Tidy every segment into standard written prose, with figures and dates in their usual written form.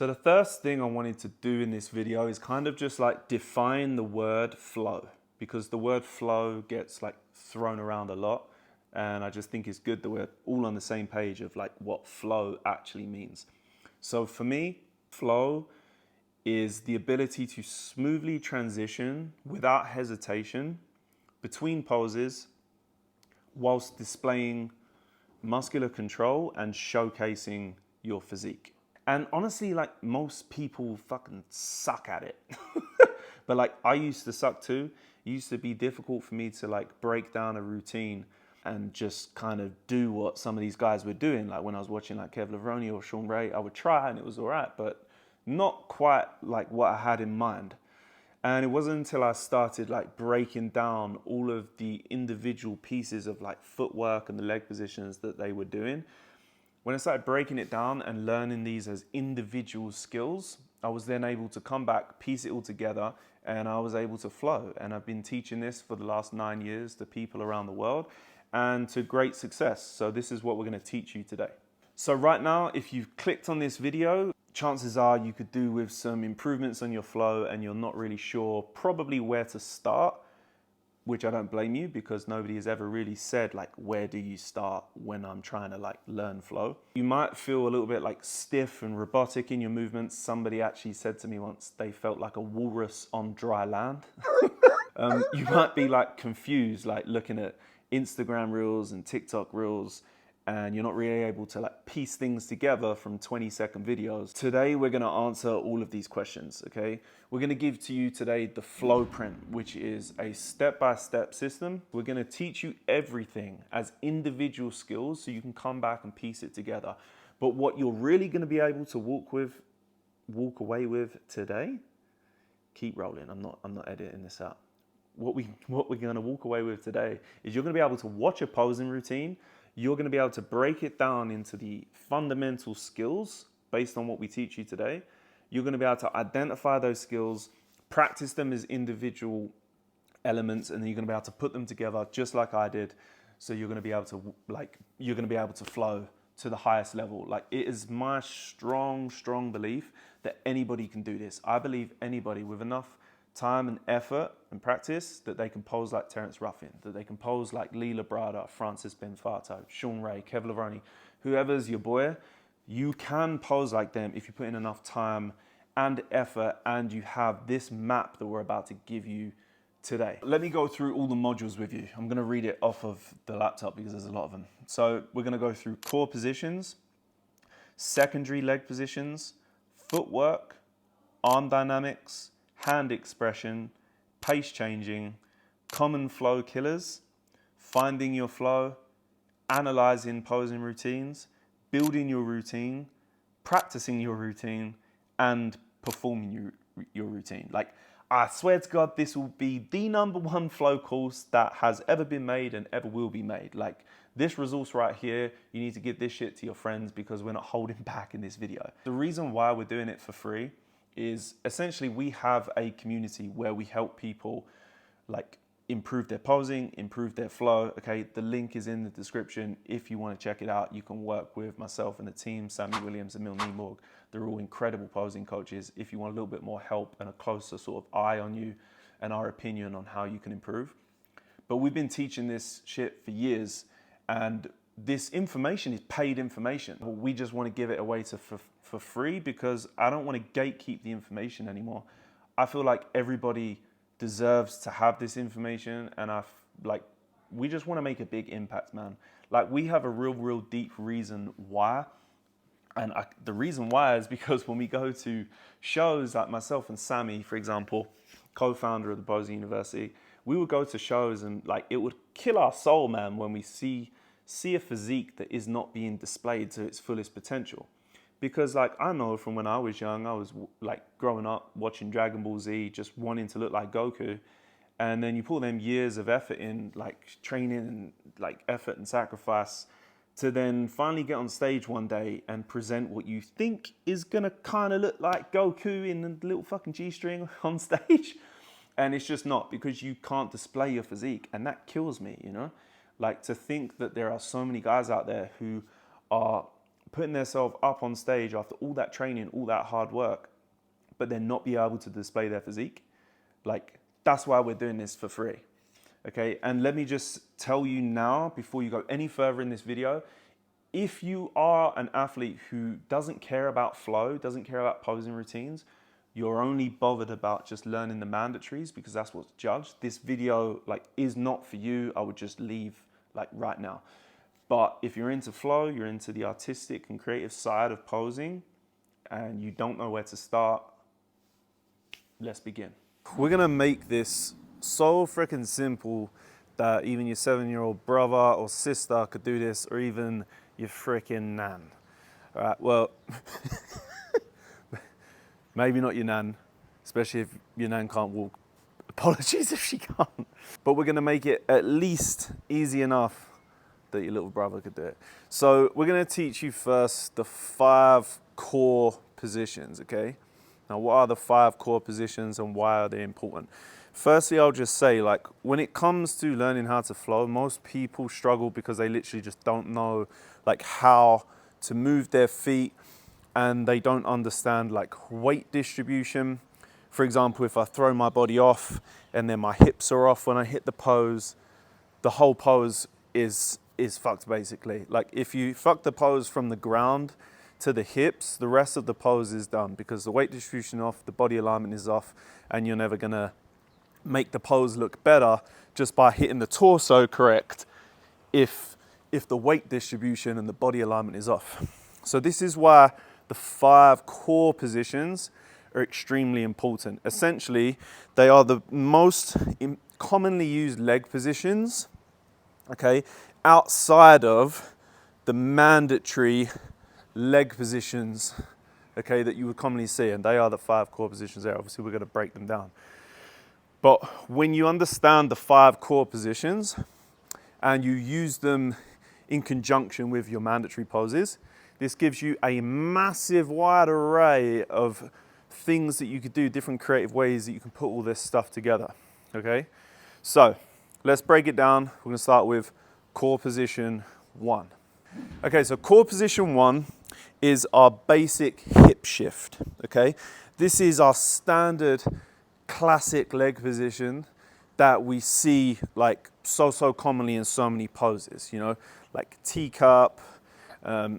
So the first thing I wanted to do in this video is kind of just like define the word flow, because the word flow gets like thrown around a lot. And I just think it's good that we're all on the same page of like what flow actually means. So for me, flow is the ability to smoothly transition without hesitation between poses whilst displaying muscular control and showcasing your physique. And honestly, like most people fucking suck at it. But like I used to suck too. It used to be difficult for me to like break down a routine and just kind of do what some of these guys were doing. Like when I was watching like Kev Levroni or Sean Ray, I would try and it was all right, but not quite like what I had in mind. And it wasn't until I started like breaking down all of the individual pieces of like footwork and the leg positions that they were doing. When I started breaking it down and learning these as individual skills, I was then able to come back, piece it all together, and I was able to flow. And I've been teaching this for the last 9 years to people around the world and to great success. So this is what we're going to teach you today. So right now, if you've clicked on this video, chances are you could do with some improvements on your flow and you're not really sure probably where to start, which I don't blame you, because nobody has ever really said like, where do you start when I'm trying to like learn flow? You might feel a little bit like stiff and robotic in your movements. Somebody actually said to me once they felt like a walrus on dry land. You might be like confused, like looking at Instagram reels and TikTok reels, and you're not really able to like piece things together from 20-second videos. Today, we're gonna answer all of these questions, okay? We're gonna give to you today the flow print, which is a step-by-step system. We're gonna teach you everything as individual skills so you can come back and piece it together. But what you're really gonna be able to walk away with today, keep rolling, I'm not editing this out. What we're gonna walk away with today is you're gonna be able to watch a posing routine. You're going to be able to break it down into the fundamental skills based on what we teach you today. You're going to be able to identify those skills, practice them as individual elements, and then you're going to be able to put them together just like I did. So you're going to be able to flow to the highest level. Like, it is my strong belief that anybody can do this. I believe anybody with enough time and effort and practice that they can pose like Terence Ruffin, that they can pose like Lee Labrada, Francis Benfato, Sean Ray, Kev Levroni, whoever's your boy, you can pose like them if you put in enough time and effort and you have this map that we're about to give you today. Let me go through all the modules with you. I'm gonna read it off of the laptop because there's a lot of them. So we're gonna go through core positions, secondary leg positions, footwork, arm dynamics, hand expression, pace changing, common flow killers, finding your flow, analyzing posing routines, building your routine, practicing your routine, and performing your routine. Like, I swear to God, this will be the #1 flow course that has ever been made and ever will be made. Like, this resource right here, you need to give this shit to your friends because we're not holding back in this video. The reason why we're doing it for free is essentially we have a community where we help people like improve their posing, improve their flow. Okay, the link is in the description. If you want to check it out, you can work with myself and the team, Sammy Williams and Emil Nieborg. They're all incredible posing coaches. If you want a little bit more help and a closer sort of eye on you and our opinion on how you can improve. But we've been teaching this shit for years, and this information is paid information. We just want to give it away for free because I don't want to gatekeep the information anymore. I feel like everybody deserves to have this information, and we just want to make a big impact, man. Like, we have a real deep reason why. And the reason why is because when we go to shows, like myself and Sammy, for example, co-founder of the Posing University, we would go to shows and like it would kill our soul, man, when we see a physique that is not being displayed to its fullest potential. Because like I know from when I was young, I was like growing up watching Dragon Ball Z, just wanting to look like Goku. And then you put them years of effort in, like training and like effort and sacrifice, to then finally get on stage one day and present what you think is gonna kind of look like Goku in a little fucking G-string on stage. And it's just not, because you can't display your physique. And that kills me, you know? Like, to think that there are so many guys out there who are putting themselves up on stage after all that training, all that hard work, but then not be able to display their physique. Like, that's why we're doing this for free. Okay, and let me just tell you now, before you go any further in this video, if you are an athlete who doesn't care about flow, doesn't care about posing routines, you're only bothered about just learning the mandatories because that's what's judged, this video like is not for you. I would just leave like right now. But if you're into flow, you're into the artistic and creative side of posing, and you don't know where to start, let's begin. We're gonna make this so freaking simple that even your 7-year-old brother or sister could do this, or even your freaking nan. All right, well, maybe not your nan, especially if your nan can't walk. Apologies if she can't. But we're gonna make it at least easy enough that your little brother could do it. So we're gonna teach you first the 5 core positions, okay? Now, what are the 5 core positions and why are they important? Firstly, I'll just say, like, when it comes to learning how to flow, most people struggle because they literally just don't know like how to move their feet, and they don't understand like weight distribution. For example, if I throw my body off and then my hips are off when I hit the pose, the whole pose is fucked basically. Like, if you fuck the pose from the ground to the hips, the rest of the pose is done because the weight distribution off, the body alignment is off, and you're never gonna make the pose look better just by hitting the torso correct if the weight distribution and the body alignment is off. So this is why the 5 core positions are extremely important. Essentially, they are the most commonly used leg positions, okay, outside of the mandatory leg positions, okay, that you would commonly see, and they are the 5 core positions there. Obviously, we're going to break them down. But when you understand the 5 core positions and you use them in conjunction with your mandatory poses, this gives you a massive wide array of things that you could do, different creative ways that you can put all this stuff together, okay? So let's break it down. We're going to start with core position 1. Okay, so core position 1 is our basic hip shift, okay? This is our standard classic leg position that we see like so commonly in so many poses, you know, like teacup,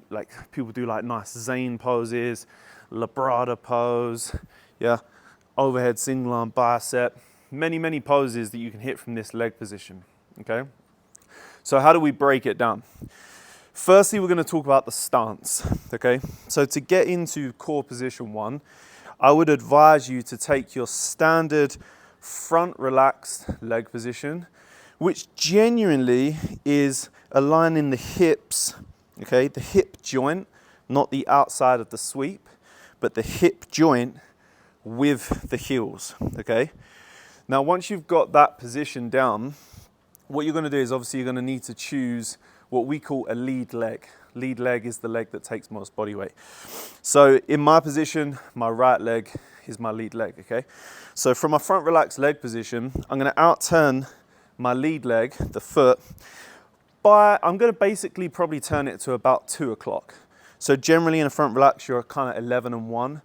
like people do like nice Zane poses, labrada pose, yeah, overhead single arm bicep, many poses that you can hit from this leg position, okay? So how do we break it down? Firstly, we're going to talk about the stance, okay? So to get into core position 1, I would advise you to take your standard front relaxed leg position, which genuinely is aligning the hips, okay? The hip joint, not the outside of the sweep, but the hip joint with the heels, okay? Now, once you've got that position down, what you're going to do is obviously you're going to need to choose what we call a lead leg. Lead leg is the leg that takes most body weight. So in my position, my right leg is my lead leg, okay? So from my front relaxed leg position, I'm gonna outturn my lead leg, the foot, I'm gonna basically probably turn it to about 2 o'clock. So generally in a front relax, you're kind of 11 and 1.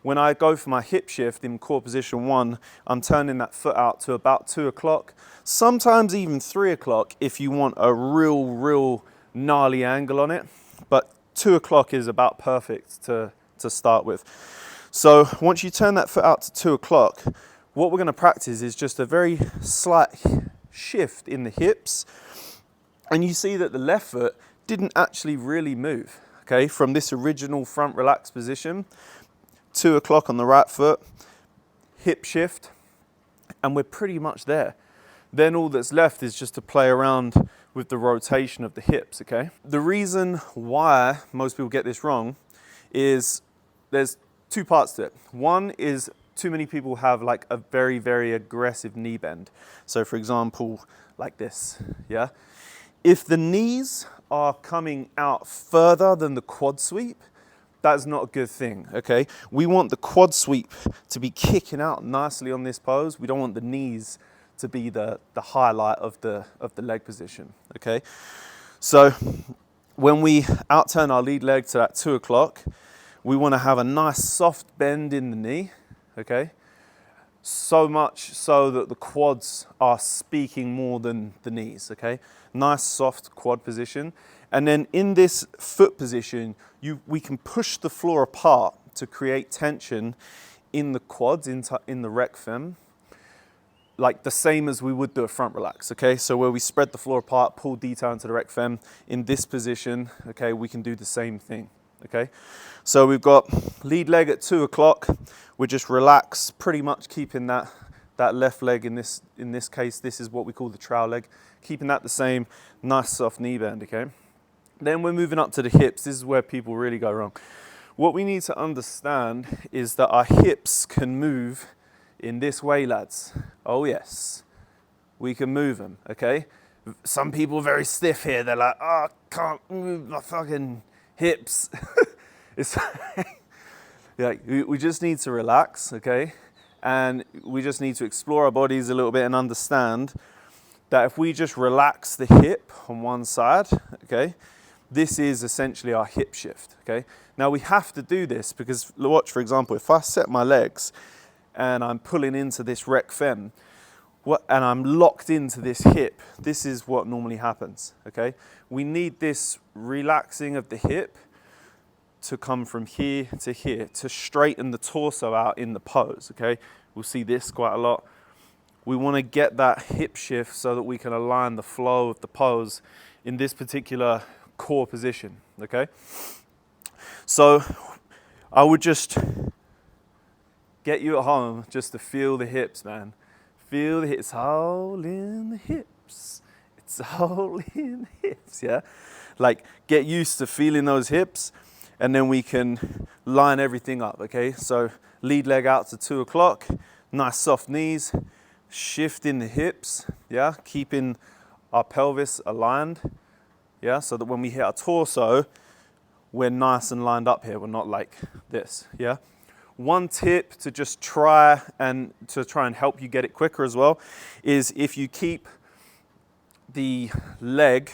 When I go for my hip shift in core position 1, I'm turning that foot out to about 2 o'clock, sometimes even 3 o'clock if you want a real gnarly angle on it, but 2 o'clock is about perfect to start with. So once you turn that foot out to 2 o'clock, what we're going to practice is just a very slight shift in the hips, and you see that the left foot didn't actually really move, okay, from this original front relaxed position. 2 o'clock on the right foot, hip shift, and we're pretty much there. Then all that's left is just to play around with the rotation of the hips, okay? The reason why most people get this wrong is there's 2 parts to it. One is too many people have like a very aggressive knee bend. So for example, like this, yeah? If the knees are coming out further than the quad sweep, that's not a good thing, okay? We want the quad sweep to be kicking out nicely on this pose. We don't want the knees to be the highlight of the leg position, okay? So when we outturn our lead leg to that 2 o'clock, we want to have a nice soft bend in the knee, okay? So much so that the quads are speaking more than the knees, okay? Nice soft quad position. And then in this foot position, we can push the floor apart to create tension in the quads, in the rec fem, like the same as we would do a front relax, okay? So where we spread the floor apart, pull detail into the rec fem, in this position, okay, we can do the same thing, okay? So we've got lead leg at 2 o'clock. We just relax, pretty much keeping that left leg in this case, this is what we call the trowel leg, keeping that the same, nice soft knee bend, okay? Then we're moving up to the hips. This is where people really go wrong. What we need to understand is that our hips can move in this way, lads. Oh yes, we can move them, okay? Some people are very stiff here. They're like, oh, I can't move my fucking hips. It's like, we just need to relax, okay? And we just need to explore our bodies a little bit and understand that if we just relax the hip on one side, okay, this is essentially our hip shift, okay? Now we have to do this because, watch, for example, if I set my legs and I'm pulling into this rec fem, and I'm locked into this hip, this is what normally happens, okay? We need this relaxing of the hip to come from here to straighten the torso out in the pose, okay? We'll see this quite a lot. We want to get that hip shift so that we can align the flow of the pose in this particular core position, okay? So I would just get you at home just to feel the hips, man. Feel the hips. It's all in the hips. It's all in the hips, yeah? Like, get used to feeling those hips, and then we can line everything up, okay? So lead leg out to 2 o'clock, nice soft knees, shifting the hips, yeah? Keeping our pelvis aligned, yeah? So that when we hit our torso, we're nice and lined up here. We're not like this, yeah? One tip to just try and help you get it quicker as well is if you keep the leg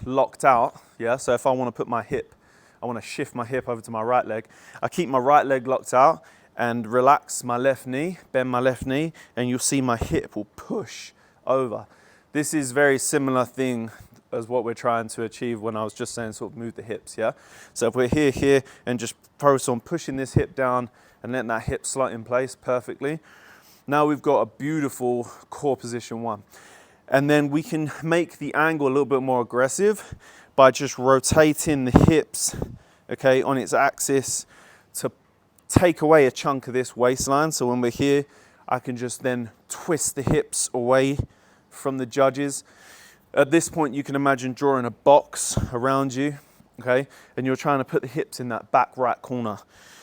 locked out, yeah? So if I want to I want to shift my hip over to my right leg, I keep my right leg locked out and relax my left knee, bend my left knee, and you'll see my hip will push over. This is very similar thing as what we're trying to achieve when I was just saying sort of move the hips, yeah? So if we're here, and just focus on pushing this hip down and letting that hip slot in place perfectly. Now we've got a beautiful core position 1. And then we can make the angle a little bit more aggressive by just rotating the hips, okay, on its axis to take away a chunk of this waistline. So when we're here, I can just then twist the hips away from the judges. At this point, you can imagine drawing a box around you, okay? And you're trying to put the hips in that back right corner.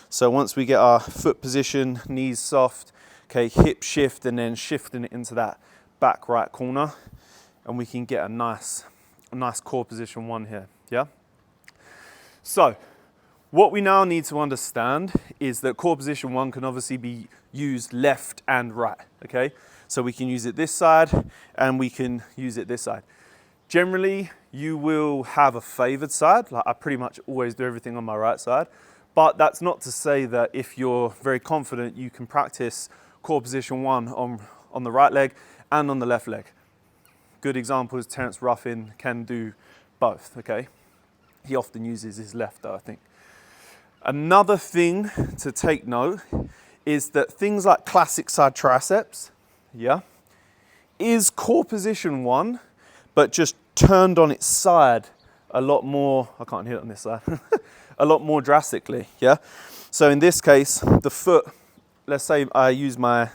So once we get our foot position, knees soft, okay, hip shift, and then shifting it into that back right corner, and we can get a nice core position 1 here, yeah? So what we now need to understand is that core position 1 can obviously be used left and right, okay? So we can use it this side and we can use it this side. Generally, you will have a favored side. Like I pretty much always do everything on my right side, but that's not to say that if you're very confident, you can practice core position 1 on the right leg and on the left leg. Good example is Terence Ruffin can do both, okay? He often uses his left though, I think. Another thing to take note is that things like classic side triceps, yeah, is core position 1, but just turned on its side a lot more, I can't hit it on this side, a lot more drastically, yeah? So in this case, the foot, let's say I use my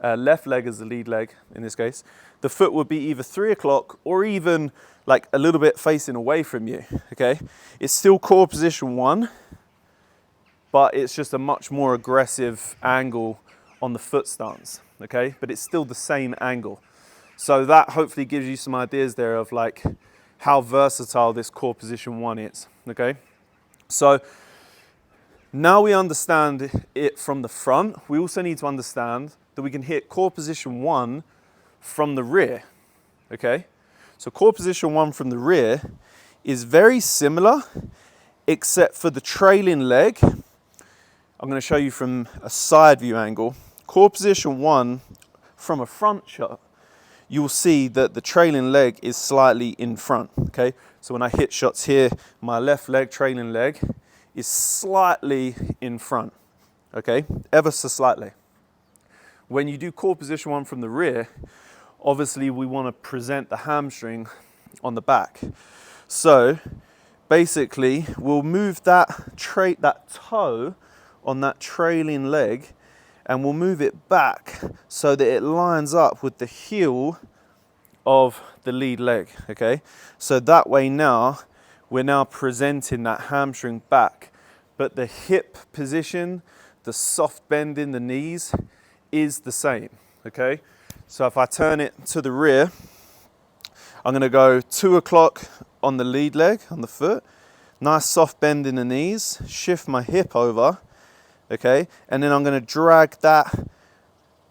left leg as the lead leg in this case, the foot would be either 3 o'clock or even like a little bit facing away from you, okay? It's still core position 1, but it's just a much more aggressive angle on the foot stance, okay? But it's still the same angle. So that hopefully gives you some ideas there of like how versatile this core position 1 is, okay? So now we understand it from the front. We also need to understand that we can hit core position 1 from the rear, okay? So core position 1 from the rear is very similar, except for the trailing leg. I'm going to show you from a side view angle. Core position 1, from a front shot, you'll see that the trailing leg is slightly in front, okay? So when I hit shots here, my left leg, trailing leg, is slightly in front, okay? Ever so slightly. When you do core position 1 from the rear, obviously we want to present the hamstring on the back. So basically we'll move that toe on that trailing leg, and we'll move it back so that it lines up with the heel of the lead leg, okay? So that way now, we're now presenting that hamstring back, but the hip position, the soft bend in the knees is the same, okay? So if I turn it to the rear, I'm gonna go 2 o'clock on the lead leg, on the foot, nice soft bend in the knees, shift my hip over, okay? And then I'm gonna drag that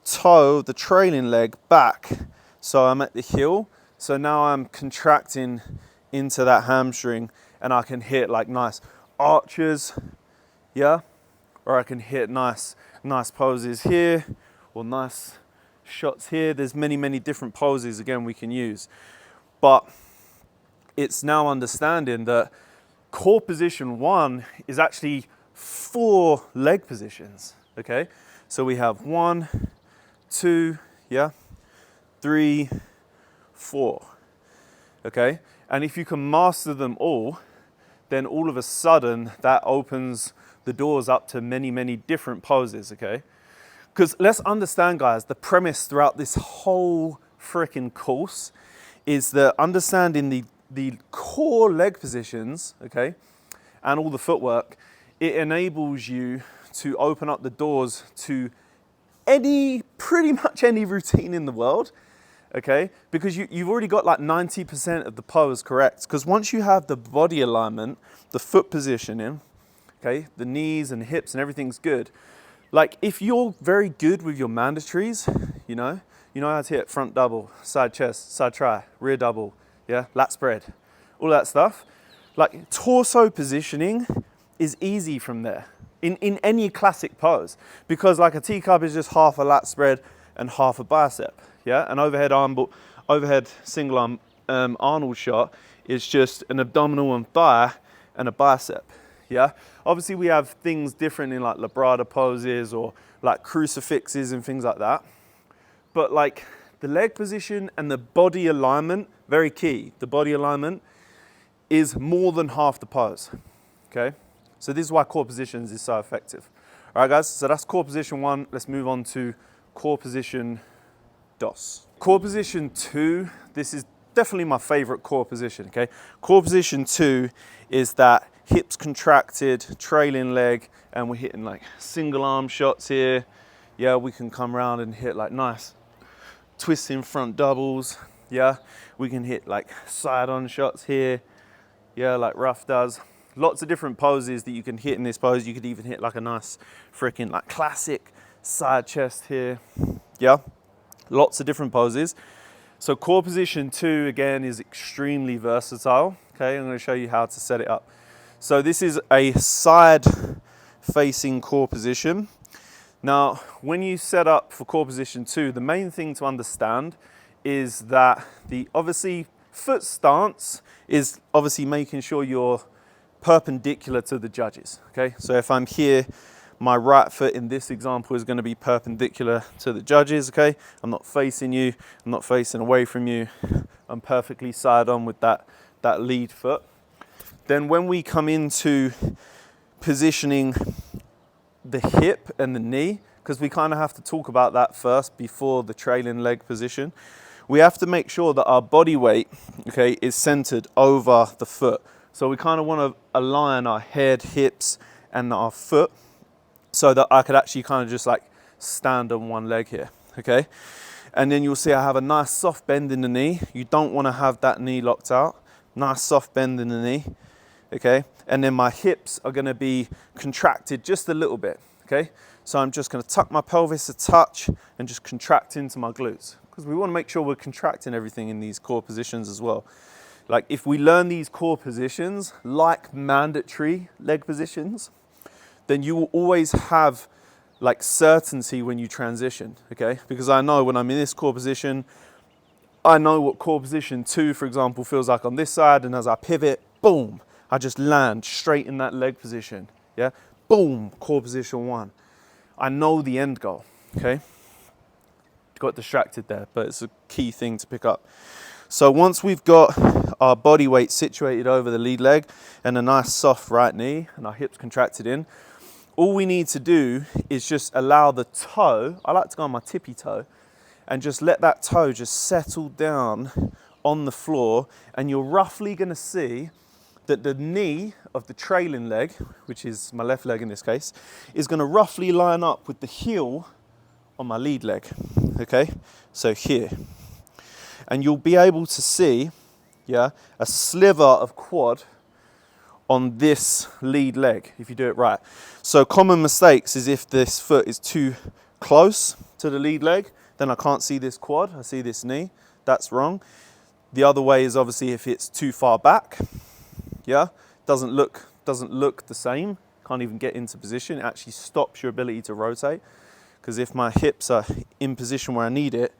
toe, the trailing leg, back. So I'm at the heel. So now I'm contracting into that hamstring, and I can hit like nice arches, yeah? Or I can hit nice poses here, or nice shots here. There's many different poses, again, we can use. But it's now understanding that core position 1 is actually 4 leg positions, okay? So we have 1, 2, yeah, 3, 4, okay? And if you can master them all, then all of a sudden that opens the doors up to many different poses, okay? Because let's understand, guys, the premise throughout this whole freaking course is that understanding the core leg positions, okay, and all the footwork, it enables you to open up the doors to pretty much any routine in the world, okay? Because you've already got like 90% of the pose correct. Because once you have the body alignment, the foot positioning, okay, the knees and hips and everything's good. Like if you're very good with your mandatories, you know how to hit front double, side chest, side try, rear double, yeah, lat spread, all that stuff. Like torso positioning is easy from there in any classic pose, because like a teacup is just half a lat spread and half a bicep, yeah? An overhead single arm Arnold shot is just an abdominal and thigh and a bicep, yeah? Obviously we have things different in like labrada poses or like crucifixes and things like that. But like the leg position and the body alignment, very key. The body alignment is more than half the pose, okay? So this is why core positions is so effective. All right, guys, so that's core position 1. Let's move on to core position 2. Core position 2, this is definitely my favorite core position, okay? Core position 2 is that hips contracted, trailing leg, and we're hitting like single arm shots here. Yeah, we can come around and hit like nice twisting front doubles, yeah? We can hit like side on shots here, yeah, like Ruff does. Lots of different poses that you can hit in this pose. You could even hit like a nice freaking like classic side chest here, yeah? Lots of different poses. So core position 2, again, is extremely versatile, okay? I'm gonna show you how to set it up. So this is a side facing core position. Now, when you set up for core position 2, the main thing to understand is that the obviously foot stance is obviously making sure you're perpendicular to the judges, okay? So if I'm here, my right foot in this example is going to be perpendicular to the judges, okay? I'm not facing you, I'm not facing away from you. I'm perfectly side on with that lead foot. Then when we come into positioning the hip and the knee, because we kind of have to talk about that first before the trailing leg position, we have to make sure that our body weight, okay, is centered over the foot. So we kind of want to align our head, hips, and our foot so that I could actually kind of just like stand on one leg here, okay? And then you'll see I have a nice soft bend in the knee. You don't want to have that knee locked out. Nice soft bend in the knee, okay? And then my hips are going to be contracted just a little bit, okay? So I'm just going to tuck my pelvis a touch and just contract into my glutes, because we want to make sure we're contracting everything in these core positions as well. Like if we learn these core positions like mandatory leg positions, then you will always have like certainty when you transition, okay? Because I know when I'm in this core position, I know what core position 2, for example, feels like on this side, and as I pivot, boom, I just land straight in that leg position, yeah? Boom, core position 1. I know the end goal, okay? Got distracted there, but it's a key thing to pick up. So once we've got our body weight situated over the lead leg and a nice soft right knee and our hips contracted in, all we need to do is just allow the toe, I like to go on my tippy toe, and just let that toe just settle down on the floor, and you're roughly gonna see that the knee of the trailing leg, which is my left leg in this case, is gonna roughly line up with the heel on my lead leg, okay? So here. And you'll be able to see, yeah, a sliver of quad on this lead leg if you do it right. So common mistakes is if this foot is too close to the lead leg, then I can't see this quad, I see this knee. That's wrong. The other way is obviously if it's too far back, yeah, doesn't look the same, can't even get into position. It actually stops your ability to rotate, because if my hips are in position where I need it,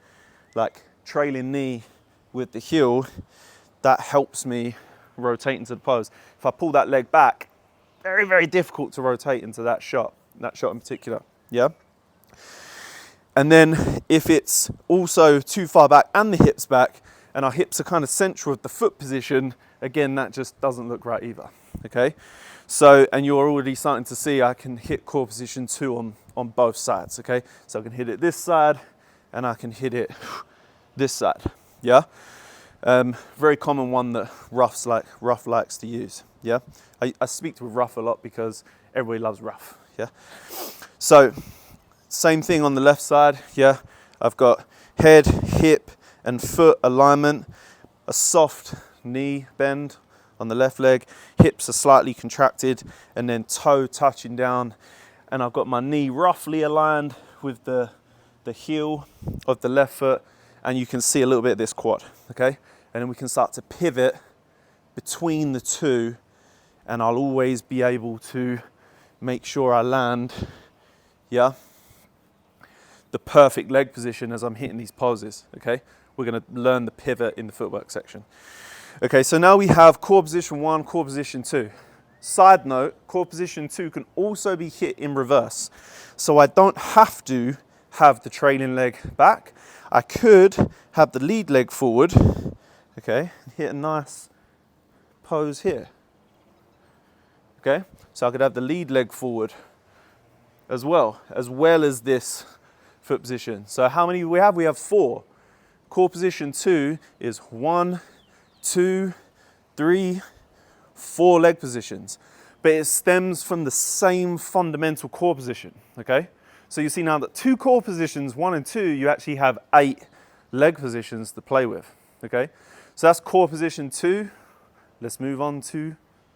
like trailing knee with the heel, that helps me rotate into the pose. If I pull that leg back, very, very difficult to rotate into that shot in particular, yeah? And then if it's also too far back and the hips back, and our hips are kind of central of the foot position, again, that just doesn't look right either, okay? So, and you're already starting to see I can hit core position 2 on both sides, okay? So I can hit it this side, and I can hit it this side, yeah? Very common one that Ruff likes to use, yeah? I speak to Ruff a lot because everybody loves Ruff, yeah? So, same thing on the left side, yeah? I've got head, hip, and foot alignment, a soft knee bend on the left leg, hips are slightly contracted, and then toe touching down, and I've got my knee roughly aligned with the heel of the left foot, and you can see a little bit of this quad, okay? And then we can start to pivot between the two, and I'll always be able to make sure I land, yeah, the perfect leg position as I'm hitting these poses, okay? We're gonna learn the pivot in the footwork section. Okay, so now we have core position 1, core position 2. Side note, core position 2 can also be hit in reverse. So I don't have to have the trailing leg back. I could have the lead leg forward, okay, hit a nice pose here, okay? So I could have the lead leg forward as well as this foot position. So how many do we have? We have 4. Core position 2 is 1, 2, 3, 4 leg positions, but it stems from the same fundamental core position, okay? So you see now that 2 core positions, 1 and 2, you actually have 8 leg positions to play with, okay? So that's core position 2. Let's move on to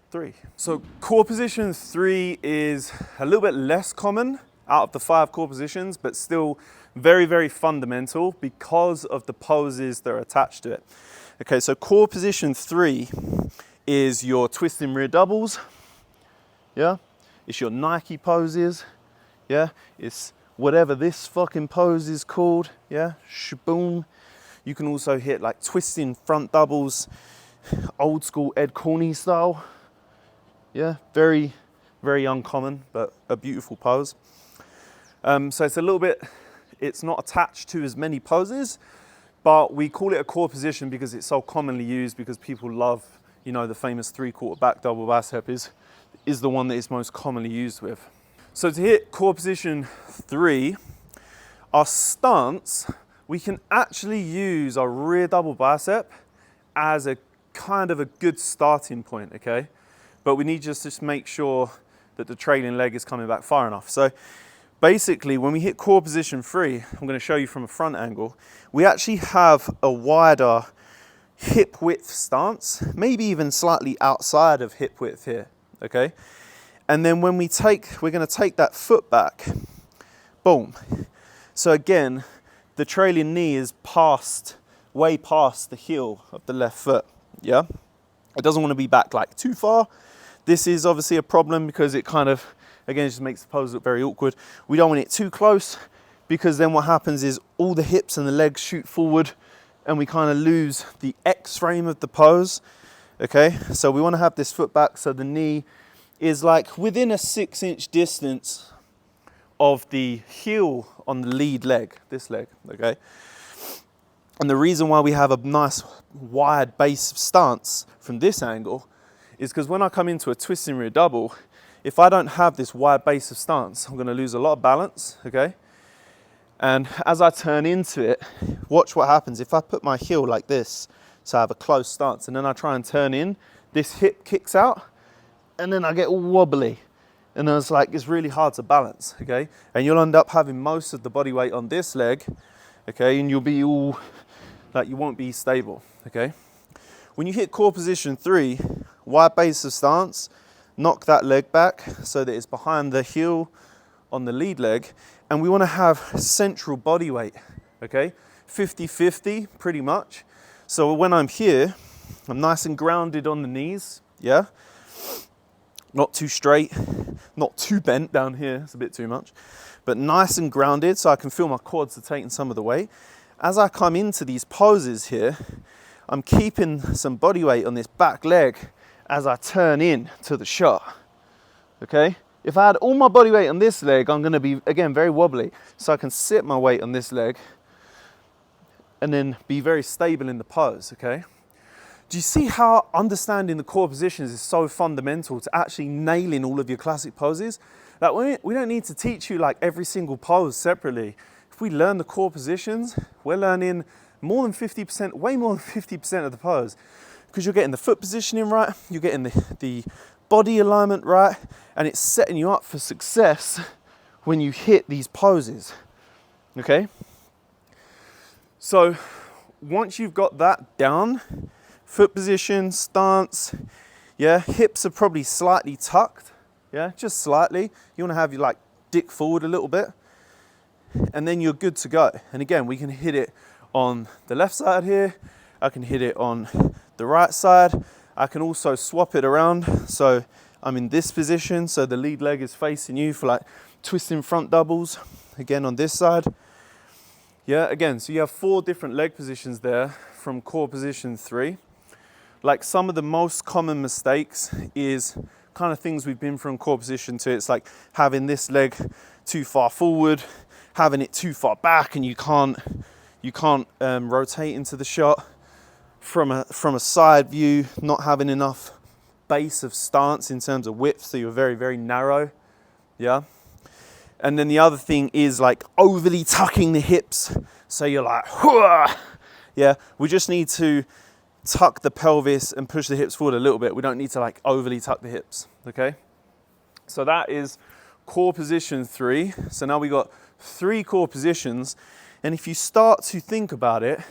3. So core position 3 is a little bit less common out of the 5 core positions, but still very, very fundamental because of the poses that are attached to it. Okay, so core position 3 is your twisting rear doubles, yeah? It's your Nike poses, yeah? It's whatever this fucking pose is called, yeah? Shaboom. You can also hit like twisting front doubles, old school Ed Corney style, yeah? Very, very uncommon, but a beautiful pose. So it's a little bit, it's not attached to as many poses, but we call it a core position because it's so commonly used, because people love, you know, the famous 3/4 back double bicep is the one that is most commonly used with. So to hit core position 3, our stance, we can actually use our rear double bicep as a kind of a good starting point, okay? But we need just to make sure that the trailing leg is coming back far enough. So basically, when we hit core position 3, I'm going to show you from a front angle, we actually have a wider hip width stance, maybe even slightly outside of hip width here, okay? And then when we're going to take that foot back, boom. So again, the trailing knee is way past the heel of the left foot, yeah? It doesn't want to be back like too far. This is obviously a problem because it kind of, again, just makes the pose look very awkward. We don't want it too close because then what happens is all the hips and the legs shoot forward and we kind of lose the X frame of the pose. Okay, so we want to have this foot back so the knee is like within a 6-inch distance of the heel on the lead leg, this leg, okay? And the reason why we have a nice wide base of stance from this angle is because when I come into a twisting rear double, if I don't have this wide base of stance, I'm going to lose a lot of balance, okay? And as I turn into it, watch what happens. If I put my heel like this, so I have a close stance, and then I try and turn in, this hip kicks out, and then I get all wobbly. And it's like, it's really hard to balance, okay? And you'll end up having most of the body weight on this leg, okay? And you'll be all, like, you won't be stable, okay? When you hit core position 3, wide base of stance, knock that leg back so that it's behind the heel on the lead leg. And we want to have central body weight, okay? 50-50, pretty much. So when I'm here, I'm nice and grounded on the knees, yeah? Not too straight, not too bent down here, it's a bit too much, but nice and grounded so I can feel my quads are taking some of the weight. As I come into these poses here, I'm keeping some body weight on this back leg as I turn in to the shot, okay? If I had all my body weight on this leg, I'm gonna be, again, very wobbly. So I can sit my weight on this leg and then be very stable in the pose, okay? Do you see how understanding the core positions is so fundamental to actually nailing all of your classic poses? Like we don't need to teach you like every single pose separately. If we learn the core positions, we're learning more than 50%, way more than 50% of the pose. Because you're getting the foot positioning right, you're getting the body alignment right, and it's setting you up for success when you hit these poses, okay? So once you've got that down, foot position, stance, yeah, hips are probably slightly tucked, yeah, just slightly. You want to have your like dick forward a little bit, and then you're good to go. And again, we can hit it on the left side here, I can hit it on the right side, I can also swap it around, so I'm in this position, so the lead leg is facing you for like twisting front doubles, again on this side. Yeah, again, so you have 4 different leg positions there from core position 3. Like some of the most common mistakes is kind of things we've been from core position 2. It's like having this leg too far forward, having it too far back, and you can't rotate into the shot. From a side view, not having enough base of stance in terms of width, so you're very, very narrow, yeah? And then the other thing is like overly tucking the hips, so you're like, Hua! Yeah? We just need to tuck the pelvis and push the hips forward a little bit. We don't need to like overly tuck the hips, okay? So that is core position 3. So now we got 3 core positions, and if you start to think about it,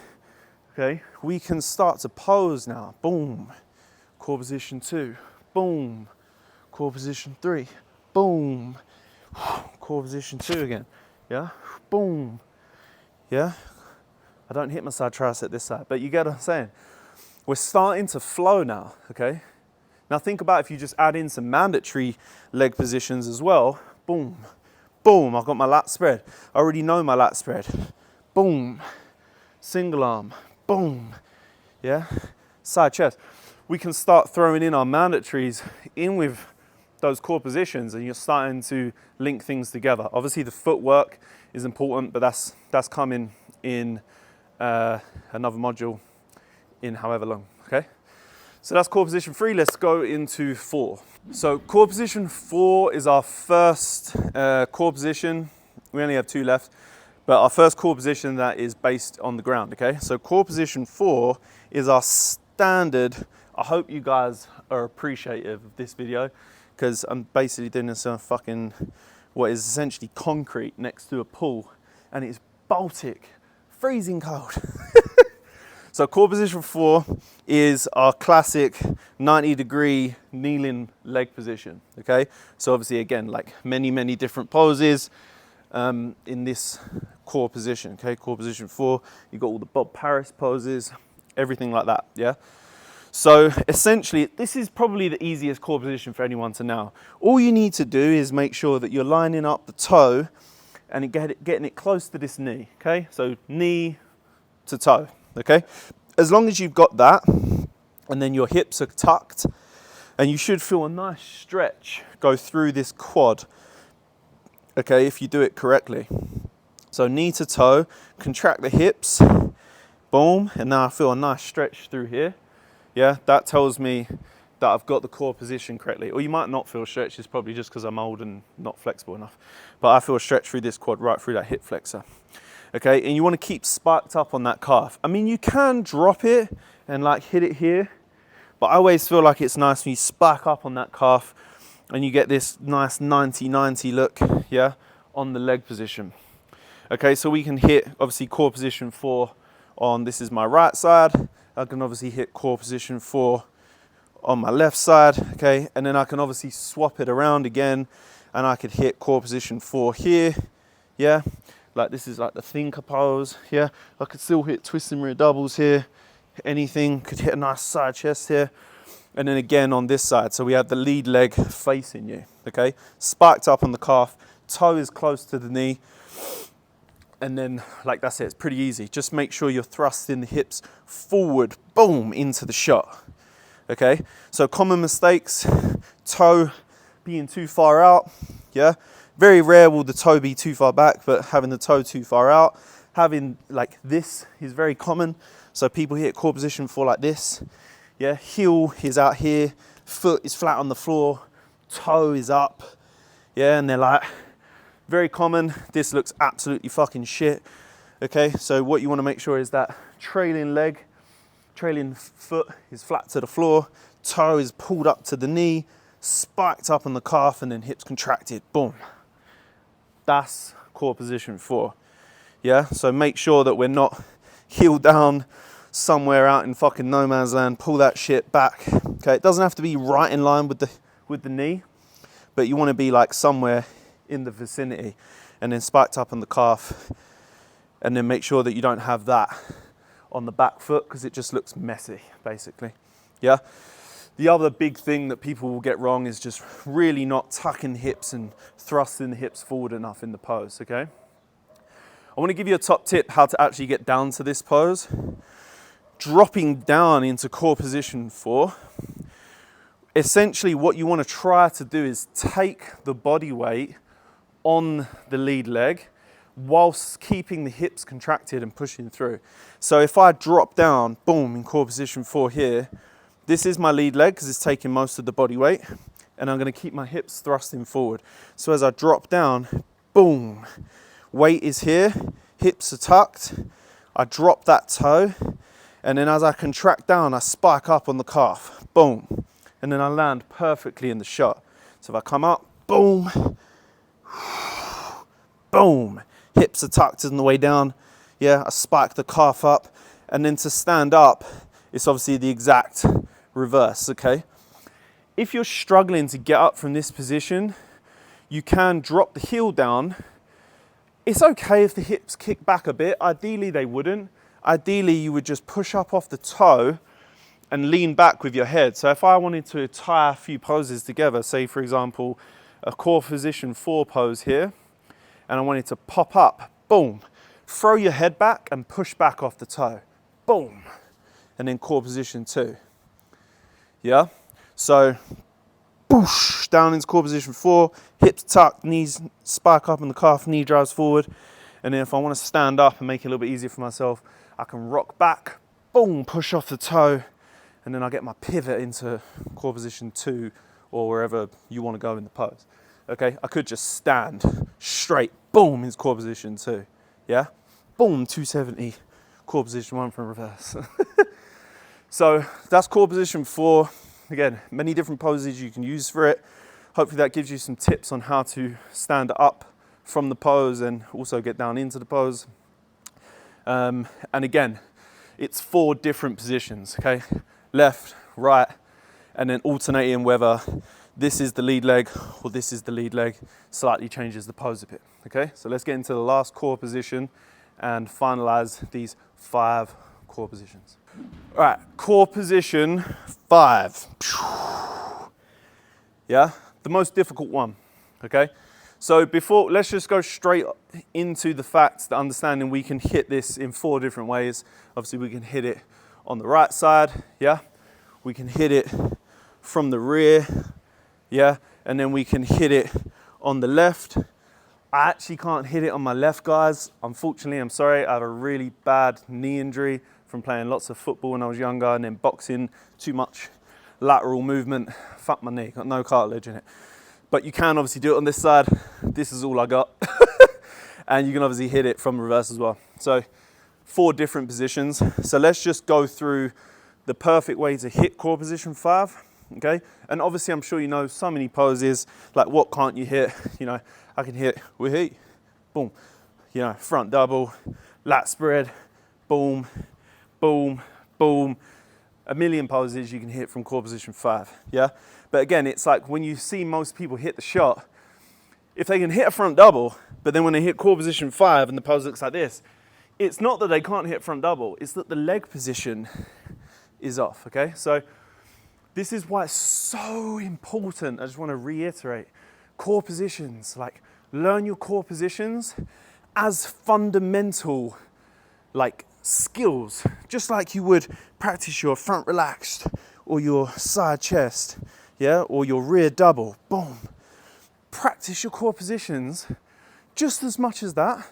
okay, we can start to pose now. Boom, core position 2, boom, core position 3, boom, core position 2 again, yeah, boom, yeah. I don't hit my side tricep this side, but you get what I'm saying. We're starting to flow now, okay? Now think about if you just add in some mandatory leg positions as well. Boom, boom, I've got my lat spread. I already know my lat spread. Boom, single arm, boom, yeah, side chest. We can start throwing in our mandatories in with those core positions, and you're starting to link things together. Obviously the footwork is important, but that's coming in another module in however long, okay? So that's core position 3, let's go into 4. So core position 4 is our first core position. We only have 2 left. But our first core position that is based on the ground, okay? So core position 4 is our standard. I hope you guys are appreciative of this video because I'm basically doing this on fucking, what is essentially concrete next to a pool, and it's Baltic, freezing cold. So core position 4 is our classic 90-degree kneeling leg position, okay? So obviously again, like many different poses in this core position, okay? Core position 4, you got all the Bob Paris poses, everything like that, yeah? So essentially, this is probably the easiest core position for anyone to know. All you need to do is make sure that you're lining up the toe and getting it close to this knee, okay? So knee to toe, okay? As long as you've got that, and then your hips are tucked, and you should feel a nice stretch go through this quad, okay, if you do it correctly. So knee to toe, contract the hips, boom, and now I feel a nice stretch through here. Yeah, that tells me that I've got the core position correctly. Or you might not feel stretch, it's probably just because I'm old and not flexible enough. But I feel stretch through this quad, right through that hip flexor. Okay, and you want to keep spiked up on that calf. I mean, you can drop it and like hit it here, but I always feel like it's nice when you spike up on that calf and you get this nice 90-90 look, yeah, on the leg position. Okay, so we can hit, obviously, core position 4 on, this is my right side. I can obviously hit core position 4 on my left side, okay? And then I can obviously swap it around again and I could hit core position 4 here, yeah? Like this is like the thinker pose, yeah? I could still hit twisting rear doubles here, anything, could hit a nice side chest here. And then again on this side, so we have the lead leg facing you, okay? Spiked up on the calf, toe is close to the knee, and then like that's it, it's pretty easy. Just make sure you're thrusting the hips forward, boom, into the shot, okay? So common mistakes, toe being too far out, yeah? Very rare will the toe be too far back, but having the toe too far out, having like this is very common. So people hit core position 4 like this, yeah? Heel is out here, foot is flat on the floor, toe is up, yeah? And they're like, very common. This looks absolutely fucking shit, okay? So what you want to make sure is that trailing foot is flat to the floor, toe is pulled up to the knee, spiked up on the calf, and then hips contracted, boom. That's core position 4, yeah? So make sure that we're not heel down somewhere out in fucking no man's land, pull that shit back, okay? It doesn't have to be right in line with the knee, but you want to be like somewhere in the vicinity, and then spiked up on the calf, and then make sure that you don't have that on the back foot because it just looks messy, basically, yeah? The other big thing that people will get wrong is just really not tucking the hips and thrusting the hips forward enough in the pose, okay? I want to give you a top tip how to actually get down to this pose. Dropping down into core position 4, essentially what you want to try to do is take the body weight on the lead leg whilst keeping the hips contracted and pushing through. So if I drop down, boom, in core position 4 here, this is my lead leg because it's taking most of the body weight, and I'm going to keep my hips thrusting forward. So as I drop down, boom, weight is here, hips are tucked, I drop that toe, and then as I contract down, I spike up on the calf, boom, and then I land perfectly in the shot. So if I come up, boom, boom, hips are tucked on the way down, yeah, I spike the calf up, and then to stand up, it's obviously the exact reverse, okay? If you're struggling to get up from this position, you can drop the heel down. It's okay if the hips kick back a bit. Ideally, they wouldn't. Ideally, you would just push up off the toe and lean back with your head. So if I wanted to tie a few poses together, say for example, a core position 4 pose here, and I wanted to pop up, boom, throw your head back and push back off the toe, boom, and then core position 2, yeah? So, boosh, down into core position 4, hips tucked, knees spike up on the calf, knee drives forward, and then if I want to stand up and make it a little bit easier for myself, I can rock back, boom, push off the toe, and then I get my pivot into core position 2 or wherever you want to go in the pose. Okay, I could just stand straight, boom, into core position 2, yeah? Boom, 270, core position 1 from reverse. So that's core position 4. Again, many different poses you can use for it. Hopefully that gives you some tips on how to stand up from the pose and also get down into the pose. And again, it's 4 different positions, okay? Left, right, and then alternating whether this is the lead leg or this is the lead leg, slightly changes the pose a bit, okay? So let's get into the last core position and finalize these 5 core positions. All right, core position 5. Yeah, the most difficult one, okay? So let's just go straight into the facts, the understanding we can hit this in 4 different ways. Obviously, we can hit it on the right side, yeah? We can hit it from the rear, yeah? And then we can hit it on the left. I actually can't hit it on my left, guys. Unfortunately, I'm sorry, I have a really bad knee injury from playing lots of football when I was younger and then boxing, too much lateral movement. Fuck my knee, got no cartilage in it. But you can obviously do it on this side. This is all I got. And you can obviously hit it from reverse as well. So 4 different positions. So let's just go through the perfect way to hit core position 5, okay? And obviously I'm sure you know so many poses, like what can't you hit? You know, I can hit with heat, boom. You know, front double, lat spread, boom, boom, boom. A million poses you can hit from core position 5, yeah? But again, it's like when you see most people hit the shot, if they can hit a front double, but then when they hit core position 5 and the pose looks like this, it's not that they can't hit front double, it's that the leg position is off, okay? So this is why it's so important. I just want to reiterate, core positions, like learn your core positions as fundamental like skills, just like you would practice your front relaxed or your side chest, yeah, or your rear double, boom. Practice your core positions just as much as that.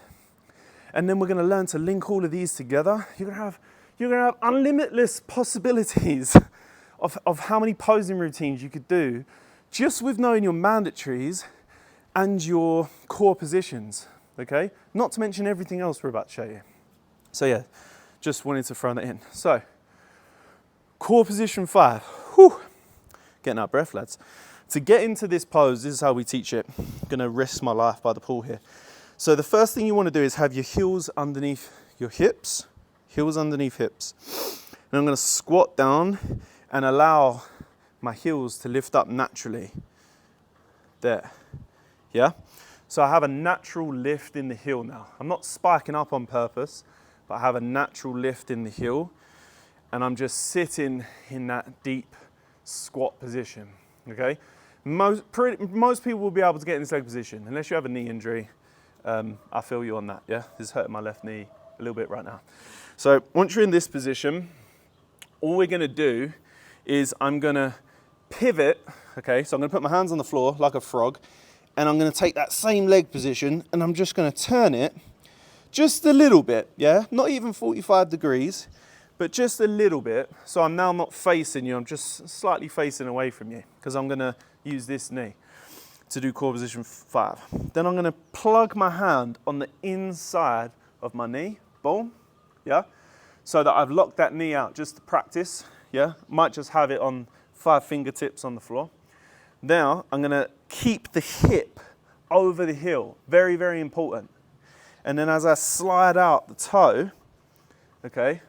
And then we're going to learn to link all of these together. You're going to have unlimitless possibilities of how many posing routines you could do just with knowing your mandatories and your core positions, okay? Not to mention everything else we're about to show you. So yeah, just wanted to throw that in. So, core position 5. Whew. Getting out of breath, lads. To get into this pose, this is how we teach it. I'm gonna risk my life by the pool here. So the first thing you wanna do is have your heels underneath your hips, heels underneath hips. And I'm gonna squat down and allow my heels to lift up naturally. There, yeah? So I have a natural lift in the heel now. I'm not spiking up on purpose, but I have a natural lift in the heel. And I'm just sitting in that deep squat position, okay? Most people will be able to get in this leg position, unless you have a knee injury. I feel you on that, yeah? This is hurting my left knee a little bit right now. So once you're in this position, all we're gonna do is I'm gonna pivot, okay? So I'm gonna put my hands on the floor like a frog, and I'm gonna take that same leg position, and I'm just gonna turn it just a little bit, yeah? Not even 45 degrees, but just a little bit. So I'm now not facing you, I'm just slightly facing away from you, because I'm gonna use this knee to do core position 5. Then I'm gonna plug my hand on the inside of my knee, boom, yeah? So that I've locked that knee out just to practice, yeah? Might just have it on 5 fingertips on the floor. Now, I'm gonna keep the hip over the heel, very, very important. And then as I slide out the toe, okay,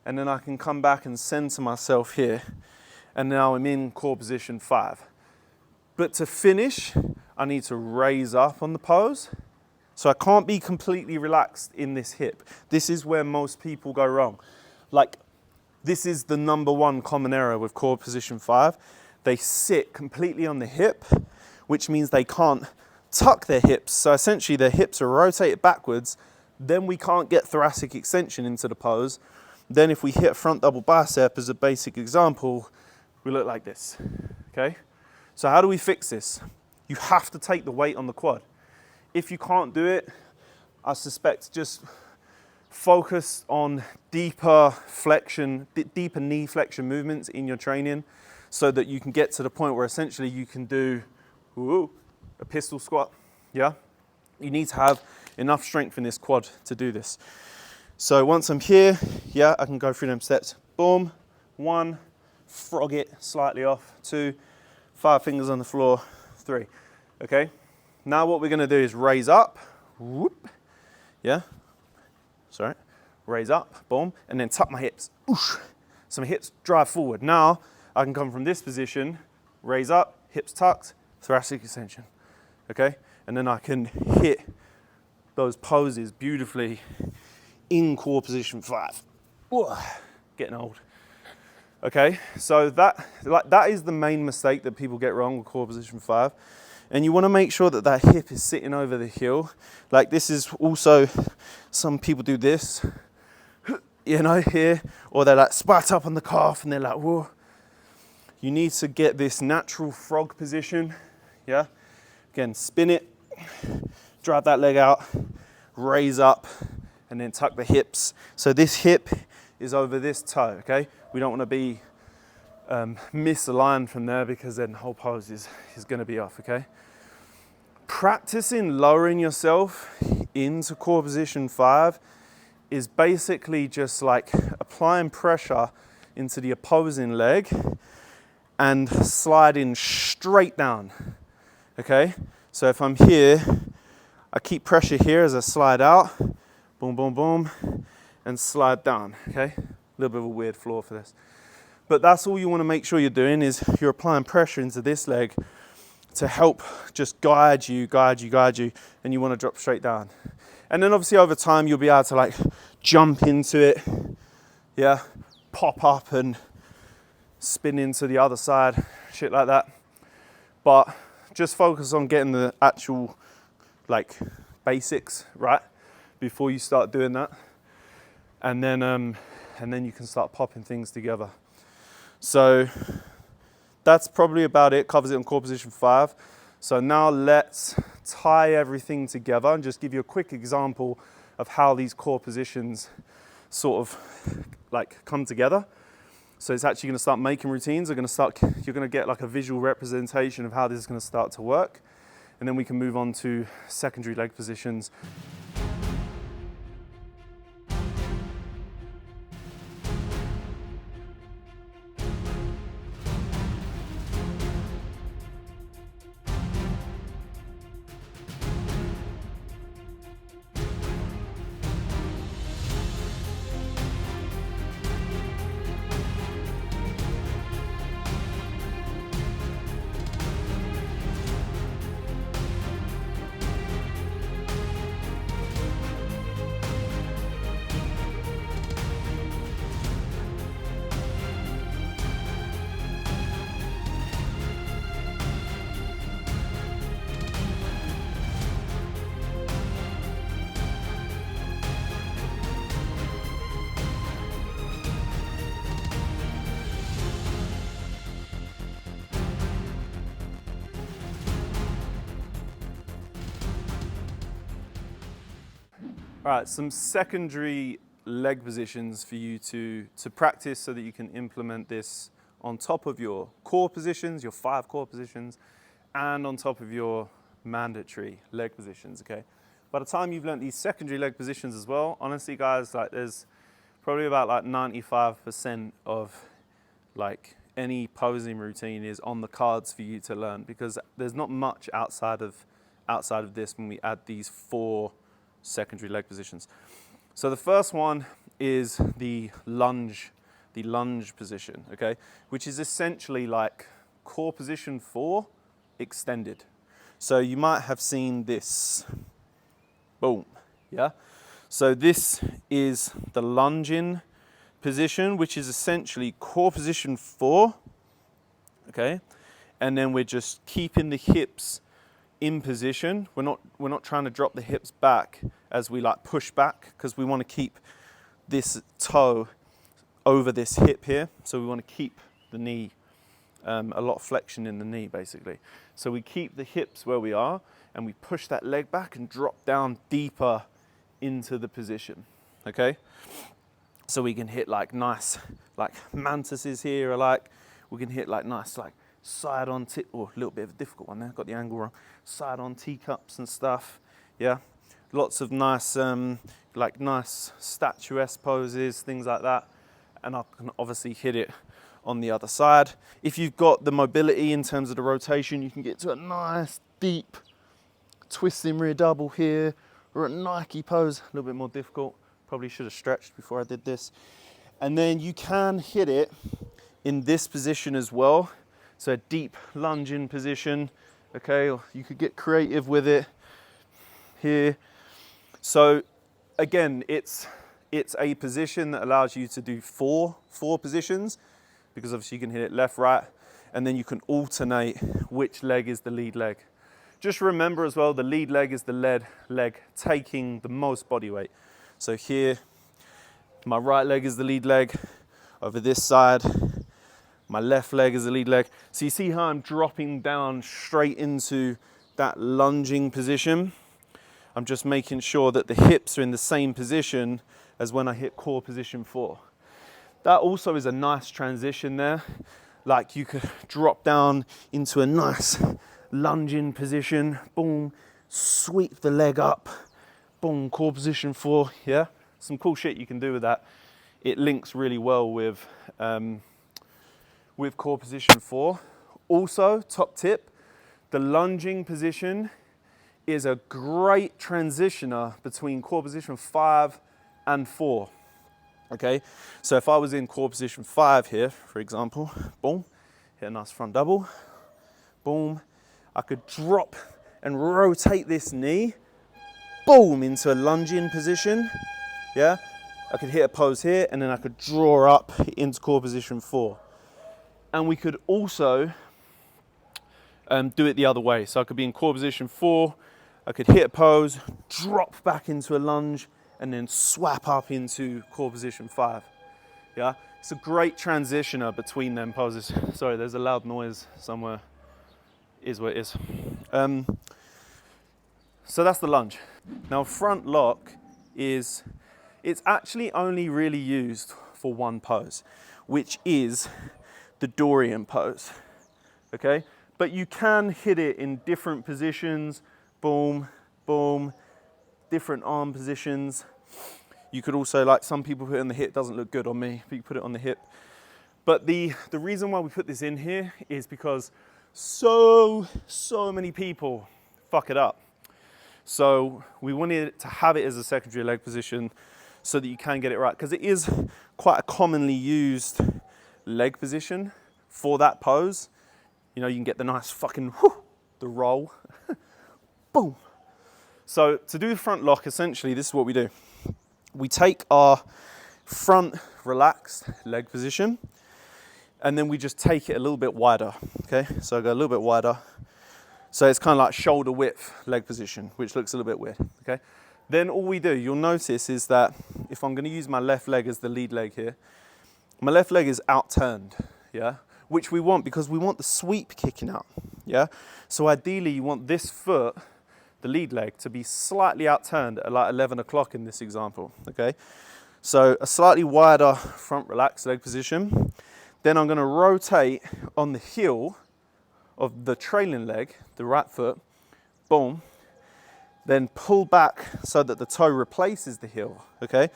and then I can come back and center myself here, and now I'm in core position 5. But to finish, I need to raise up on the pose. So I can't be completely relaxed in this hip. This is where most people go wrong. Like, this is the #1 common error with core position 5. They sit completely on the hip, which means they can't tuck their hips. So essentially their hips are rotated backwards. Then we can't get thoracic extension into the pose. Then if we hit front double bicep as a basic example, we look like this, okay? So how do we fix this? You have to take the weight on the quad. If you can't do it, I suspect just focus on deeper flexion, deeper knee flexion movements in your training so that you can get to the point where essentially you can do a pistol squat, yeah? You need to have enough strength in this quad to do this. So once I'm here, yeah, I can go through them steps. Boom, 1, frog it slightly off, 2, 5 fingers on the floor, 3, okay? Now what we're gonna do is raise up, whoop, yeah, sorry, raise up, boom, and then tuck my hips, oosh. So my hips drive forward. Now I can come from this position, raise up, hips tucked, thoracic extension, okay? And then I can hit those poses beautifully in core position 5. Whoa, getting old. Okay, so that is the main mistake that people get wrong with core position 5. And you want to make sure that that hip is sitting over the heel. Like this is also, some people do this, you know, here, or they're like spat up on the calf and they're like, whoa. You need to get this natural frog position, yeah? Again, spin it, drive that leg out, raise up, and then tuck the hips. So this hip is over this toe, okay? We don't want to be misaligned from there, because then the whole pose is going to be off, okay? Practicing lowering yourself into core position 5 is basically just like applying pressure into the opposing leg and sliding straight down, okay? So if I'm here, I keep pressure here as I slide out, boom, boom, boom, and slide down, okay? A little bit of a weird floor for this. But that's all you want to make sure you're doing, is you're applying pressure into this leg to help just guide you, and you want to drop straight down. And then obviously over time, you'll be able to like jump into it, yeah, pop up and spin into the other side, shit like that. But just focus on getting the actual like basics right before you start doing that. And then you can start popping things together. So that's probably about it, covers it on core position 5. So now let's tie everything together and just give you a quick example of how these core positions sort of like come together. So it's actually going to start making routines. You're going to get like a visual representation of how this is going to start to work. And then we can move on to secondary leg positions. All right, some secondary leg positions for you to practice so that you can implement this on top of your core positions, your 5 core positions, and on top of your mandatory leg positions, okay? By the time you've learned these secondary leg positions as well, honestly guys, like there's probably about like 95% of like any posing routine is on the cards for you to learn, because there's not much outside of this when we add these 4 secondary leg positions. So the first one is the lunge position, okay? Which is essentially like core position 4 extended. So you might have seen this, boom, yeah? So this is the lunging position, which is essentially core position 4, okay? And then we're just keeping the hips in position. We're not trying to drop the hips back as we like push back, because we want to keep this toe over this hip here. So we want to keep the knee, a lot of flexion in the knee basically. So we keep the hips where we are and we push that leg back and drop down deeper into the position, okay? So we can hit like nice, like mantises here, or like we can hit like nice, like side on or a little bit of a difficult one there, got the angle wrong. Side on teacups and stuff, yeah. Lots of nice, like nice statuesque poses, things like that. And I can obviously hit it on the other side. If you've got the mobility in terms of the rotation, you can get to a nice deep twisting rear double here, or a Nike pose, a little bit more difficult. Probably should have stretched before I did this. And then you can hit it in this position as well. So a deep lunging position, okay? Or you could get creative with it here. So again, it's It's a position that allows you to do four positions, because obviously you can hit it left, right, and then you can alternate which leg is the lead leg. Just remember as well, the lead leg is the lead leg taking the most body weight. So here, my right leg is the lead leg. Over this side, my left leg is the lead leg. So you see how I'm dropping down straight into that lunging position? I'm just making sure that the hips are in the same position as when I hit core position 4. That also is a nice transition there. Like you could drop down into a nice lunging position, boom, sweep the leg up, boom, core position 4, yeah? Some cool shit you can do with that. It links really well with core position 4. Also, top tip, the lunging position is a great transitioner between core position 5 and 4. Okay, so if I was in core position 5 here, for example, boom, hit a nice front double, boom, I could drop and rotate this knee, boom, into a lunging position, yeah? I could hit a pose here, and then I could draw up into core position 4. And we could also do it the other way. So I could be in core position 4, I could hit a pose, drop back into a lunge, and then swap up into core position 5. Yeah, it's a great transitioner between them poses. Sorry, there's a loud noise somewhere. Is what it is. So that's the lunge. Now front lock it's actually only really used for one pose, which is the Dorian pose. Okay, but you can hit it in different positions. Boom, boom. Different arm positions. You could also, like some people put it on the hip, doesn't look good on me, but you put it on the hip. But the reason why we put this in here is because so many people fuck it up. So we wanted to have it as a secondary leg position so that you can get it right, because it is quite a commonly used leg position for that pose. You know, you can get the nice fucking the roll. Boom. So to do the front lock, essentially, this is what we do. We take our front relaxed leg position, and then we just take it a little bit wider, okay? So I go a little bit wider. So it's kind of like shoulder width leg position, which looks a little bit weird, okay? Then all we do, you'll notice, is that if I'm gonna use my left leg as the lead leg here, my left leg is outturned, yeah? Which we want because we want the sweep kicking out, yeah? So ideally you want this foot, the lead leg, to be slightly outturned at like 11 o'clock in this example, okay? So a slightly wider front relaxed leg position. Then I'm gonna rotate on the heel of the trailing leg, the right foot, boom. Then pull back so that the toe replaces the heel, okay?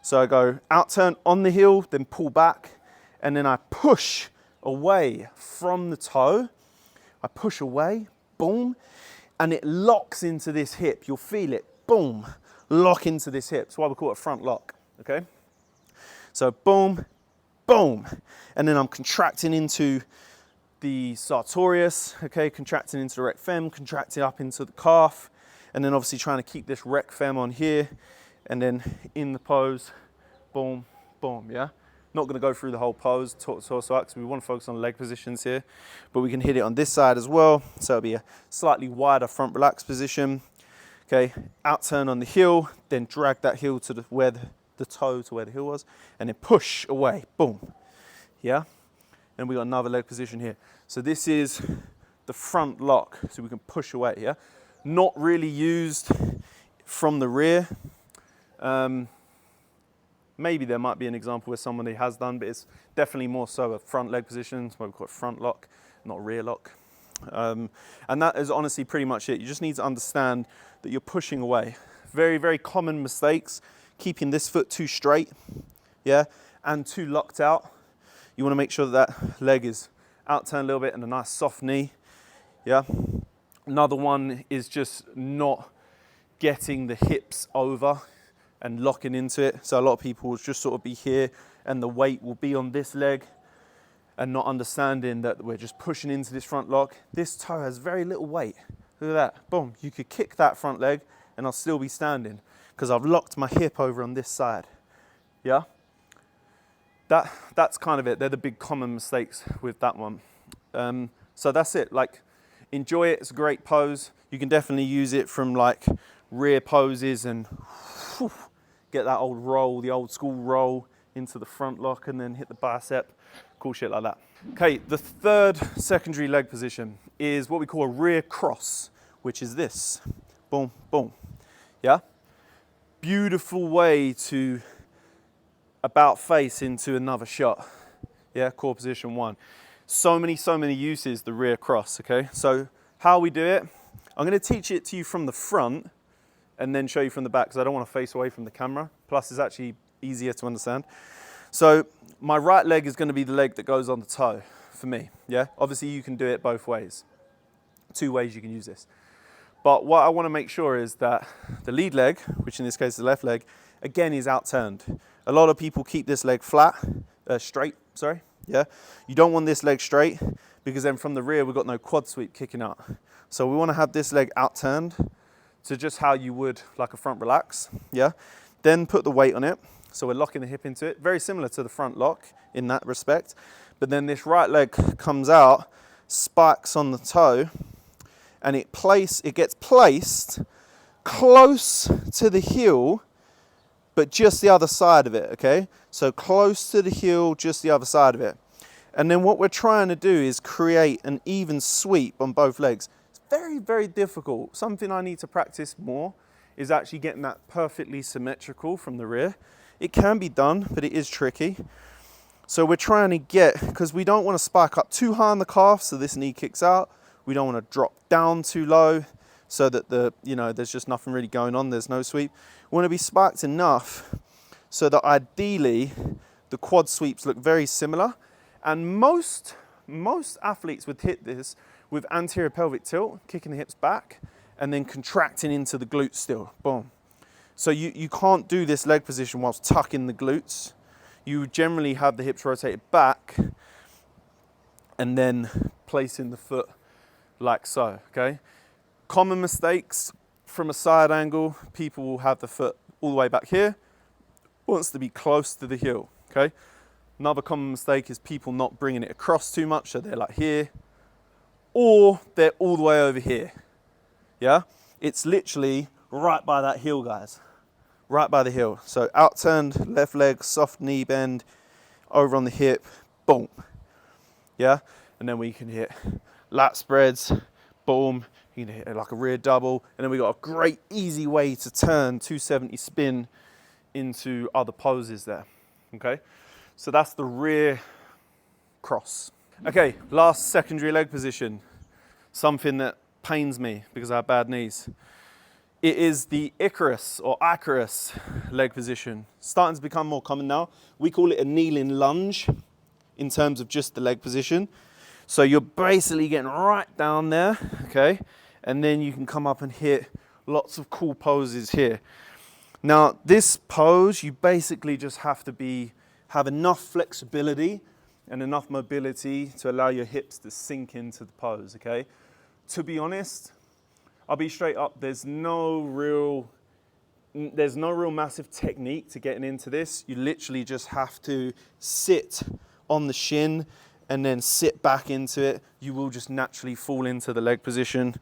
So I go outturn on the heel, then pull back, and then I push away from the toe. I push away, boom, and it locks into this hip. You'll feel it, boom, lock into this hip. That's why we call it front lock, okay? So boom, boom, and then I'm contracting into the sartorius, okay, contracting into the rec fem, contracting up into the calf, and then obviously trying to keep this rec fem on here, and then in the pose, boom, boom, yeah? Not gonna go through the whole pose, torso up, because we want to focus on leg positions here, but we can hit it on this side as well. So it'll be a slightly wider front relaxed position. Okay, outturn on the heel, then drag that heel to where the toe to where the heel was, and then push away, boom, yeah? And we got another leg position here. So this is the front lock, so we can push away, yeah? Not really used from the rear. Maybe there might be an example where somebody has done, but it's definitely more so a front leg position. It's what we call it front lock, not rear lock. And that is honestly pretty much it. You just need to understand that you're pushing away. Very, very common mistakes, keeping this foot too straight, yeah, and too locked out. You want to make sure that that leg is outturned a little bit and a nice soft knee, yeah. Another one is just not getting the hips over and locking into it. So a lot of people will just sort of be here and the weight will be on this leg and not understanding that we're just pushing into this front lock. This toe has very little weight. Look at that, boom. You could kick that front leg and I'll still be standing because I've locked my hip over on this side, yeah? That's kind of it. They're the big common mistakes with that one. So that's it. Like, enjoy it. It's a great pose. You can definitely use it from like rear poses and whew, get that old roll, the old school roll into the front lock and then hit the bicep. Cool shit like that. Okay, the third secondary leg position is what we call a rear cross, which is this. Boom, boom. Yeah? Beautiful way to about face into another shot. Yeah, core position one. So many uses, the rear cross, okay? So how we do it, I'm gonna teach it to you from the front and then show you from the back because I don't want to face away from the camera. Plus it's actually easier to understand. So my right leg is going to be the leg that goes on the toe for me, yeah? Obviously you can do it both ways. 2 ways you can use this. But what I want to make sure is that the lead leg, which in this case is the left leg, again is outturned. A lot of people keep this leg flat, straight, sorry, yeah? You don't want this leg straight because then from the rear we've got no quad sweep kicking out. So we want to have this leg outturned to just how you would like a front relax, yeah? Then put the weight on it. So we're locking the hip into it, very similar to the front lock in that respect. But then this right leg comes out, spikes on the toe, and it gets placed close to the heel, but just the other side of it, okay? So close to the heel, just the other side of it. And then what we're trying to do is create an even sweep on both legs. It's very difficult. Something I need to practice more is actually getting that perfectly symmetrical from the rear. It can be done, but it is tricky. So we're trying to get, because we don't want to spike up too high on the calf so this knee kicks out. We don't want to drop down too low so that there's just nothing really going on. There's no sweep. We want to be spiked enough so that ideally the quad sweeps look very similar. And most athletes would hit this with anterior pelvic tilt, kicking the hips back and then contracting into the glutes still, boom. So you can't do this leg position whilst tucking the glutes. You generally have the hips rotated back and then placing the foot like so, okay? Common mistakes from a side angle, people will have the foot all the way back here, wants to be close to the heel, okay? Another common mistake is people not bringing it across too much, so they're like here, or they're all the way over here, yeah? It's literally right by that heel, guys, right by the heel. So outturned left leg, soft knee bend, over on the hip, boom, yeah? And then we can hit lat spreads, boom, you can hit like a rear double, and then we got a great easy way to turn 270 spin into other poses there, okay? So that's the rear cross. Okay, last secondary leg position, something that pains me because I have bad knees. It is the Icarus or Icarus leg position. Starting to become more common now. We call it a kneeling lunge in terms of just the leg position. So you're basically getting right down there, okay? And then you can come up and hit lots of cool poses here. Now, this pose, you basically just have to have enough flexibility and enough mobility to allow your hips to sink into the pose, okay? To be honest, I'll be straight up, there's no real massive technique to getting into this. You literally just have to sit on the shin and then sit back into it. You will just naturally fall into the leg position.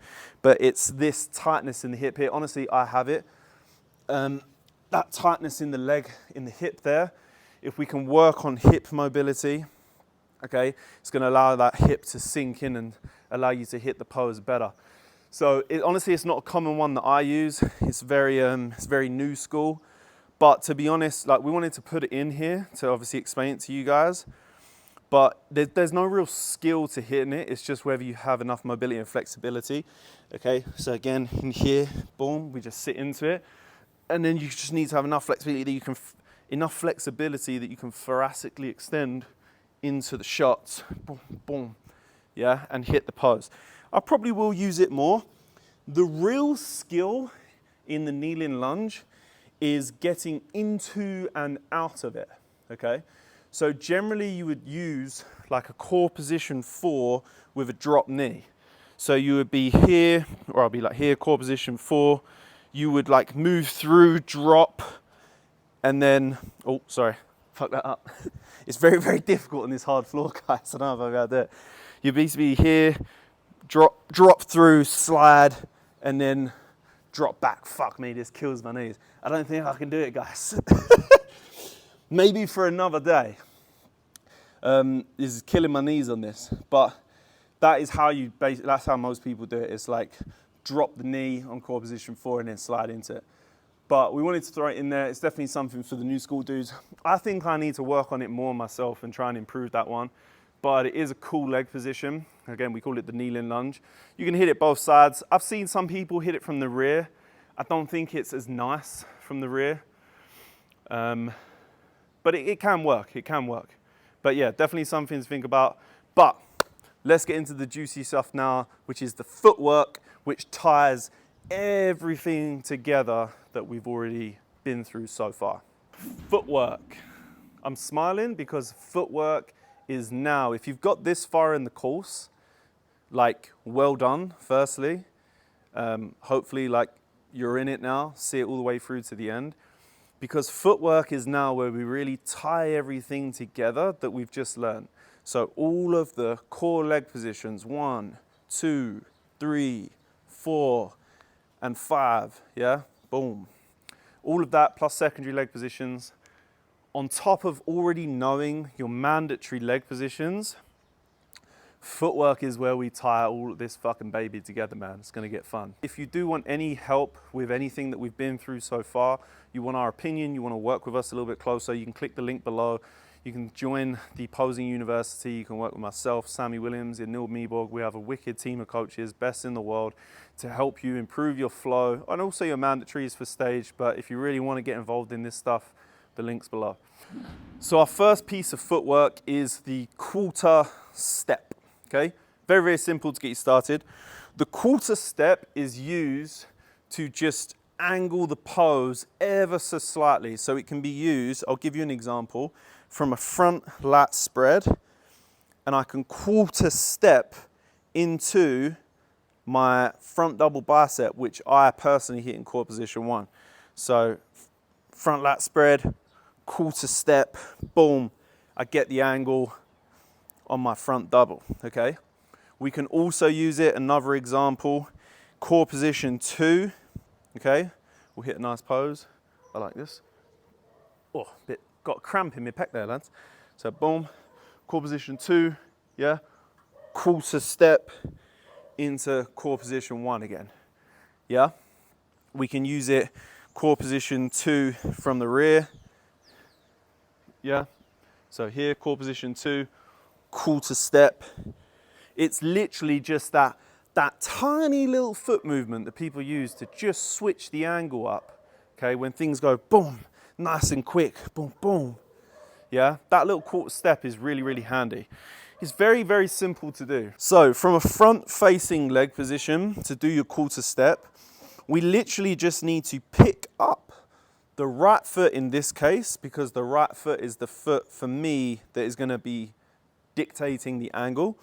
But it's this tightness in the hip here. Honestly, I have it. That tightness in the leg, in the hip there, if we can work on hip mobility, okay, it's gonna allow that hip to sink in and allow you to hit the pose better. So honestly, it's not a common one that I use. It's very new school. But to be honest, like we wanted to put it in here to obviously explain it to you guys. But there's no real skill to hitting it. It's just whether you have enough mobility and flexibility. Okay, so again, in here, boom, we just sit into it. And then you just need to have enough flexibility that you can thoracically extend into the shots, boom, boom, yeah, and hit the pose. I probably will use it more. The real skill in the kneeling lunge is getting into and out of it, okay? So generally you would use like a core position 4 with a drop knee. So you would be here, or I'll be like here, core position 4. You would like move through, drop, And then, oh, sorry, fuck that up. It's very, very difficult on this hard floor, guys. I don't know if I've got that. You basically here, drop through, slide, and then drop back. Fuck me, this kills my knees. I don't think I can do it, guys. Maybe for another day. This is killing my knees on this, but that is how that's how most people do it. It's like drop the knee on core position 4 and then slide into it. But we wanted to throw it in there. It's definitely something for the new school dudes. I think I need to work on it more myself and try and improve that one. But it is a cool leg position. Again, we call it the kneeling lunge. You can hit it both sides. I've seen some people hit it from the rear. I don't think it's as nice from the rear. But it can work, it can work. But yeah, definitely something to think about. But let's get into the juicy stuff now, which is the footwork, which ties everything together that we've already been through so far. Footwork. I'm smiling because footwork is now, if you've got this far in the course, like, well done, firstly. Hopefully, like, you're in it now, see it all the way through to the end. Because footwork is now where we really tie everything together that we've just learned. So all of the core leg positions, 1, 2, 3, 4, and 5, yeah, boom. All of that plus secondary leg positions, on top of already knowing your mandatory leg positions, footwork is where we tie all of this fucking baby together, man. It's gonna get fun. If you do want any help with anything that we've been through so far, you want our opinion, you wanna work with us a little bit closer, you can click the link below. You can join the Posing University. You can work with myself, Sammy Williams, and Neil Meeborg. We have a wicked team of coaches, best in the world, to help you improve your flow and also your mandatories for stage. But if you really want to get involved in this stuff, the link's below. So our first piece of footwork is the quarter step, okay? Very, very simple to get you started. The quarter step is used to just angle the pose ever so slightly. So it can be used, I'll give you an example, from a front lat spread, and I can quarter step into my front double bicep, which I personally hit in core position 1. So front lat spread, quarter step, boom, I get the angle on my front double, okay? We can also use it, another example, core position 2, okay? We'll hit a nice pose, I like this. Oh, got a cramp in my pec there, lads. So boom, core position 2, yeah? Quarter step into core position 1 again, yeah? We can use it core position 2 from the rear, yeah? So here, core position 2, quarter step. It's literally just that tiny little foot movement that people use to just switch the angle up, okay? When things go boom, nice and quick, boom, boom. Yeah, that little quarter step is really, really handy. It's very, very simple to do. So from a front facing leg position to do your quarter step, we literally just need to pick up the right foot in this case, because the right foot is the foot for me that is gonna be dictating the angle.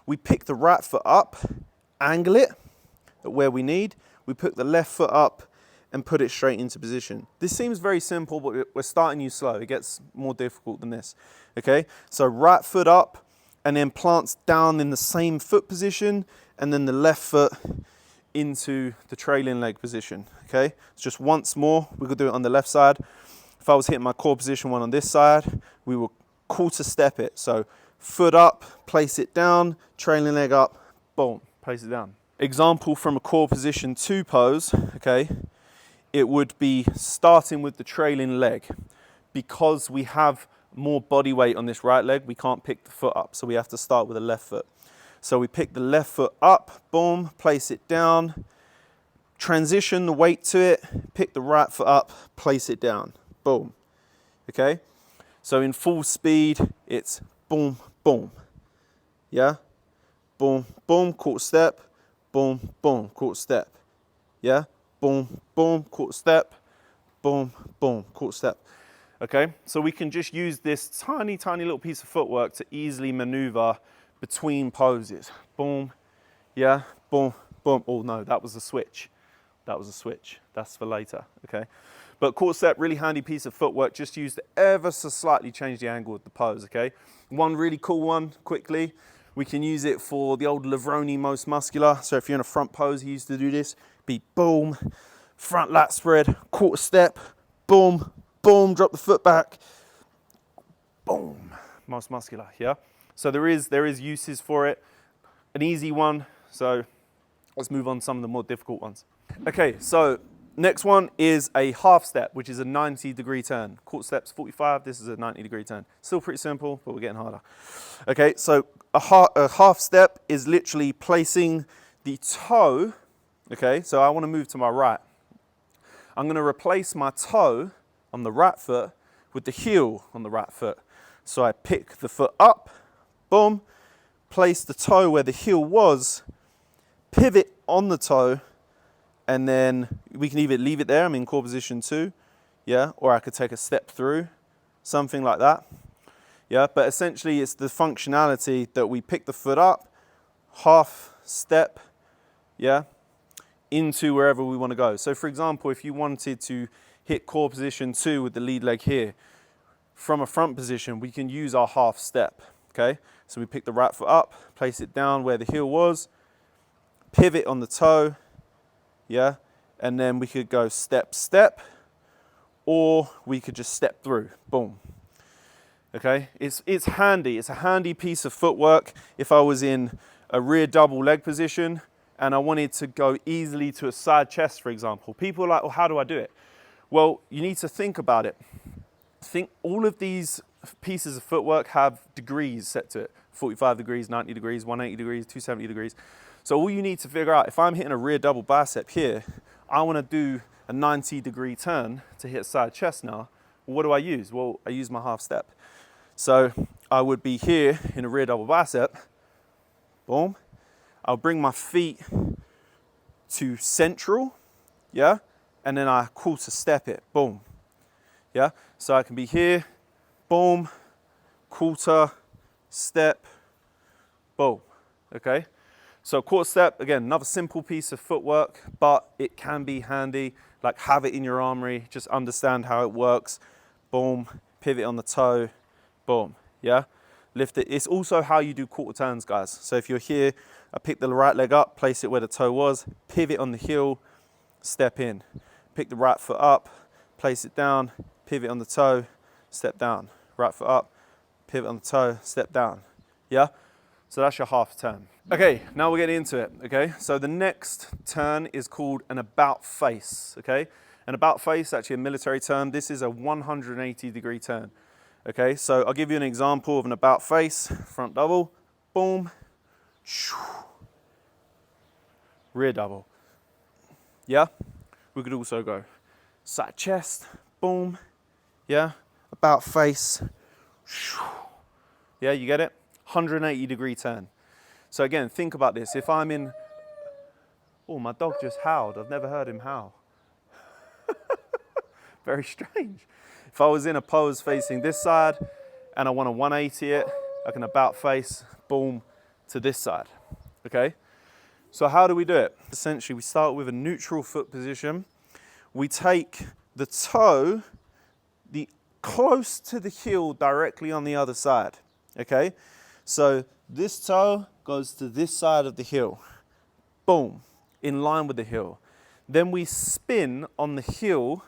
We pick the right foot up, angle it at where we need. We pick the left foot up and put it straight into position. This seems very simple, but we're starting you slow. It gets more difficult than this, okay? So right foot up and then plants down in the same foot position, and then the left foot into the trailing leg position, okay? It's just once more, we could do it on the left side. If I was hitting my core position 1 on this side, we will quarter step it. So foot up, place it down, trailing leg up, boom, place it down. Example from a core position 2 pose, okay? It would be starting with the trailing leg. Because we have more body weight on this right leg, we can't pick the foot up, so we have to start with the left foot. So we pick the left foot up, boom, place it down, transition the weight to it, pick the right foot up, place it down, boom, okay? So in full speed, it's boom, boom, yeah? Boom, boom, quarter step, boom, boom, quarter step, yeah? Boom, boom, quarter step, boom, boom, quarter step. Okay, so we can just use this tiny, tiny little piece of footwork to easily maneuver between poses. Boom, yeah, boom, boom. Oh no, that was a switch. That was a switch. That's for later, okay? But quarter step, really handy piece of footwork, just used to ever so slightly change the angle of the pose, okay? One really cool one, quickly, we can use it for the old Lavroni most muscular. So if you're in a front pose, he used to do this, be boom, front lat spread, quarter step, boom, boom, drop the foot back, boom, most muscular, yeah? So there is uses for it. An easy one, so let's move on to some of the more difficult ones. Okay, so next one is a half step, which is a 90-degree turn. Quarter step's 45, this is a 90-degree turn. Still pretty simple, but we're getting harder. Okay, so a half step is literally placing the toe, okay, so I want to move to my right. I'm going to replace my toe on the right foot with the heel on the right foot. So I pick the foot up, boom, place the toe where the heel was, pivot on the toe, and then we can either leave it there, I'm in core position 2, yeah, or I could take a step through, something like that, yeah, but essentially it's the functionality that we pick the foot up, half step, yeah, into wherever we want to go. So for example, if you wanted to hit core position 2 with the lead leg here, from a front position, we can use our half step, okay? So we pick the right foot up, place it down where the heel was, pivot on the toe, yeah, and then we could go step, step, or we could just step through, boom. Okay, it's handy, it's a handy piece of footwork. If I was in a rear double leg position and I wanted to go easily to a side chest, for example, people are like, well, how do I do it? Well, you need to think about it. Think all of these pieces of footwork have degrees set to it, 45 degrees, 90 degrees, 180 degrees, 270 degrees. So all you need to figure out, if I'm hitting a rear double bicep here, I want to do a 90-degree turn to hit side chest now. Well, what do I use? Well, I use my half step. So I would be here in a rear double bicep, boom. I'll bring my feet to central, yeah? And then I quarter step it, boom, yeah? So I can be here, boom, quarter, step, boom, okay? So quarter step, again, another simple piece of footwork, but it can be handy. Like, have it in your armory, just understand how it works. Boom, pivot on the toe, boom, yeah? Lift it. It's also how you do quarter turns, guys. So if you're here, I pick the right leg up, place it where the toe was, pivot on the heel, step in. Pick the right foot up, place it down, pivot on the toe, step down. Right foot up, pivot on the toe, step down, yeah? So that's your half turn. Okay, now we're getting into it, okay? So the next turn is called an about face, okay? An about face, actually a military term. This is a 180-degree turn, okay? So I'll give you an example of an about face, front double, boom, rear double, yeah? We could also go side chest, boom, yeah? About face, yeah, you get it? 180-degree turn. So again, think about this. If I'm in, oh, my dog just howled. I've never heard him howl. Very strange. If I was in a pose facing this side and I want to 180 it, I can about face, boom, to this side, okay? So how do we do it? Essentially, we start with a neutral foot position. We take the toe close to the heel directly on the other side, okay? So this toe goes to this side of the heel, boom, in line with the heel. Then we spin on the heel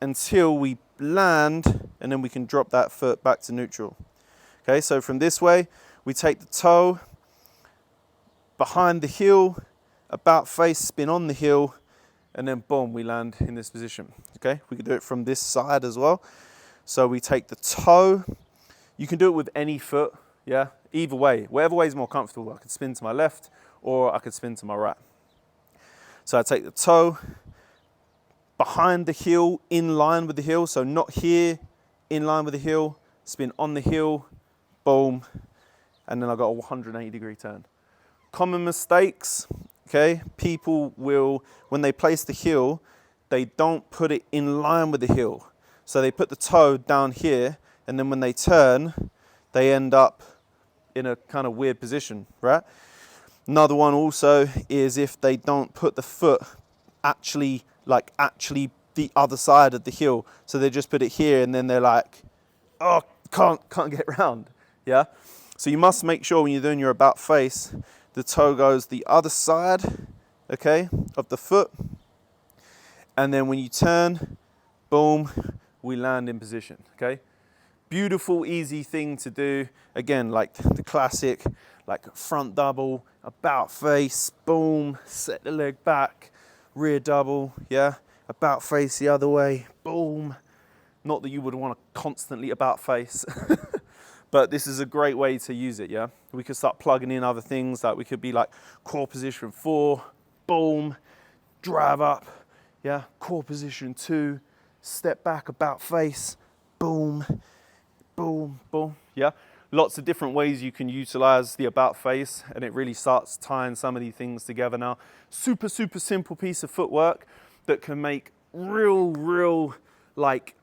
until we land, and then we can drop that foot back to neutral. Okay, so from this way, we take the toe behind the heel, about face, spin on the heel, and then boom, we land in this position. Okay, we can do it from this side as well. So we take the toe. You can do it with any foot, yeah? Either way, whatever way is more comfortable. I could spin to my left or I could spin to my right. So I take the toe behind the heel, in line with the heel. So not here, in line with the heel, spin on the heel, boom, and then I got a 180-degree turn. Common mistakes, okay? People will, when they place the heel, they don't put it in line with the heel. So they put the toe down here, and then when they turn, they end up in a kind of weird position, right? Another one also is if they don't put the foot actually the other side of the heel. So they just put it here and then they're like, oh, can't get round, yeah? So you must make sure when you're doing your about face, the toe goes the other side, okay, of the foot. And then when you turn, boom, we land in position, okay? Beautiful, easy thing to do. Again, like the classic, like front double, about face, boom, set the leg back, rear double, yeah? About face the other way, boom. Not that you would want to constantly about face, but this is a great way to use it, yeah? We could start plugging in other things, like we could be like core position 4, boom, drive up, yeah? Core position 2, step back, about face, boom, boom, boom, yeah? Lots of different ways you can utilize the about face, and it really starts tying some of these things together now. Super, super simple piece of footwork that can make real, like,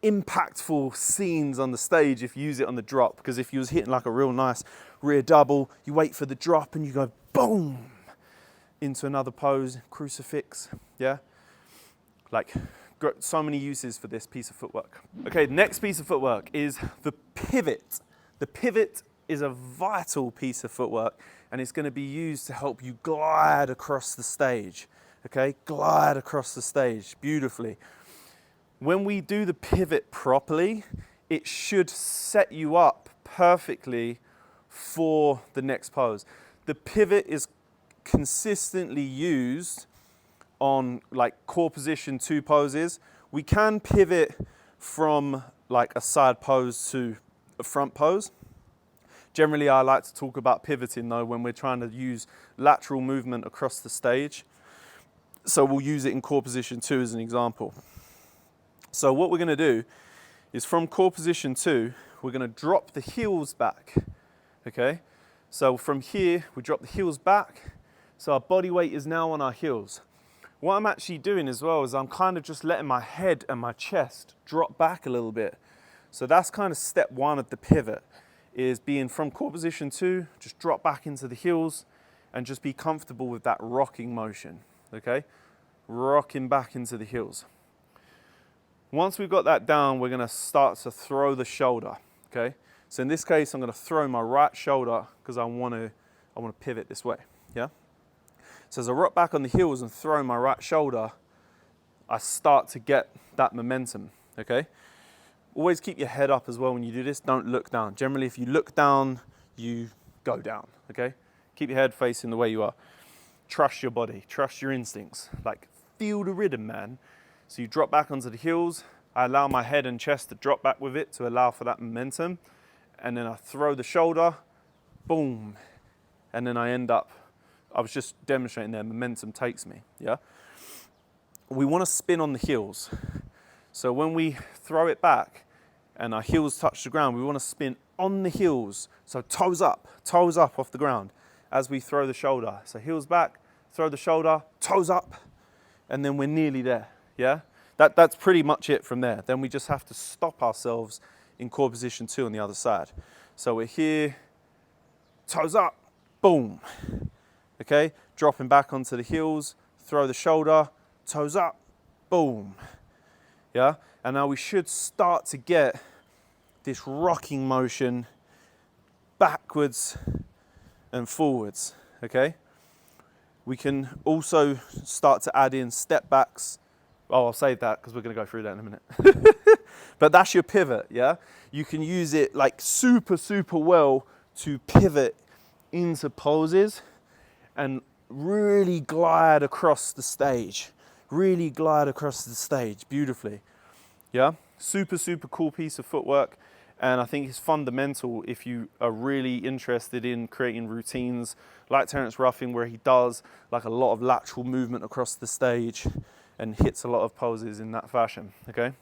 impactful scenes on the stage if you use it on the drop. Because if you was hitting like a real nice rear double, you wait for the drop and you go boom into another pose, crucifix, yeah? Like, so many uses for this piece of footwork. Okay, next piece of footwork is the pivot. The pivot is a vital piece of footwork, and it's going to be used to help you glide across the stage. Okay, glide across the stage beautifully. When we do the pivot properly, it should set you up perfectly for the next pose. The pivot is consistently used on like core position 2 poses. We can pivot from like a side pose to a front pose. Generally, I like to talk about pivoting though when we're trying to use lateral movement across the stage. So we'll use it in core position 2 as an example. So what we're going to do is from core position 2, we're going to drop the heels back, okay? So from here, we drop the heels back, so our body weight is now on our heels. What I'm actually doing as well is I'm kind of just letting my head and my chest drop back a little bit. So that's kind of step 1 of the pivot, is being from core position 2, just drop back into the heels and just be comfortable with that rocking motion, okay? Rocking back into the heels. Once we've got that down, we're gonna start to throw the shoulder, okay? So in this case, I'm gonna throw my right shoulder because I wanna pivot this way, yeah? So as I rock back on the heels and throw my right shoulder, I start to get that momentum, okay? Always keep your head up as well when you do this. Don't look down. Generally, if you look down, you go down, okay? Keep your head facing the way you are. Trust your body, trust your instincts. Like, feel the rhythm, man. So you drop back onto the heels. I allow my head and chest to drop back with it to allow for that momentum. And then I throw the shoulder, boom. And then I end up, I was just demonstrating there, momentum takes me, yeah? We want to spin on the heels. So when we throw it back and our heels touch the ground, we want to spin on the heels. So toes up off the ground as we throw the shoulder. So heels back, throw the shoulder, toes up, and then we're nearly there, yeah? That's pretty much it from there. Then we just have to stop ourselves in core position 2 on the other side. So we're here, toes up, boom. Okay, dropping back onto the heels, throw the shoulder, toes up, boom. Yeah, and now we should start to get this rocking motion backwards and forwards, okay? We can also start to add in step backs. Oh, I'll save that because we're going to go through that in a minute. But that's your pivot, yeah? You can use it like super well to pivot into poses and really glide across the stage. Really glide across the stage beautifully, yeah? Super cool piece of footwork. And I think it's fundamental if you are really interested in creating routines like Terence Ruffin, where he does like a lot of lateral movement across the stage and hits a lot of poses in that fashion, okay?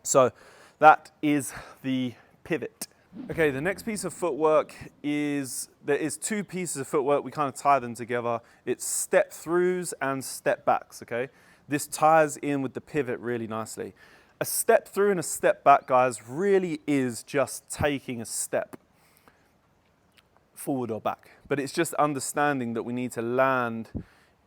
So that is the pivot. Okay, the next piece of footwork is, there is 2 pieces of footwork, we kind of tie them together. It's step throughs and step backs, okay? This ties in with the pivot really nicely. A step through and a step back, guys, really is just taking a step forward or back. But it's just understanding that we need to land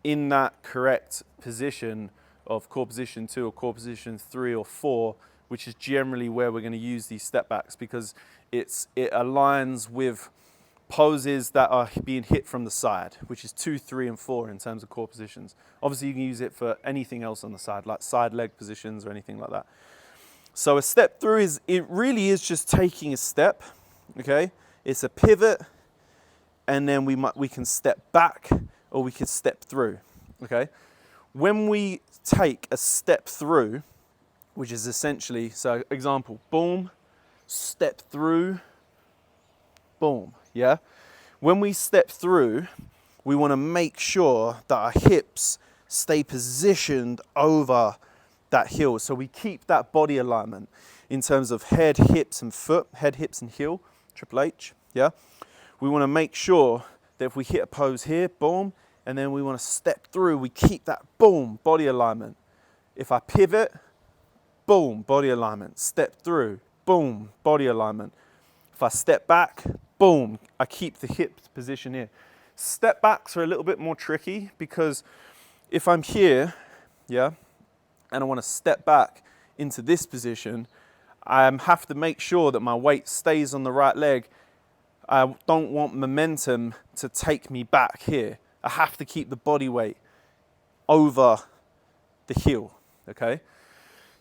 in that correct position of core position 2 or core position 3 or 4, which is generally where we're going to use these step backs, because it aligns with poses that are being hit from the side, which is 2, 3, and 4 in terms of core positions. Obviously, you can use it for anything else on the side, like side leg positions or anything like that. So a step through it really is just taking a step, okay? It's a pivot, and then we can step back or we can step through, okay? When we take a step through, which is essentially, so example, boom, step through, boom, yeah? When we step through, we want to make sure that our hips stay positioned over that heel. So we keep that body alignment in terms of head, hips, and foot, head, hips, and heel, Triple H, yeah? We want to make sure that if we hit a pose here, boom, and then we want to step through, we keep that, boom, body alignment. If I pivot, boom, body alignment, step through, boom, body alignment. If I step back, boom, I keep the hip position here. Step backs are a little bit more tricky, because if I'm here, yeah, and I want to step back into this position, I have to make sure that my weight stays on the right leg. I don't want momentum to take me back here. I have to keep the body weight over the heel, okay?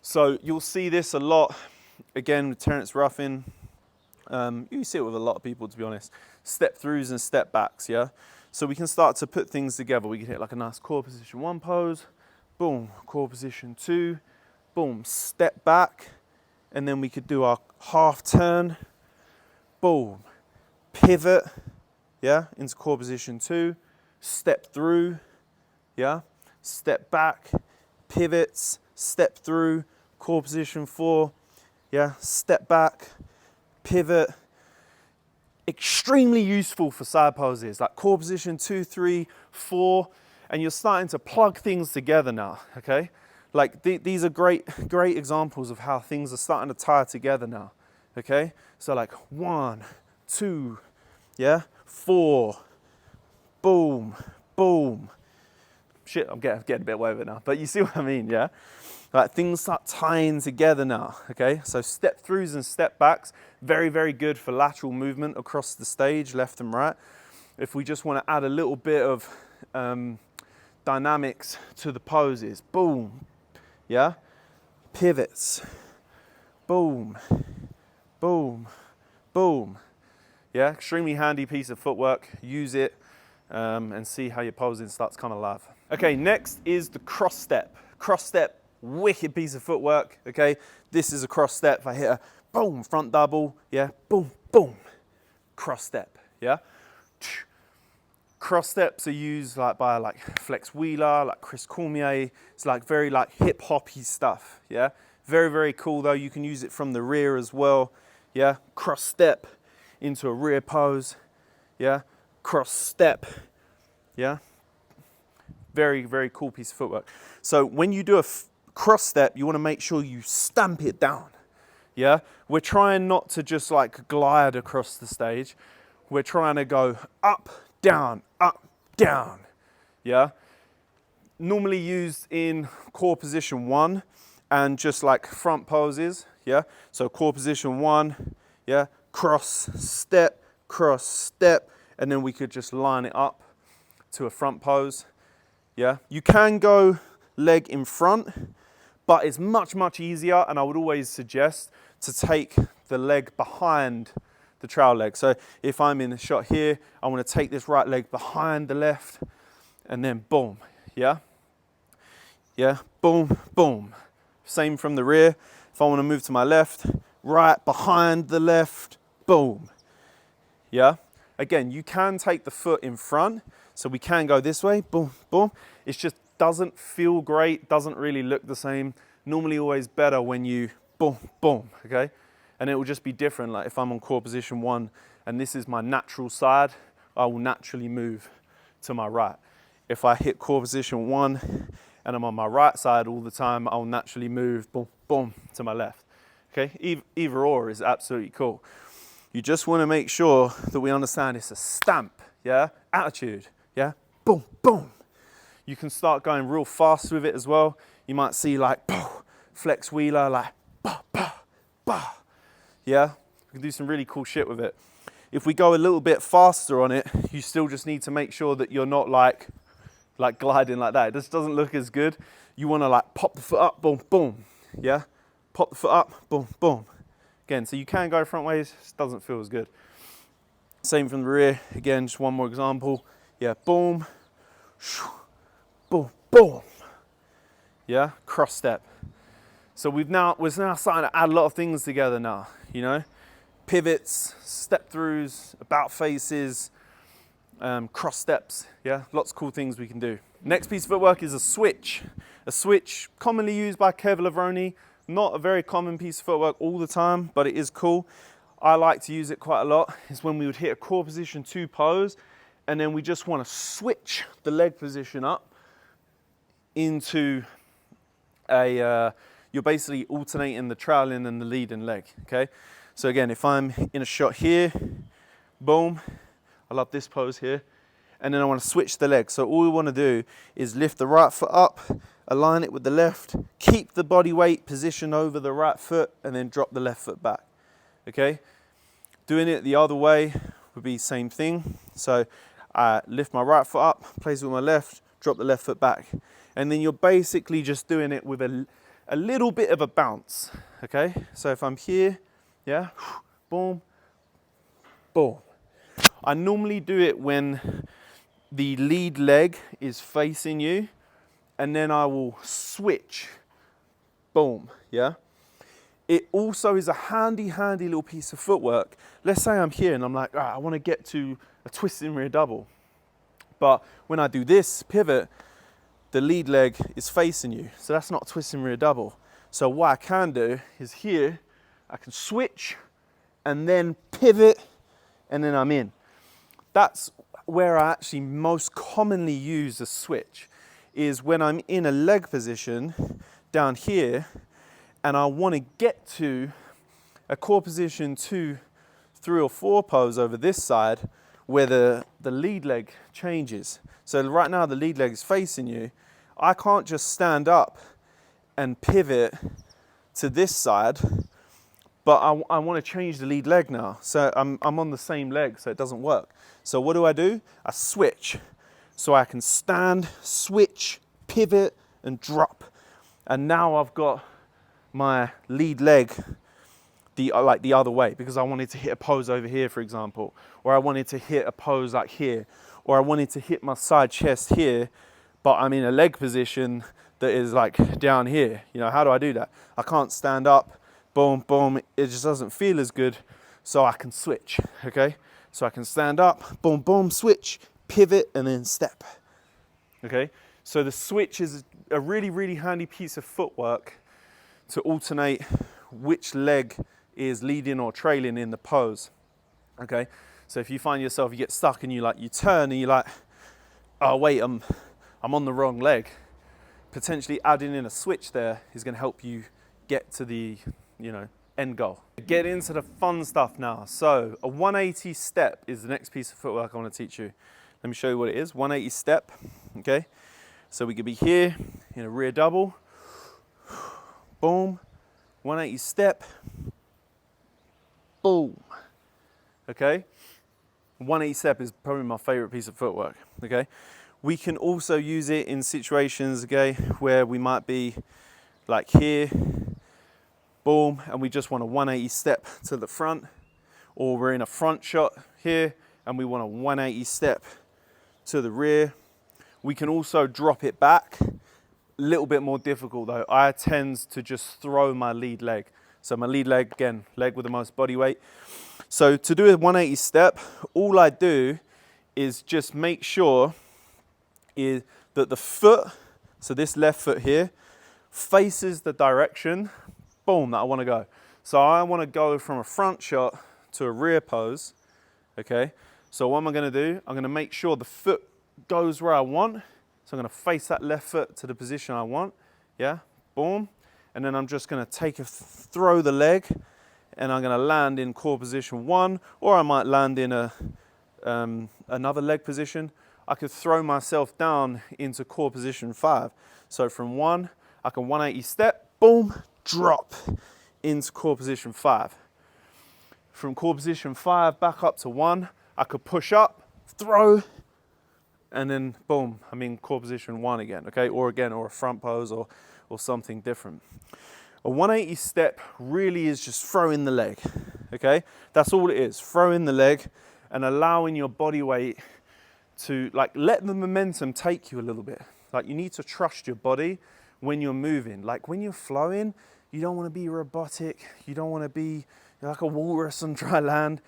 So you'll see this a lot, again, with Terence Ruffin. You see it with a lot of people, to be honest. Step throughs and step backs, yeah? So we can start to put things together. We can hit like a nice core position 1 pose, boom, core position 2, boom, step back, and then we could do our half turn, boom, pivot, yeah, into core position 2, step through, yeah, step back, pivots, step through, core position 4, yeah, step back, pivot. Extremely useful for side poses, like core position 2, 3, 4, and you're starting to plug things together now, okay? Like these are great examples of how things are starting to tie together now, okay? So like 1, 2, yeah, 4, boom, boom. Shit, I'm getting a bit away with it now, but you see what I mean, yeah? Like things start tying together now, okay? So step throughs and step backs, very, very good for lateral movement across the stage, left and right. If we just want to add a little bit of dynamics to the poses, boom, yeah? Pivots, boom, boom, boom. Yeah, extremely handy piece of footwork. Use it and see how your posing starts to come alive. Okay, next is the cross step. Cross step, wicked piece of footwork, okay? This is a cross step. If I hit a boom, front double, yeah, boom, boom, cross step, yeah? Cross steps are used like by like Flex Wheeler, like Chris Cormier. It's like very like hip hoppy stuff, yeah? Very, very cool though. You can use it from the rear as well, yeah? Cross step into a rear pose, yeah? Cross step, yeah? Very, very cool piece of footwork. So when you do a cross step, you want to make sure you stamp it down, yeah? We're trying not to just like glide across the stage. We're trying to go up, down, yeah? Normally used in core position 1 and just like front poses, yeah? So core position 1, yeah? Cross, step, and then we could just line it up to a front pose, yeah? You can go leg in front, but it's much, much easier, and I would always suggest to take the leg behind the trail leg. So if I'm in the shot here, I want to take this right leg behind the left, and then boom, yeah? Yeah, boom, boom. Same from the rear. If I want to move to my left, right behind the left, boom, yeah? Again, you can take the foot in front, so we can go this way, boom, boom. It just doesn't feel great, doesn't really look the same. Normally always better when you boom, boom, okay? And it will just be different. Like if I'm on core position 1 and this is my natural side, I will naturally move to my right. If I hit core position 1 and I'm on my right side all the time, I'll naturally move boom, boom to my left. Okay, either or is absolutely cool. You just want to make sure that we understand it's a stamp, yeah? Attitude, yeah? Boom, boom. You can start going real fast with it as well. you might see like flex wheeler, like yeah. We can do some really cool shit with it. If we go a little bit faster on it, you still just need to make sure that you're not like gliding like that. It just doesn't look as good. You want to like pop the foot up, boom, boom, yeah? Pop the foot up, boom, boom. Again, so you can go front ways, just doesn't feel as good. Same from the rear. Again, just one more example. Yeah, boom, boom, boom. Yeah, cross step. So we're now starting to add a lot of things together now, you know? Pivots, step throughs, about faces, cross steps, yeah? Lots of cool things we can do. Next piece of footwork is a switch. A switch commonly used by Kev Lavroni. Not a very common piece of footwork all the time, but it is cool. I like to use it quite a lot. It's when we would hit a core position 2 pose, and then we just want to switch the leg position up into a, you're basically alternating the trailing and the leading leg, okay? So again, if I'm in a shot here, boom, I love this pose here, and then I want to switch the leg. So all we want to do is lift the right foot up, align it with the left, keep the body weight position over the right foot, and then drop the left foot back, okay? Doing it the other way would be same thing. So I lift my right foot up, place it with my left, drop the left foot back. And then you're basically just doing it with a little bit of a bounce, okay? So if I'm here, yeah, boom, boom. I normally do it when the lead leg is facing you, and then I will switch, boom, yeah? It also is a handy little piece of footwork. Let's say I'm here and I'm like, I want to get to a twisting rear double. But when I do this pivot, the lead leg is facing you. So that's not a twisting rear double. So what I can do is here, I can switch and then pivot, and then I'm in. That's where I actually most commonly use the switch, is when I'm in a leg position down here, and I want to get to a core position 2, 3 or 4 pose over this side where the lead leg changes. So right now the lead leg is facing you. I can't just stand up and pivot to this side, but I want to change the lead leg now. So I'm on the same leg, so it doesn't work. So what do? I switch. So I can stand, switch, pivot, and drop. And now I've got my lead leg the other way, because I wanted to hit a pose over here, for example, or I wanted to hit a pose like here, or I wanted to hit my side chest here, but I'm in a leg position that is like down here. You know, how do I do that? I can't stand up, boom, boom, it just doesn't feel as good, so I can switch, okay? So I can stand up, boom, boom, switch, pivot, and then step, okay? So the switch is a really handy piece of footwork to alternate which leg is leading or trailing in the pose, okay? So if you find yourself, you get stuck and you turn and you're like, oh wait, I'm on the wrong leg, potentially adding in a switch there is going to help you get to the, you know, end goal. Get into the fun stuff now. So a 180 step is the next piece of footwork I want to teach you. Let me show you what it is. 180 step, okay? So we could be here in a rear double, boom, 180 step, boom, okay? 180 step is probably my favorite piece of footwork, okay? We can also use it in situations, okay, where we might be like here, boom, and we just want a 180 step to the front, or we're in a front shot here and we want a 180 step to the rear. We can also drop it back. A little bit more difficult though. I tend to just throw my lead leg. So my lead leg, again, leg with the most body weight. So to do a 180 step, all I do is just make sure is that the foot, so this left foot here, faces the direction, boom, that I want to go. So I want to go from a front shot to a rear pose, okay? So what am I going to do? I'm going to make sure the foot goes where I want. So I'm going to face that left foot to the position I want, yeah, boom. And then I'm just going to throw the leg, and I'm going to land in core position 1, or I might land in another leg position. I could throw myself down into core position 5. So from 1, I can 180 step, boom, drop into core position 5. From core position 5 back up to 1, I could push up, throw, and then boom, I'm in core position 1 again, okay? Or a front pose or something different. A 180 step really is just throwing the leg, okay? That's all it is, throwing the leg and allowing your body weight to, like, let the momentum take you a little bit. Like, you need to trust your body when you're moving. Like, when you're flowing, you don't want to be robotic. You don't want to be like a walrus on dry land.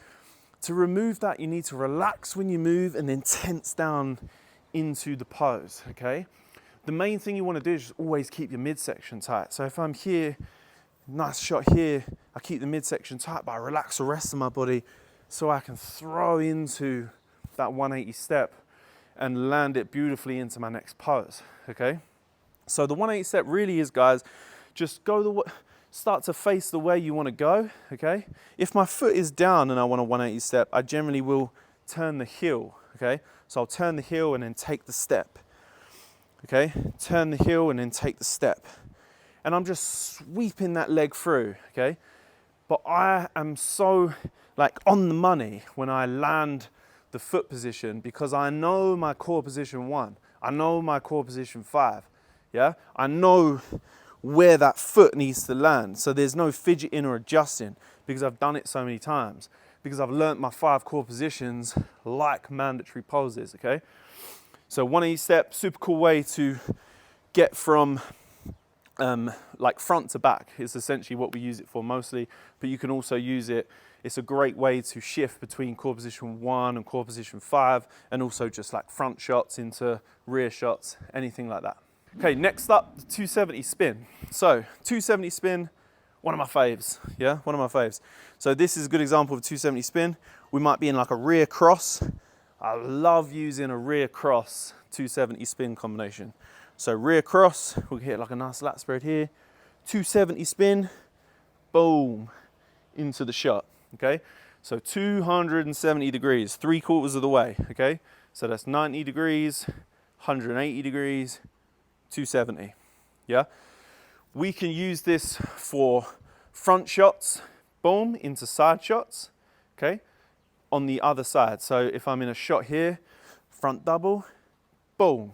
To remove that, you need to relax when you move and then tense down into the pose, okay? The main thing you want to do is just always keep your midsection tight. So if I'm here, nice shot here, I keep the midsection tight, but I relax the rest of my body so I can throw into that 180 step and land it beautifully into my next pose, okay? So the 180 step really is, guys, just start to face the way you want to go, okay? If my foot is down and I want a 180 step, I generally will turn the heel, okay? So I'll turn the heel and then take the step. Okay, turn the heel and then take the step. And I'm just sweeping that leg through, okay? But I am so like on the money when I land the foot position because I know my core position 1. I know my core position 5, yeah? I know where that foot needs to land. So there's no fidgeting or adjusting because I've done it so many times. Because I've learnt my 5 core positions like mandatory poses, okay? So 180 step, super cool way to get from like front to back is essentially what we use it for mostly, but you can also use it, it's a great way to shift between core position 1 and core position 5, and also just like front shots into rear shots, anything like that. Okay, next up, the 270 spin. So 270 spin, one of my faves, yeah, one of my faves. So this is a good example of a 270 spin. We might be in like a rear cross. I love using a rear cross 270 spin combination. So rear cross, we'll hit like a nice lat spread here. 270 spin, boom, into the shot, okay? So 270 degrees, 3/4 of the way, okay? So that's 90 degrees, 180 degrees, 270, yeah? We can use this for front shots, boom, into side shots, okay? On the other side. So if I'm in a shot here, front double, boom.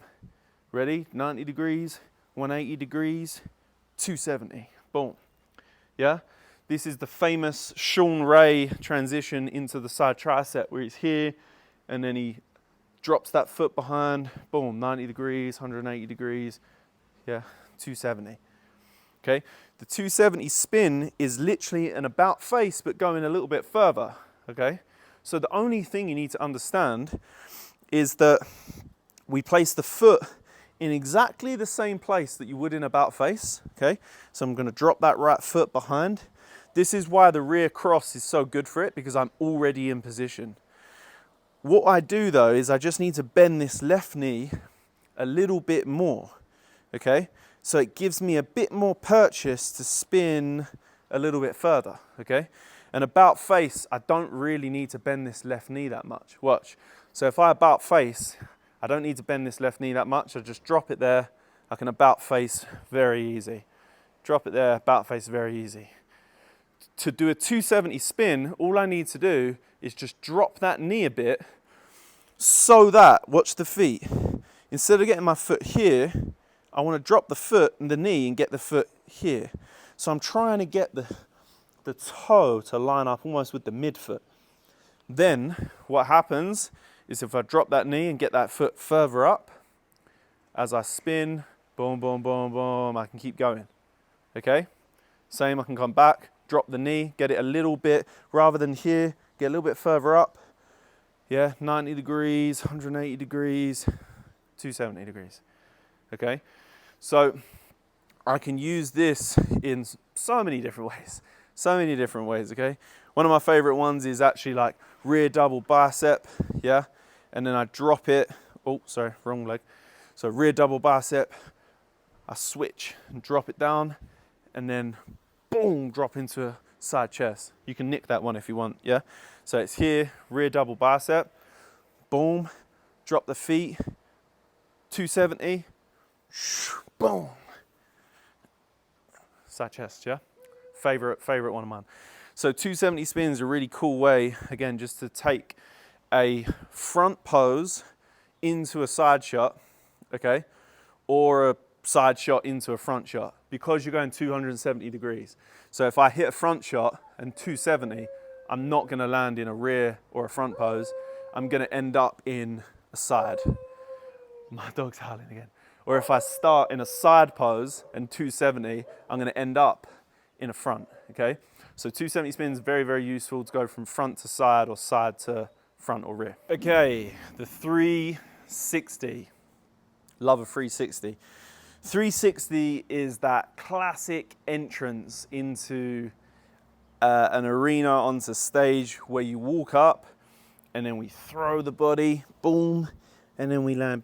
Ready? 90 degrees, 180 degrees, 270, boom. Yeah? This is the famous Sean Ray transition into the side tricep where he's here and then he drops that foot behind, boom, 90 degrees, 180 degrees, yeah, 270. Okay? The 270 spin is literally an about face but going a little bit further, okay? So the only thing you need to understand is that we place the foot in exactly the same place that you would in about face, okay? So I'm gonna drop that right foot behind. This is why the rear cross is so good for it, because I'm already in position. What I do though is I just need to bend this left knee a little bit more, okay? So it gives me a bit more purchase to spin a little bit further, okay? And about face, I don't really need to bend this left knee that much. Watch. So if I about face, I don't need to bend this left knee that much. I just drop it there. I can about face very easy. Drop it there, about face very easy. To do a 270 spin, all I need to do is just drop that knee a bit so that, watch the feet. Instead of getting my foot here, I want to drop the foot and the knee and get the foot here. So I'm trying to get the toe to line up almost with the midfoot. Then what happens is if I drop that knee and get that foot further up, as I spin, boom, boom, boom, boom, I can keep going, okay? Same, I can come back, drop the knee, get it a little bit, rather than here, get a little bit further up, yeah, 90 degrees, 180 degrees, 270 degrees, okay? So I can use this in so many different ways. So many different ways, okay? One of my favorite ones is actually like rear double bicep, yeah? And then I drop it, oh, sorry, wrong leg. So rear double bicep, I switch and drop it down, and then boom, drop into a side chest. You can nick that one if you want, yeah? So it's here, rear double bicep, boom, drop the feet, 270, boom. Side chest, yeah? Favorite one of mine. So 270 spin is a really cool way, again, just to take a front pose into a side shot, okay? Or a side shot into a front shot, because you're going 270 degrees. So if I hit a front shot and 270, I'm not gonna land in a rear or a front pose. I'm gonna end up in a side. My dog's howling again. Or if I start in a side pose and 270, I'm gonna end up in a front, okay? So 270 spin is very, very useful to go from front to side or side to front or rear. Okay, the 360. Love a 360. 360 is that classic entrance into an arena, onto stage, where you walk up and then we throw the body, boom, and then we land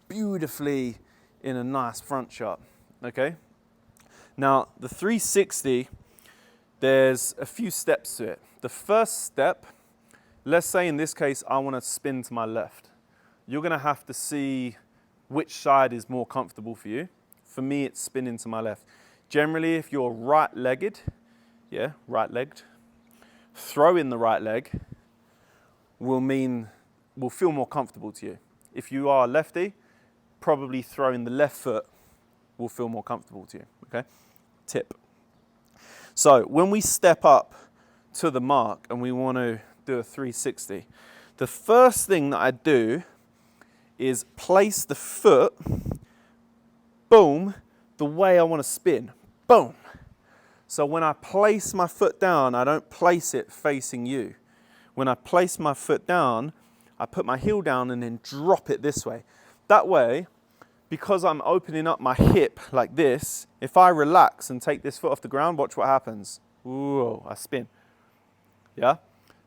beautifully in a nice front shot, okay? Now, the 360, there's a few steps to it. The first step, let's say in this case, I want to spin to my left. You're going to have to see which side is more comfortable for you. For me, it's spinning to my left. Generally, if you're right-legged, yeah, right-legged, throw in the right leg will feel more comfortable to you. If you are lefty, probably throwing the left foot will feel more comfortable to you, okay? Tip. So when we step up to the mark and we want to do a 360, the first thing that I do is place the foot, boom, the way I want to spin, boom. So when I place my foot down, I don't place it facing you. When I place my foot down, I put my heel down and then drop it this way. That way, because I'm opening up my hip like this, if I relax and take this foot off the ground, watch what happens. Ooh, I spin. Yeah?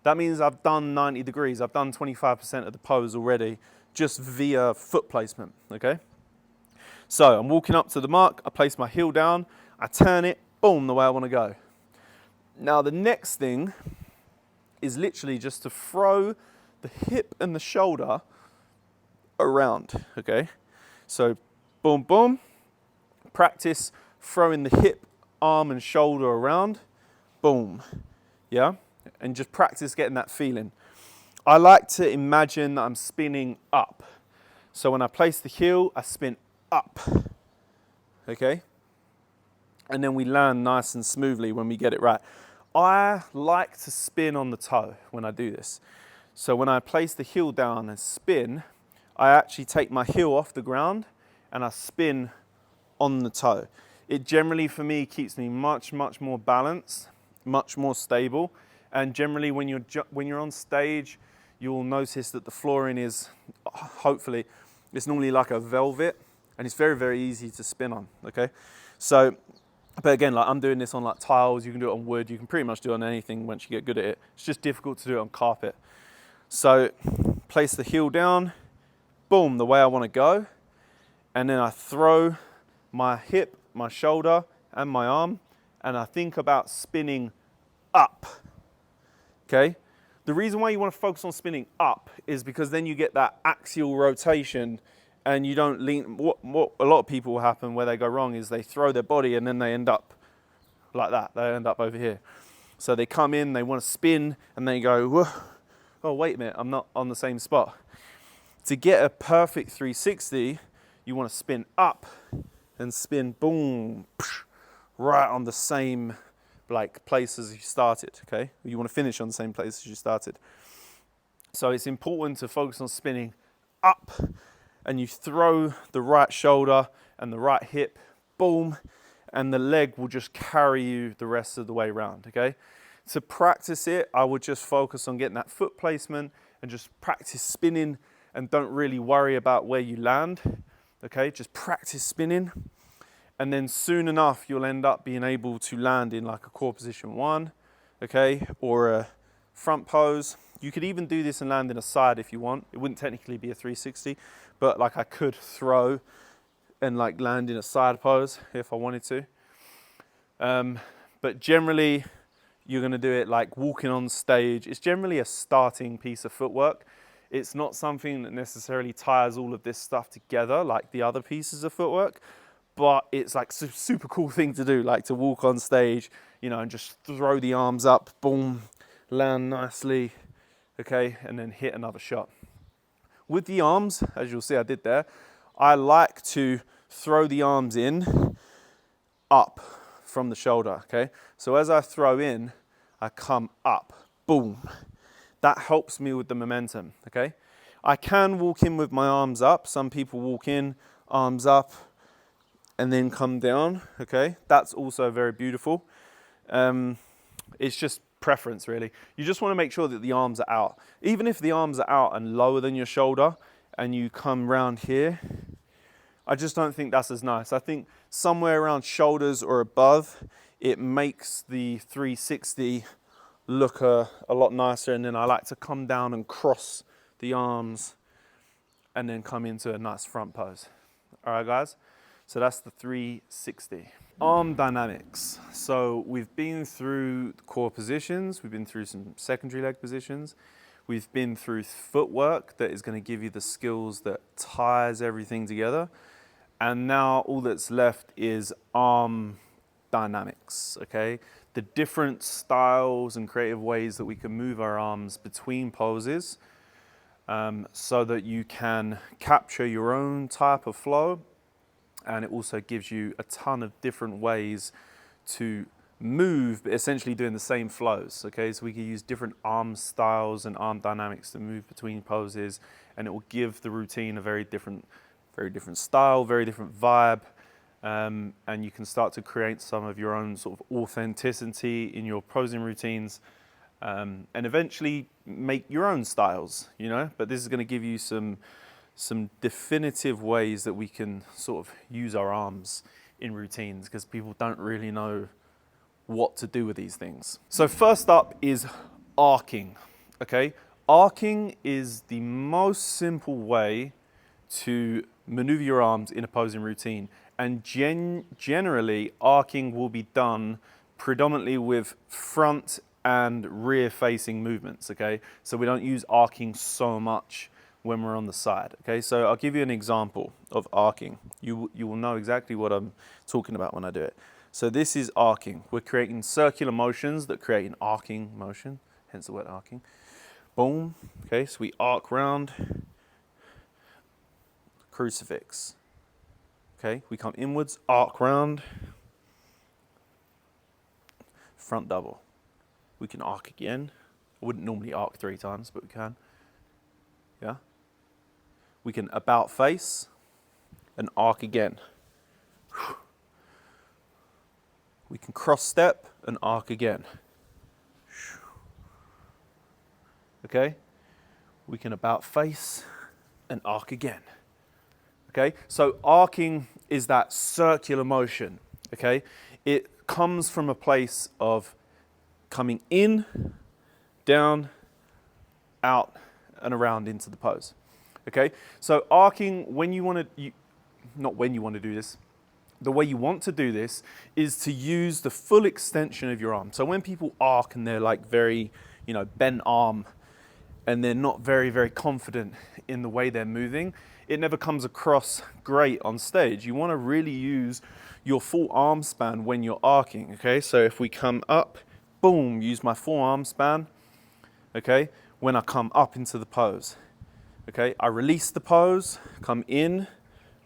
That means I've done 90 degrees. I've done 25% of the pose already, just via foot placement, okay? So I'm walking up to the mark, I place my heel down, I turn it, boom, the way I want to go. Now the next thing is literally just to throw the hip and the shoulder around, okay? So boom, boom, practice throwing the hip, arm and shoulder around, boom, yeah? And just practice getting that feeling. I like to imagine that I'm spinning up. So when I place the heel, I spin up, okay? And then we land nice and smoothly when we get it right. I like to spin on the toe when I do this. So when I place the heel down and spin, I actually take my heel off the ground and I spin on the toe. It generally, for me, keeps me much, much more balanced, much more stable. And generally, when you're on stage, you'll notice that the flooring is, hopefully, it's normally like a velvet, and it's very, very easy to spin on, okay? So, but again, like I'm doing this on like tiles, you can do it on wood, you can pretty much do it on anything once you get good at it. It's just difficult to do it on carpet. So, place the heel down, boom, the way I want to go, and then I throw my hip, my shoulder, and my arm, and I think about spinning up, okay? The reason why you want to focus on spinning up is because then you get that axial rotation and you don't lean. What a lot of people will happen where they go wrong is they throw their body and then they end up like that. They end up over here. So they come in, they want to spin, and they go, whoa, oh, wait a minute, I'm not on the same spot. To get a perfect 360, you want to spin up and spin, boom, right on the same like place as you started, okay? You want to finish on the same place as you started. So it's important to focus on spinning up, and you throw the right shoulder and the right hip, boom, and the leg will just carry you the rest of the way around, okay? To practice it, I would just focus on getting that foot placement and just practice spinning and don't really worry about where you land, okay? Just practice spinning. And then soon enough, you'll end up being able to land in like a core position 1, okay? Or a front pose. You could even do this and land in a side if you want. It wouldn't technically be a 360, but like I could throw and like land in a side pose if I wanted to. But generally, you're gonna do it like walking on stage. It's generally a starting piece of footwork. It's not something that necessarily ties all of this stuff together like the other pieces of footwork, but it's like a super cool thing to do, like to walk on stage, you know, and just throw the arms up, boom, land nicely, okay, and then hit another shot. With the arms, as you'll see I did there, I like to throw the arms in up from the shoulder, okay? So as I throw in, I come up, boom. That helps me with the momentum, okay? I can walk in with my arms up. Some people walk in, arms up, and then come down, okay? That's also very beautiful. It's just preference, really. You just want to make sure that the arms are out. Even if the arms are out and lower than your shoulder, and you come round here, I just don't think that's as nice. I think somewhere around shoulders or above, it makes the 360 look a lot nicer. And then I like to come down and cross the arms and then come into a nice front pose. All right, guys? So that's the 360. Arm dynamics. So we've been through core positions. We've been through some secondary leg positions. We've been through footwork that is going to give you the skills that ties everything together. And now all that's left is arm dynamics, okay? The different styles and creative ways that we can move our arms between poses, so that you can capture your own type of flow. And it also gives you a ton of different ways to move, but essentially doing the same flows, okay? So we can use different arm styles and arm dynamics to move between poses, and it will give the routine a very different style, very different vibe, and you can start to create some of your own sort of authenticity in your posing routines, and eventually make your own styles, you know? But this is gonna give you some definitive ways that we can sort of use our arms in routines, because people don't really know what to do with these things. So first up is arcing, okay? Arcing is the most simple way to maneuver your arms in a posing routine. And generally, arcing will be done predominantly with front and rear facing movements, okay? So we don't use arcing so much when we're on the side, okay? So I'll give you an example of arcing. You will know exactly what I'm talking about when I do it. So this is arcing. We're creating circular motions that create an arcing motion, hence the word arcing. Boom, okay? So we arc round, crucifix, okay? We come inwards, arc round, front double. We can arc again. I wouldn't normally arc 3 times, but we can, yeah? We can about face and arc again. We can cross step and arc again. Okay? We can about face and arc again. Okay? So arcing is that circular motion. Okay? It comes from a place of coming in, down, out, and around into the pose. Okay? So arcing, when you want to, not when you want to do this, the way you want to do this is to use the full extension of your arm. So when people arc and they're like very, you know, bent arm, and they're not very, very confident in the way they're moving, it never comes across great on stage. You want to really use your full arm span when you're arcing, okay? So if we come up, boom, use my full arm span, okay? When I come up into the pose, okay? I release the pose, come in,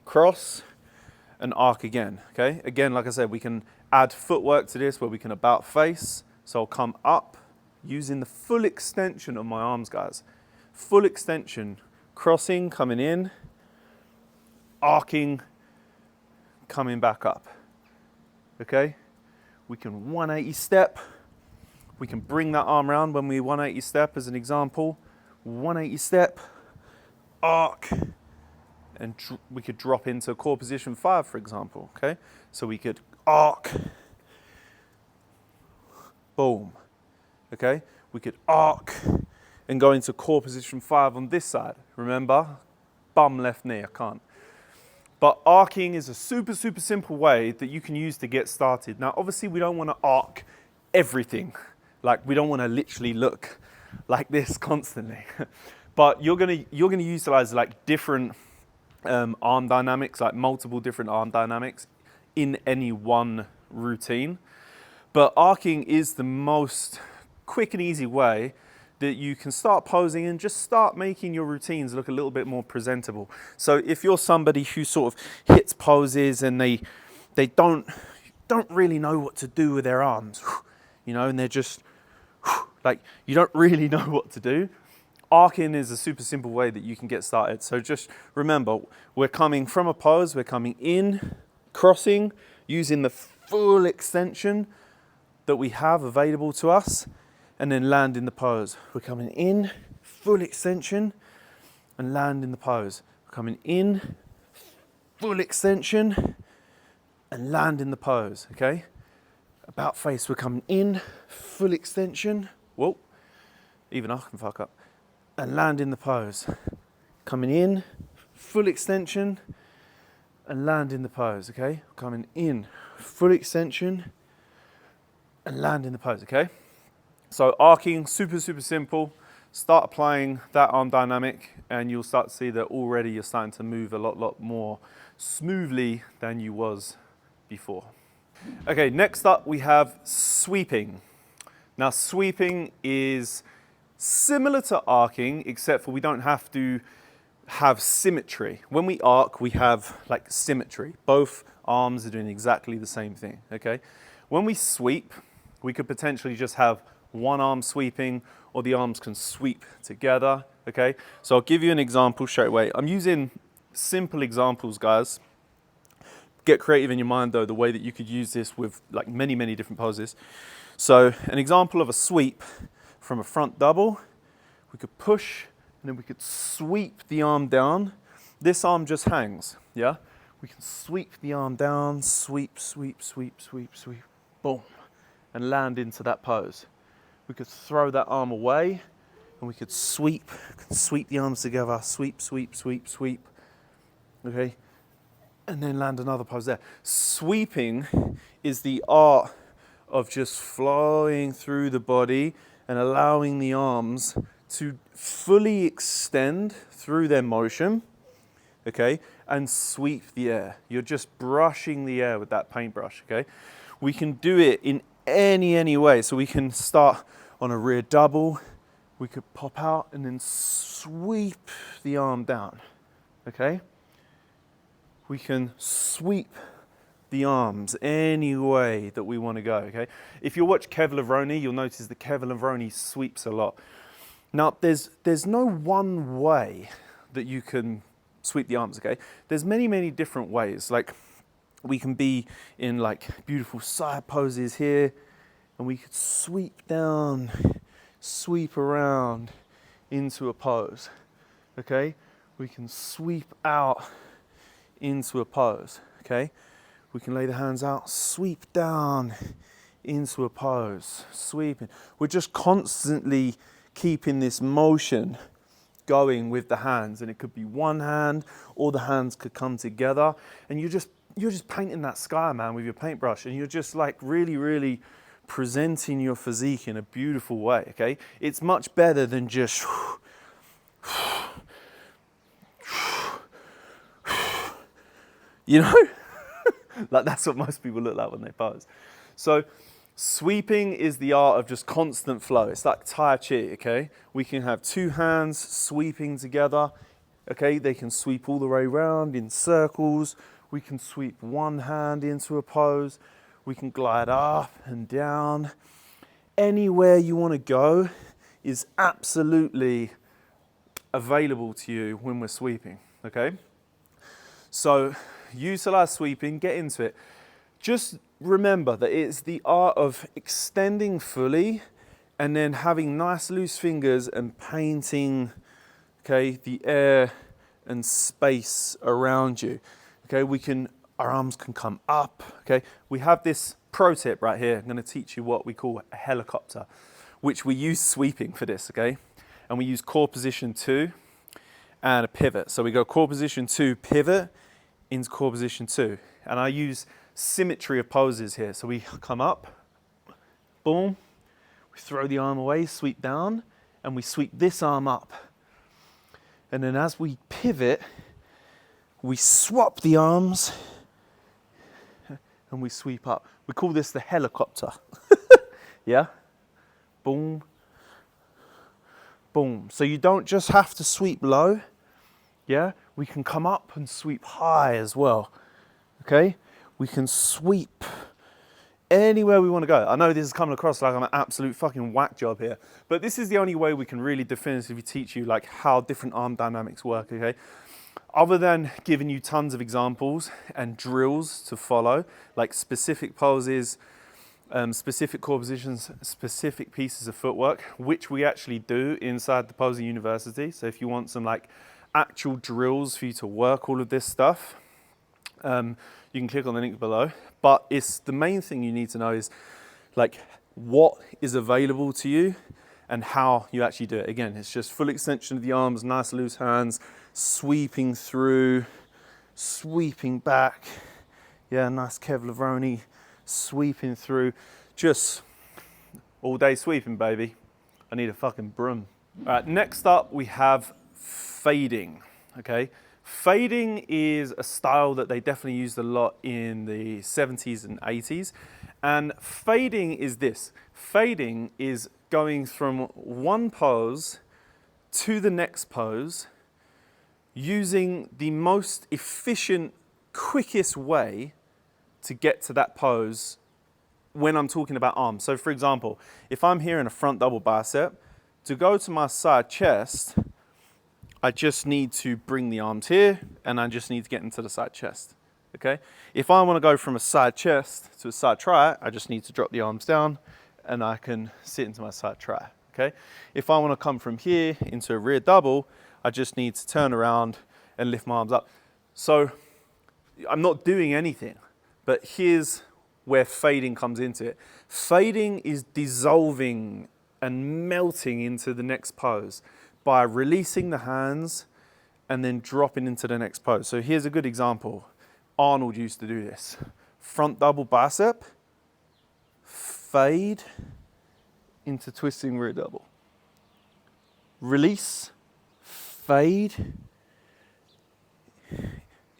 cross, and arc again, okay? Again, like I said, we can add footwork to this where we can about face. So I'll come up using the full extension of my arms, guys. Full extension, crossing, coming in, arcing, coming back up, okay? We can 180 step. We can bring that arm around when we 180 step as an example. 180 step, arc, and we could drop into core position 5, for example, okay? So we could arc, boom, okay? We could arc and go into core position 5 on this side. Remember, bum left knee, I can't. But arcing is a super, super simple way that you can use to get started. Now, obviously we don't want to arc everything. Like we don't want to literally look like this constantly. But you're gonna utilize like different arm dynamics, like multiple different arm dynamics, in any one routine. But arcing is the most quick and easy way that you can start posing and just start making your routines look a little bit more presentable. So if you're somebody who sort of hits poses and they don't really know what to do with their arms, you know, and they're just like, you don't really know what to do, arcing is a super simple way that you can get started. So just remember, we're coming from a pose, we're coming in, crossing, using the full extension that we have available to us, and then land in the pose. We're coming in, full extension, and land in the pose. We're coming in, full extension, and land in the pose, okay? About face, we're coming in, full extension, whoa, even I can fuck up, and land in the pose. Coming in, full extension, and land in the pose, okay? Coming in, full extension, and land in the pose, okay? So arcing, super, super simple. Start applying that arm dynamic and you'll start to see that already you're starting to move a lot more smoothly than you was before. Okay, next up we have sweeping. Now sweeping is similar to arcing, except for we don't have to have symmetry. When we arc, we have like symmetry. Both arms are doing exactly the same thing, okay? When we sweep, we could potentially just have one arm sweeping, or the arms can sweep together, okay? So I'll give you an example straight away. I'm using simple examples, guys. Get creative in your mind though, the way that you could use this with like many different poses. So an example of a sweep from a front double, we could push and then we could sweep the arm down. This arm just hangs, yeah? We can sweep the arm down, sweep, boom, and land into that pose. We could throw that arm away and we could sweep the arms together, sweep, okay? And then land another pose there. Sweeping is the art of just flowing through the body and allowing the arms to fully extend through their motion, okay? And sweep the air. You're just brushing the air with that paintbrush, okay? We can do it in any way. So we can start on a rear double, we could pop out and then sweep the arm down, okay? We can sweep the arms any way that we want to go, okay? If you watch Kev Levrone, you'll notice that Kev Levrone sweeps a lot. Now, there's no one way that you can sweep the arms, okay? There's many different ways. Like, we can be in like beautiful side poses here, and we could sweep down, sweep around into a pose, okay? We can sweep out into a pose, okay? We can lay the hands out, sweep down into a pose, sweeping. We're just constantly keeping this motion going with the hands, and it could be one hand or the hands could come together, and you're just painting that sky, man, with your paintbrush, and you're just like really presenting your physique in a beautiful way, okay? It's much better than just you know? Like that's what most people look like when they pose. So sweeping is the art of just constant flow. It's like Tai Chi, okay? We can have two hands sweeping together, okay? They can sweep all the way around in circles. We can sweep one hand into a pose. We can glide up and down. Anywhere you want to go is absolutely available to you when we're sweeping, okay? So utilize sweeping, get into it. Just remember that it's the art of extending fully and then having nice loose fingers and painting, okay, the air and space around you. Okay, our arms can come up, okay? We have this pro tip right here. I'm gonna teach you what we call a helicopter, which we use sweeping for this, okay? And we use core position 2 and a pivot. So we go core position 2, pivot into core position 2. And I use symmetry of poses here. So we come up, boom, we throw the arm away, sweep down, and we sweep this arm up. And then as we pivot, we swap the arms and we sweep up. We call this the helicopter. Yeah? Boom, boom. So you don't just have to sweep low. Yeah? We can come up and sweep high as well. Okay? We can sweep anywhere we want to go. I know this is coming across like I'm an absolute fucking whack job here, but this is the only way we can really definitively teach you like how different arm dynamics work, okay? Other than giving you tons of examples and drills to follow, like specific poses, specific core positions, specific pieces of footwork, which we actually do inside the Posing University. So if you want some like actual drills for you to work all of this stuff, you can click on the link below. But it's the main thing you need to know is like what is available to you and how you actually do it. Again, it's just full extension of the arms, nice loose hands, sweeping through, sweeping back. Yeah, nice Kev Lavroni, sweeping through. Just all day sweeping, baby. I need a fucking broom. All right, next up we have fading, okay? Fading is a style that they definitely used a lot in the 70s and 80s. And fading is this. Fading is going from one pose to the next pose using the most efficient, quickest way to get to that pose when I'm talking about arms. So for example, if I'm here in a front double bicep, to go to my side chest, I just need to bring the arms here and I just need to get into the side chest, okay? If I want to go from a side chest to a side try, I just need to drop the arms down and I can sit into my side try, okay? If I want to come from here into a rear double, I just need to turn around and lift my arms up. So I'm not doing anything, but here's where fading comes into it. Fading is dissolving and melting into the next pose by releasing the hands and then dropping into the next pose. So here's a good example. Arnold used to do this. Front double bicep, fade into twisting rear double. Release, fade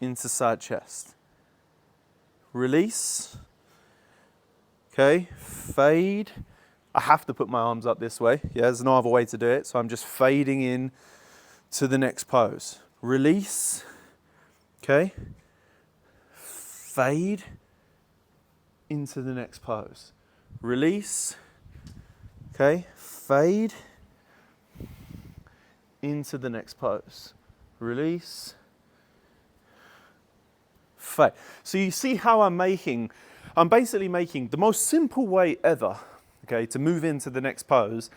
into side chest. Release, okay, fade. I have to put my arms up this way. Yeah, there's no other way to do it. So I'm just fading in to the next pose. Release, okay, fade into the next pose. Release, okay, fade into the next pose. Release, fade. So you see how I'm basically making the most simple way ever, okay, to move into the next pose,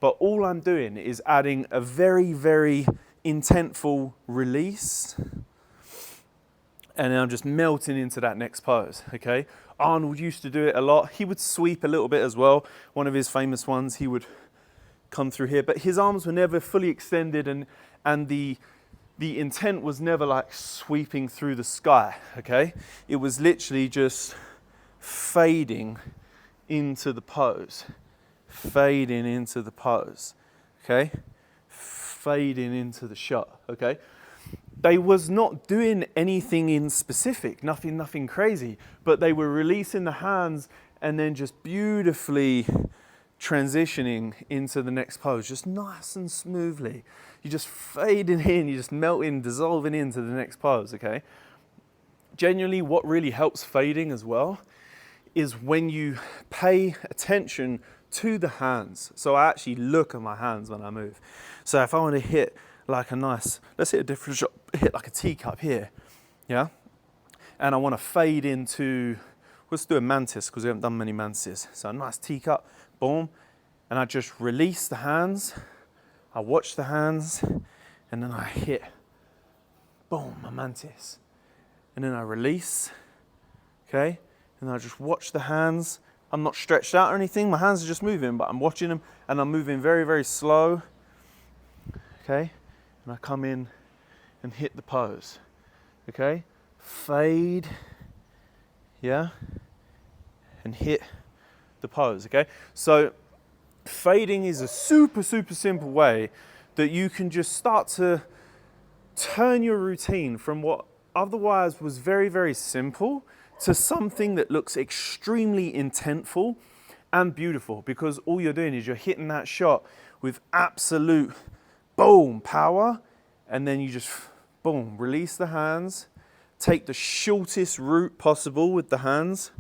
but all I'm doing is adding a very, very intentful release, and then I'm just melting into that next pose, okay? Arnold used to do it a lot. He would sweep a little bit as well. One of his famous ones, he would come through here, but his arms were never fully extended, and the intent was never like sweeping through the sky, okay? It was literally just fading into the pose, fading into the pose, okay? Fading into the shot, okay? They was not doing anything in specific, nothing crazy, but they were releasing the hands and then just beautifully transitioning into the next pose, just nice and smoothly. You're just fading in, you're just melting, dissolving into the next pose, okay? Genuinely, what really helps fading as well is when you pay attention to the hands. So I actually look at my hands when I move. So if I want to hit like a nice, let's hit a different shot, hit like a teacup here, yeah? And I want to fade into, let's do a mantis because we haven't done many mantises. So a nice teacup, boom. And I just release the hands, I watch the hands, and then I hit, boom, a mantis. And then I release, okay? And I just watch the hands. I'm not stretched out or anything. My hands are just moving, but I'm watching them and I'm moving very, very slow. Okay? And I come in and hit the pose. Okay? Fade. Yeah? And hit the pose. Okay? So fading is a super, super simple way that you can just start to turn your routine from what otherwise was very, very simple to something that looks extremely intentful and beautiful, because all you're doing is you're hitting that shot with absolute boom power, and then you just boom, release the hands, take the shortest route possible with the hands,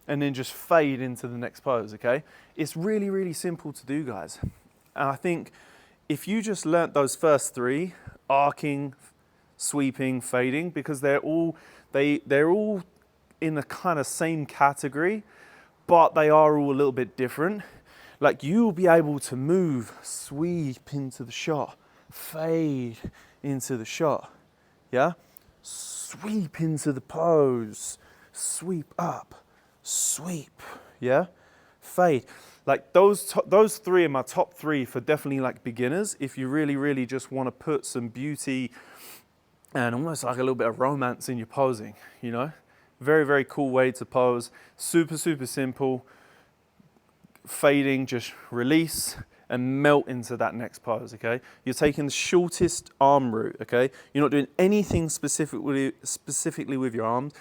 and then just fade into the next pose, okay? It's really, really simple to do, guys. And I think if you just learnt those first three, arcing, sweeping, fading, because they're all in the kind of same category, but they are all a little bit different. Like, you'll be able to move, sweep into the shot, fade into the shot, yeah? Sweep into the pose, sweep up, sweep, yeah? Fade. Like, those three are my top three for definitely like beginners, if you really, really just want to put some beauty and almost like a little bit of romance in your posing, you know? Very, very cool way to pose. Super, super simple. Fading, just release and melt into that next pose, okay? You're taking the shortest arm route, okay? You're not doing anything specifically with your arms.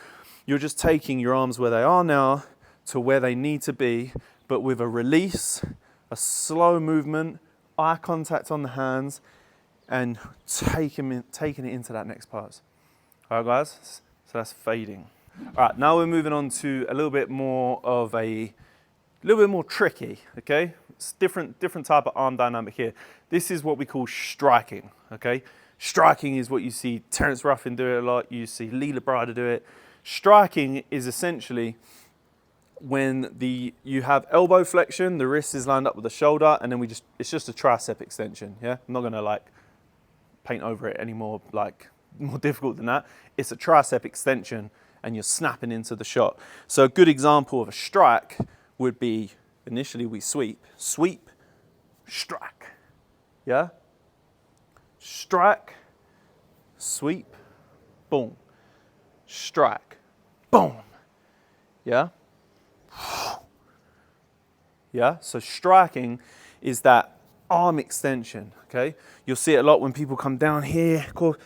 You're just taking your arms where they are now to where they need to be, but with a release, a slow movement, eye contact on the hands, and taking it into that next pose. All right, guys? So that's fading. All right, now we're moving on to a little bit more tricky, okay? It's different type of arm dynamic here. This is what we call striking, okay? Striking is what you see Terence Ruffin do it a lot. You see Lee Labrada do it. Striking is essentially when you have elbow flexion, the wrist is lined up with the shoulder, and then it's just a tricep extension, yeah? I'm not gonna like paint over it anymore, like more difficult than that. It's a tricep extension, and you're snapping into the shot. So a good example of a strike would be, initially we sweep, strike, yeah? Strike, sweep, boom. Strike, boom, yeah? Yeah, so striking is that arm extension, okay? You'll see it a lot when people come down here, core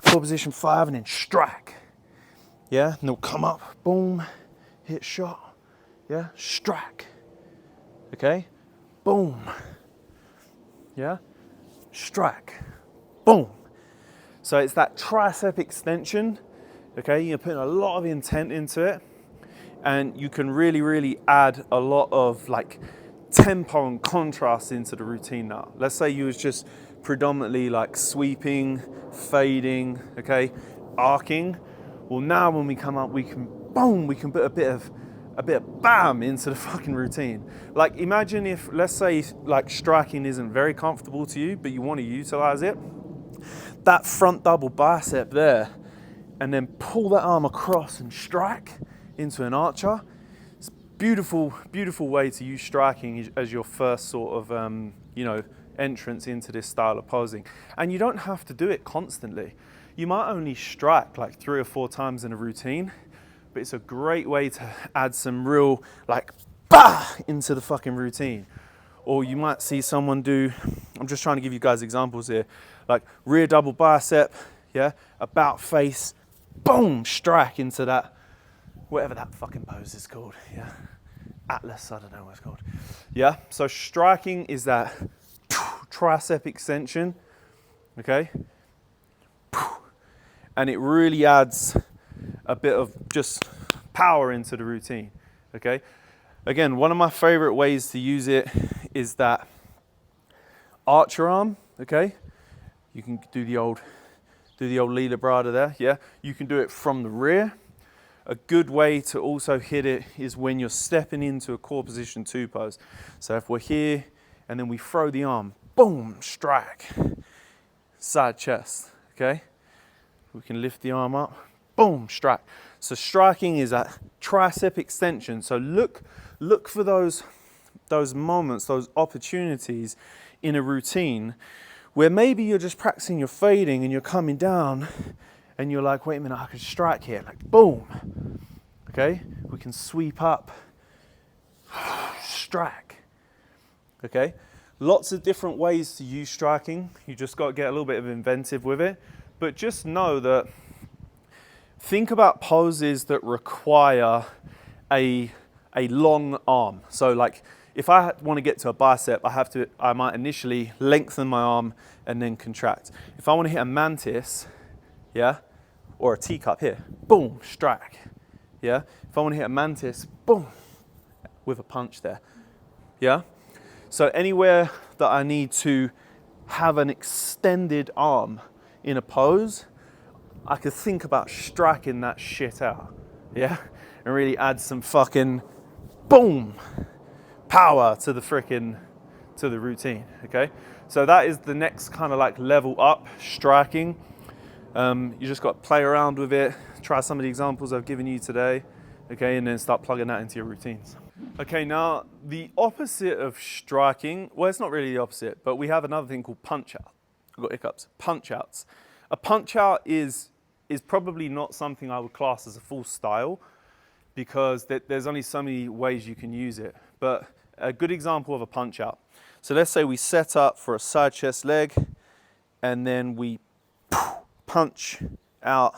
position 5, and then strike. Yeah, and they'll come up, boom, hit shot, yeah, strike, okay, boom, yeah, strike, boom. So it's that tricep extension, okay, you're putting a lot of intent into it, and you can really, really add a lot of like tempo and contrast into the routine now. Let's say you was just predominantly like sweeping, fading, okay, arcing. Well, now when we come up, we can put a bit of bam into the fucking routine. Like, imagine if, let's say, like striking isn't very comfortable to you, but you want to utilize it. That front double bicep there, and then pull that arm across and strike into an archer. It's a beautiful, beautiful way to use striking as your first sort of, entrance into this style of posing. And you don't have to do it constantly. You might only strike like 3 or 4 times in a routine, but it's a great way to add some real like bah into the fucking routine. Or you might see someone do, I'm just trying to give you guys examples here, like rear double bicep, yeah, about face, boom, strike into that, whatever that fucking pose is called, yeah. Atlas, I don't know what it's called. Yeah, so striking is that tricep extension, okay? And it really adds a bit of just power into the routine, okay? Again, one of my favorite ways to use it is that archer arm, okay? You can do the old Lee Labrada there, yeah? You can do it from the rear. A good way to also hit it is when you're stepping into a core position 2 pose. So if we're here and then we throw the arm, boom, strike, side chest, okay? We can lift the arm up, boom, strike. So striking is that tricep extension. So look for those moments, those opportunities in a routine where maybe you're just practicing your fading and you're coming down and you're like, wait a minute, I could strike here, like boom, okay? We can sweep up, strike, okay? Lots of different ways to use striking. You just got to get a little bit of inventive with it. But just know that think about poses that require a long arm. So like if I want to get to a bicep, I might initially lengthen my arm and then contract. If I want to hit a mantis, yeah, or a teacup here, boom, strike, yeah. If I want to hit a mantis, boom, with a punch there, yeah. So anywhere that I need to have an extended arm in a pose, I could think about striking that shit out, yeah, and really add some fucking boom power to the routine. Okay, so that is the next kind of like level up, striking. You just got to play around with it, try some of the examples I've given you today, okay, and then start plugging that into your routines. Okay, now the opposite of striking, well, it's not really the opposite, but we have another thing called punch out. I've got hiccups. Punch outs. A punch out is probably not something I would class as a full style, because there's only so many ways you can use it. But a good example of a punch out. So let's say we set up for a side chest leg, and then we punch out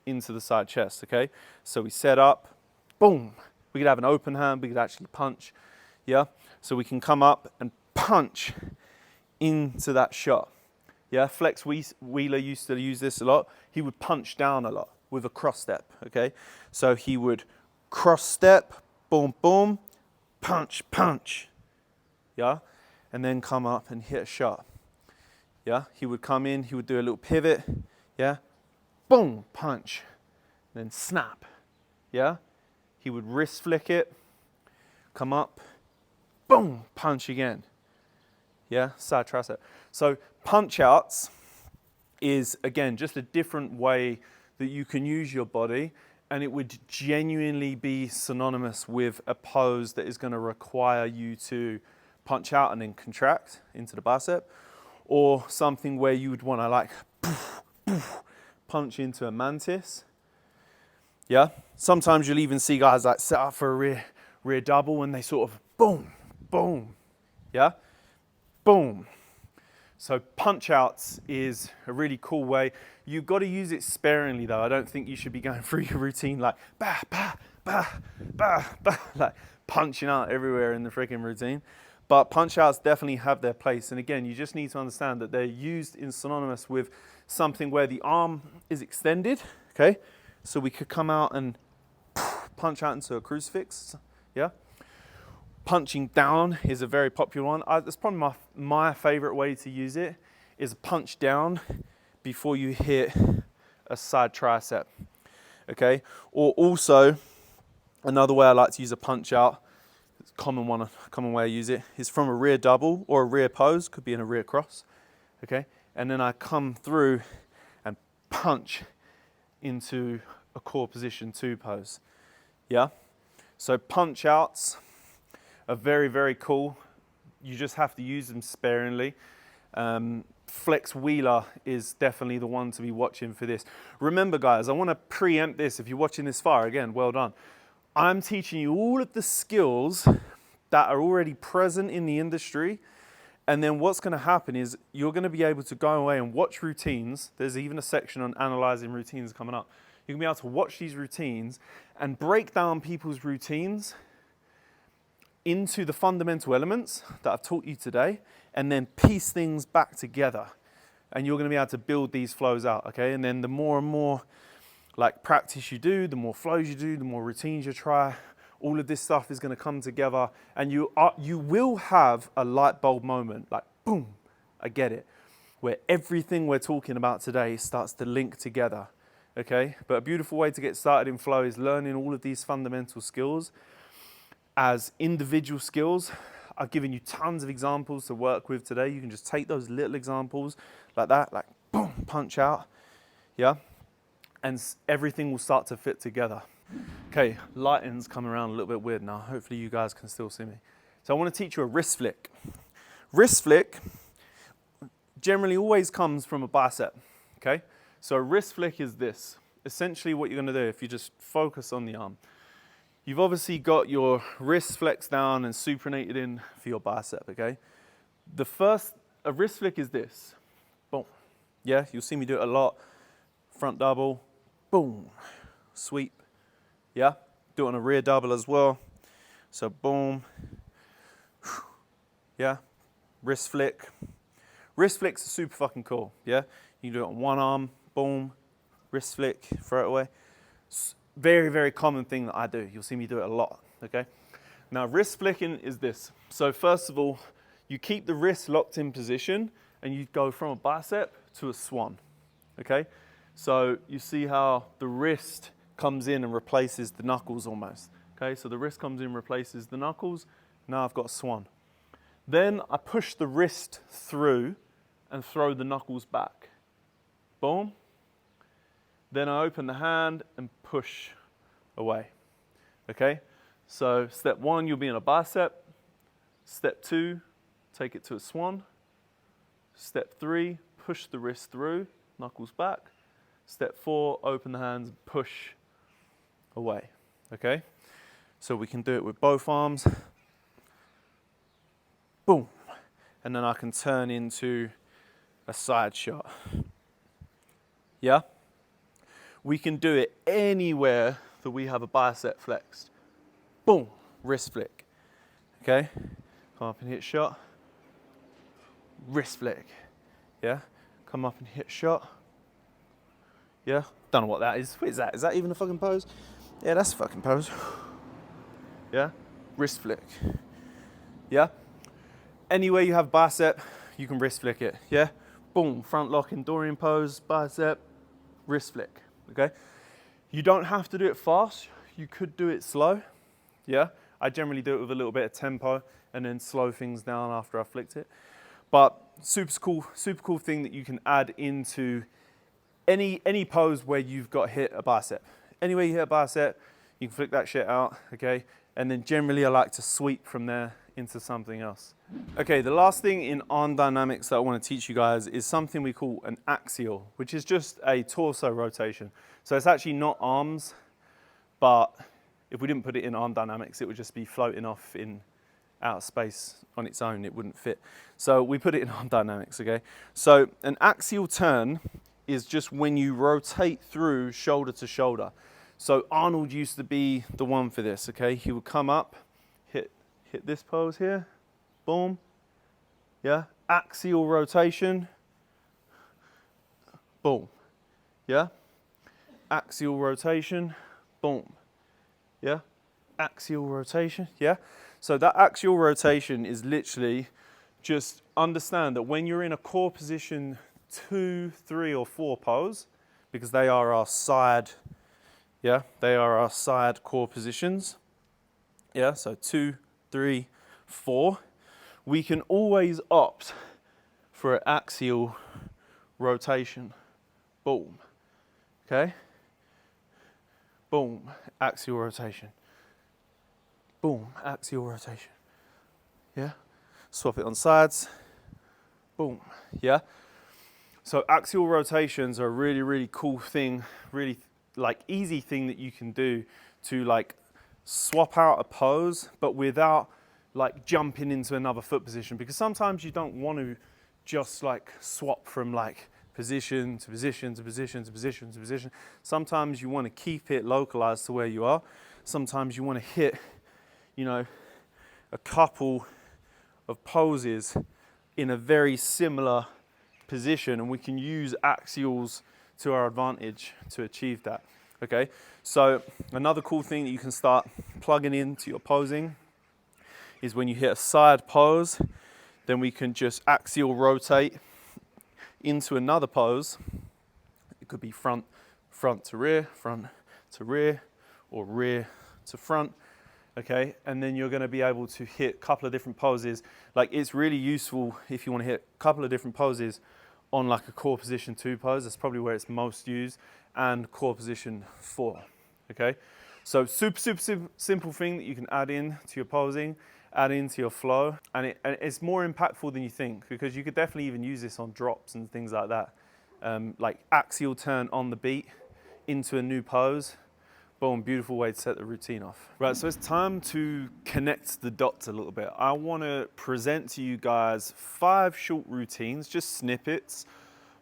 into the side chest, okay? So we set up, boom. We could have an open hand, we could actually punch, yeah? So we can come up and punch into that shot, yeah? Flex Wheeler used to use this a lot. He would punch down a lot with a cross step, okay? So he would cross step, boom, boom, punch, punch, yeah? And then come up and hit a shot, yeah? He would come in, he would do a little pivot, yeah? Boom, punch, then snap, yeah? He would wrist flick it, come up, boom, punch again. Yeah, side tricep. So punch outs is, again, just a different way that you can use your body, and it would genuinely be synonymous with a pose that is going to require you to punch out and then contract into the bicep, or something where you would want to like punch into a mantis. Yeah, sometimes you'll even see guys like set up for a rear double and they sort of boom, boom, yeah, boom. So punch outs is a really cool way. You've got to use it sparingly though. I don't think you should be going through your routine like bah, bah, bah, bah, bah, like punching out everywhere in the freaking routine. But punch outs definitely have their place. And again, you just need to understand that they're used in synonymous with something where the arm is extended, okay? So we could come out and punch out into a crucifix, yeah? Punching down is a very popular one. That's probably my favorite way to use it, is a punch down before you hit a side tricep, okay? Or also, another way I like to use a punch out, common way I use it, is from a rear double or a rear pose, could be in a rear cross, okay? And then I come through and punch into a core position 2 pose, yeah? So punch outs are very, very cool. You just have to use them sparingly. Flex Wheeler is definitely the one to be watching for this. Remember guys, I want to preempt this. If you're watching this far, again, well done. I'm teaching you all of the skills that are already present in the industry. And then what's going to happen is you're going to be able to go away and watch routines. There's even a section on analyzing routines coming up. You're going to be able to watch these routines and break down people's routines into the fundamental elements that I've taught you today, and then piece things back together. And you're going to be able to build these flows out, okay? And then the more and more like practice you do, the more flows you do, the more routines you try, all of this stuff is going to come together, and you will have a light bulb moment, like boom, I get it, where everything we're talking about today starts to link together, okay? But a beautiful way to get started in flow is learning all of these fundamental skills as individual skills. I've given you tons of examples to work with today. You can just take those little examples like that, like boom, punch out, yeah? And everything will start to fit together. Okay, lighting's coming around a little bit weird now. Hopefully you guys can still see me. So I want to teach you a wrist flick. Wrist flick generally always comes from a bicep, okay? So a wrist flick is this. Essentially what you're going to do if you just focus on the arm. You've obviously got your wrist flexed down and supinated in for your bicep, okay? A wrist flick is this. Boom. Yeah, you'll see me do it a lot. Front double. boom, sweep, yeah? Do it on a rear double as well. So boom, yeah? Wrist flick. Wrist flicks are super fucking cool, yeah? You can do it on one arm, boom, wrist flick, throw it away. Very, very common thing that I do. You'll see me do it a lot, okay? Now, wrist flicking is this. So first of all, you keep the wrist locked in position and you go from a bicep to a swan, okay? So you see how the wrist comes in and replaces the knuckles almost, okay? So the wrist comes in, replaces the knuckles. Now I've got a swan. Then I push the wrist through and throw the knuckles back. Boom. Then I open the hand and push away, okay? So step one, you'll be in a bicep. Step two, take it to a swan. Step three, push the wrist through, knuckles back. Step four, open the hands, push away, okay? So we can do it with both arms. Boom. And then I can turn into a side shot. Yeah? We can do it anywhere that we have a bicep flexed. Boom, wrist flick. Okay? Come up and hit shot. Wrist flick. Yeah? Come up and hit shot. Yeah? Don't know what that is. What is that? Is that even a fucking pose? Yeah, that's a fucking pose. Yeah? Wrist flick. Yeah? Anywhere you have bicep, you can wrist flick it. Yeah? Boom, front lock in Dorian pose, bicep, wrist flick. Okay? You don't have to do it fast. You could do it slow. Yeah? I generally do it with a little bit of tempo and then slow things down after I flicked it. But super cool thing that you can add into any pose where you've got hit a bicep. Anywhere you hit a bicep, you can flick that shit out, okay? And then generally I like to sweep from there into something else. Okay, the last thing in arm dynamics that I want to teach you guys is something we call an axial, which is just a torso rotation. So it's actually not arms, but if we didn't put it in arm dynamics, it would just be floating off in outer space on its own. It wouldn't fit. So we put it in arm dynamics, okay? So an axial turn is just when you rotate through shoulder to shoulder. So Arnold used to be the one for this, okay? He would come up, hit this pose here, boom, yeah? Axial rotation, boom, yeah? Axial rotation, boom, yeah? Axial rotation, yeah? So that axial rotation is literally just understand that when you're in a core position 2, 3, or 4 pose, because they are our side, yeah, they are our side core positions. Yeah, so 2, 3, 4. We can always opt for an axial rotation. Boom. Okay? Boom, axial rotation. Boom, axial rotation. Yeah? Swap it on sides. Boom. Yeah? So axial rotations are a really, really cool thing, really like easy thing that you can do to like swap out a pose, but without like jumping into another foot position, because sometimes you don't want to just like swap from like position to position to position to position to position. Sometimes you want to keep it localized to where you are. Sometimes you want to hit, you know, a couple of poses in a very similar position, and we can use axials to our advantage to achieve that. Okay, so another cool thing that you can start plugging into your posing is when you hit a side pose, then we can just axial rotate into another pose. It could be front to rear, or rear to front. Okay, and then you're going to be able to hit a couple of different poses. Like, it's really useful if you want to hit a couple of different poses on like a core position 2 pose. That's probably where it's most used, and core position 4. Okay, so super simple thing that you can add in to your posing, add into your flow, and it's more impactful than you think, because you could definitely even use this on drops and things like that. Like axial turn on the beat into a new pose. Boom, beautiful way to set the routine off. Right, so it's time to connect the dots a little bit. I want to present to you guys 5 short routines, just snippets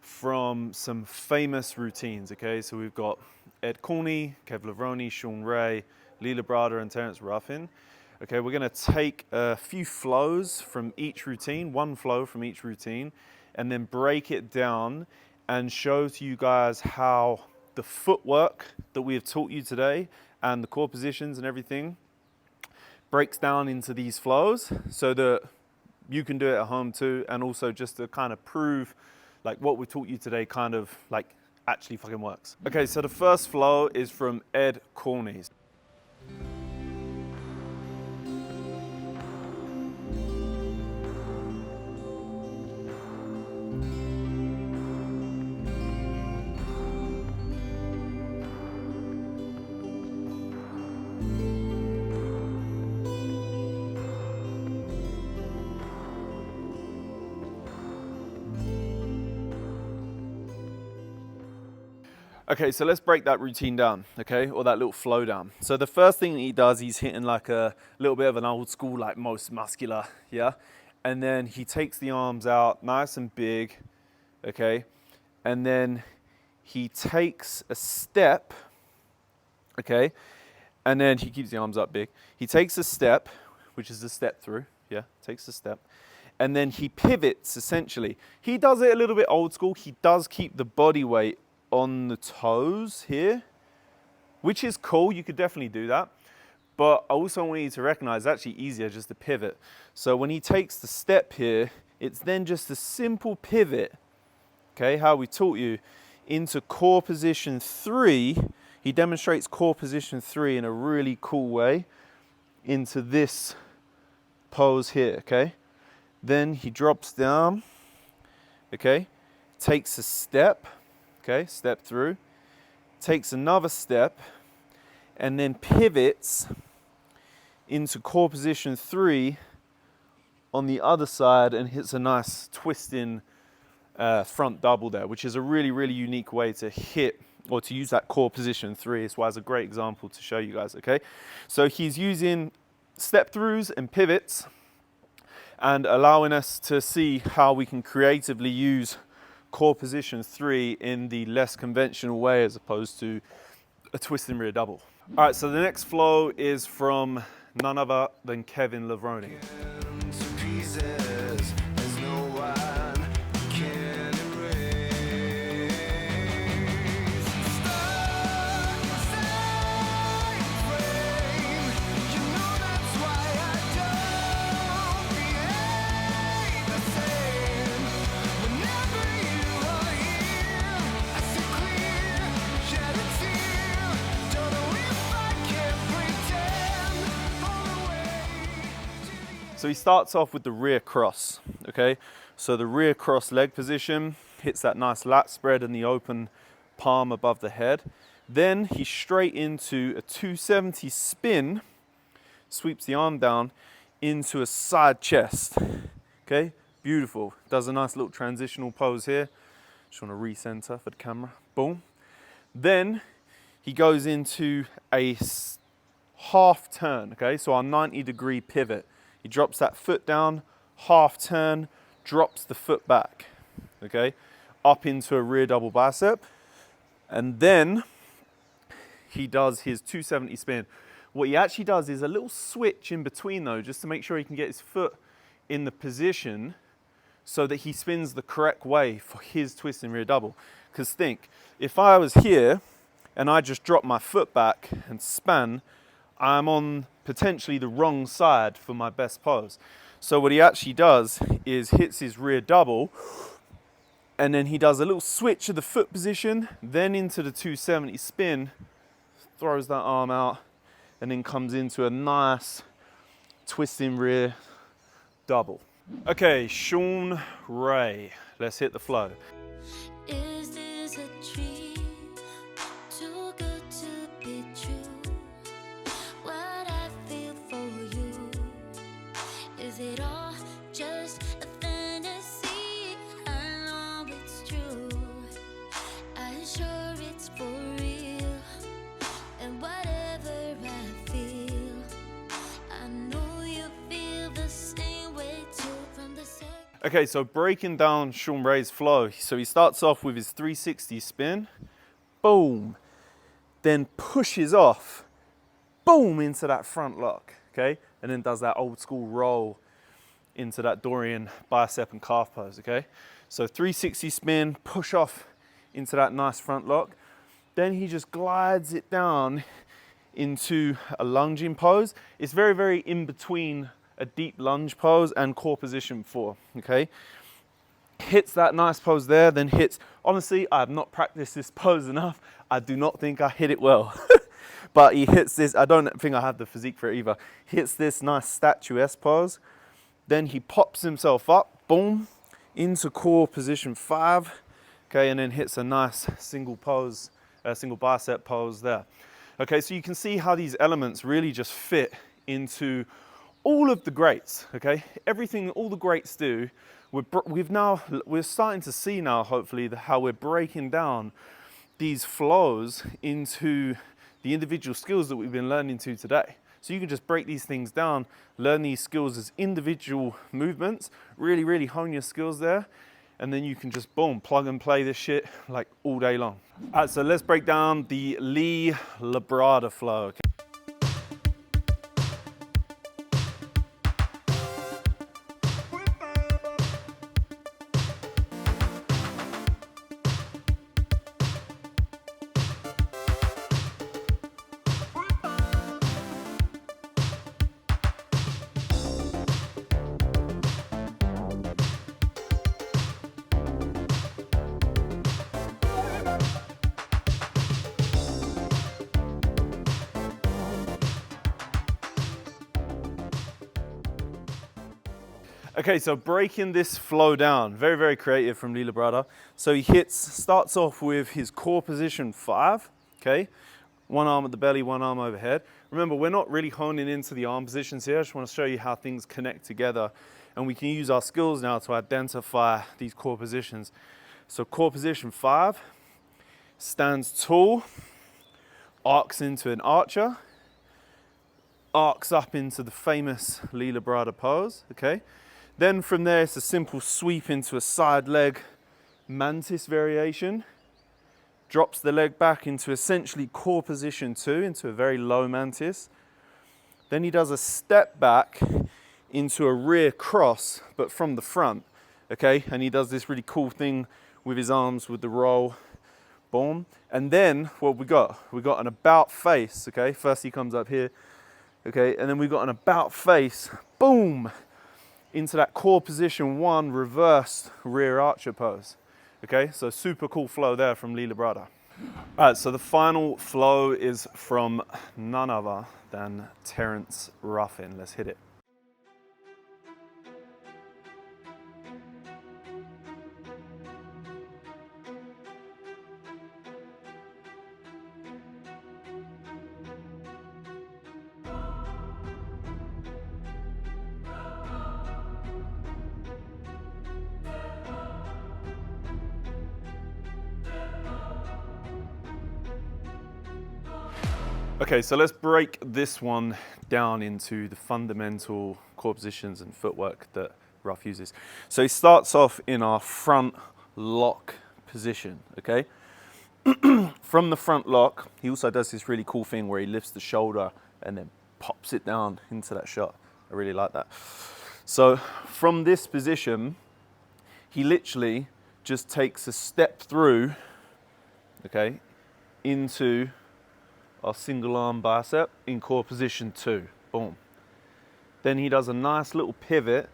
from some famous routines, okay? So we've got Ed Corney, Kev Lavroni, Sean Ray, Lee Labrada, and Terence Ruffin. Okay, we're gonna take a few flows from each routine, one flow from each routine, and then break it down and show to you guys how the footwork that we have taught you today and the core positions and everything breaks down into these flows so that you can do it at home too, and also just to kind of prove like what we taught you today kind of like actually fucking works. Okay, so the first flow is from Ed Corney's. Okay, so let's break that routine down, okay, or that little flow down. So the first thing that he does, he's hitting like a little bit of an old school, like most muscular, yeah? And then he takes the arms out nice and big, okay? And then he takes a step, okay? And then he keeps the arms up big. He takes a step, which is a step through, yeah? Takes a step. And then he pivots, essentially. He does it a little bit old school. He does keep the body weight on the toes here, which is cool. You could definitely do that. But I also want you to recognize it's actually easier just to pivot. So when he takes the step here, it's then just a simple pivot, okay, how we taught you, into core position 3. He demonstrates core position 3 in a really cool way into this pose here, okay? Then he drops down, okay, takes a step, okay, step through, takes another step, and then pivots into core position 3 on the other side and hits a nice twisting front double there, which is a really, really unique way to hit or to use that core position 3. That's why it's a great example to show you guys, okay? So he's using step throughs and pivots and allowing us to see how we can creatively use core position 3 in the less conventional way as opposed to a twisting rear double. All right, so the next flow is from none other than Kevin Lavroni. So he starts off with the rear cross, okay? So the rear cross leg position, hits that nice lat spread and the open palm above the head. Then he's straight into a 270 spin, sweeps the arm down into a side chest, okay? Beautiful. Does a nice little transitional pose here. Just want to recenter for the camera, boom. Then he goes into a half turn, okay? So our 90-degree pivot. He drops that foot down, half turn, drops the foot back, okay? Up into a rear double bicep. And then he does his 270 spin. What he actually does is a little switch in between though, just to make sure he can get his foot in the position so that he spins the correct way for his twisting rear double. Because think, if I was here and I just dropped my foot back and span, I'm on potentially the wrong side for my best pose. So what he actually does is hits his rear double, and then he does a little switch of the foot position, then into the 270 spin, throws that arm out, and then comes into a nice twisting rear double. Okay, Sean Ray, let's hit the flow. Is this a dream? Too good to be true. What I feel for you, is it all just a fantasy? I know it's true. I'm sure it's for real. And whatever I feel, I know you feel the same way too from the second. Okay, so breaking down Sean Ray's flow. So he starts off with his 360 spin, boom, then pushes off, boom, into that front lock, okay? And then does that old school roll into that Dorian bicep and calf pose, okay? So 360 spin, push off into that nice front lock. Then he just glides it down into a lunging pose. It's very, very in between a deep lunge pose and core position 4, okay? Hits that nice pose there, then hits, honestly, I have not practiced this pose enough. I do not think I hit it well. But he hits this, I don't think I have the physique for it either. Hits this nice statuesque pose. Then he pops himself up, boom, into core position 5, okay, and then hits a nice single pose, single bicep pose there. Okay, so you can see how these elements really just fit into all of the greats, okay? Everything all the greats do, we're starting to see now, hopefully, how we're breaking down these flows into the individual skills that we've been learning to today. So you can just break these things down, learn these skills as individual movements, really, really hone your skills there, and then you can just, boom, plug and play this shit like all day long. All right, so let's break down the Lee Labrada flow. Okay? Okay, so breaking this flow down, very, very creative from Lee Labrada. So he starts off with his core position 5, okay? One arm at the belly, one arm overhead. Remember, we're not really honing into the arm positions here. I just want to show you how things connect together. And we can use our skills now to identify these core positions. So core position 5, stands tall, arcs into an archer, arcs up into the famous Lee Labrada pose, okay? Then from there, it's a simple sweep into a side leg mantis variation. Drops the leg back into essentially core position 2, into a very low mantis. Then he does a step back into a rear cross, but from the front, okay? And he does this really cool thing with his arms, with the roll, boom. And then what we got an about face, okay? First he comes up here, okay? And then we got an about face, boom, into that core position 1 reversed rear archer pose. Okay, so super cool flow there from Lee Labrada. All right, so the final flow is from none other than Terence Ruffin. Let's hit it. Okay, so let's break this one down into the fundamental core positions and footwork that Ruff uses. So he starts off in our front lock position, okay? From the front lock, he also does this really cool thing where he lifts the shoulder and then pops it down into that shot. I really like that. So from this position, he literally just takes a step through, okay, into our single arm bicep in core position 2, boom. Then he does a nice little pivot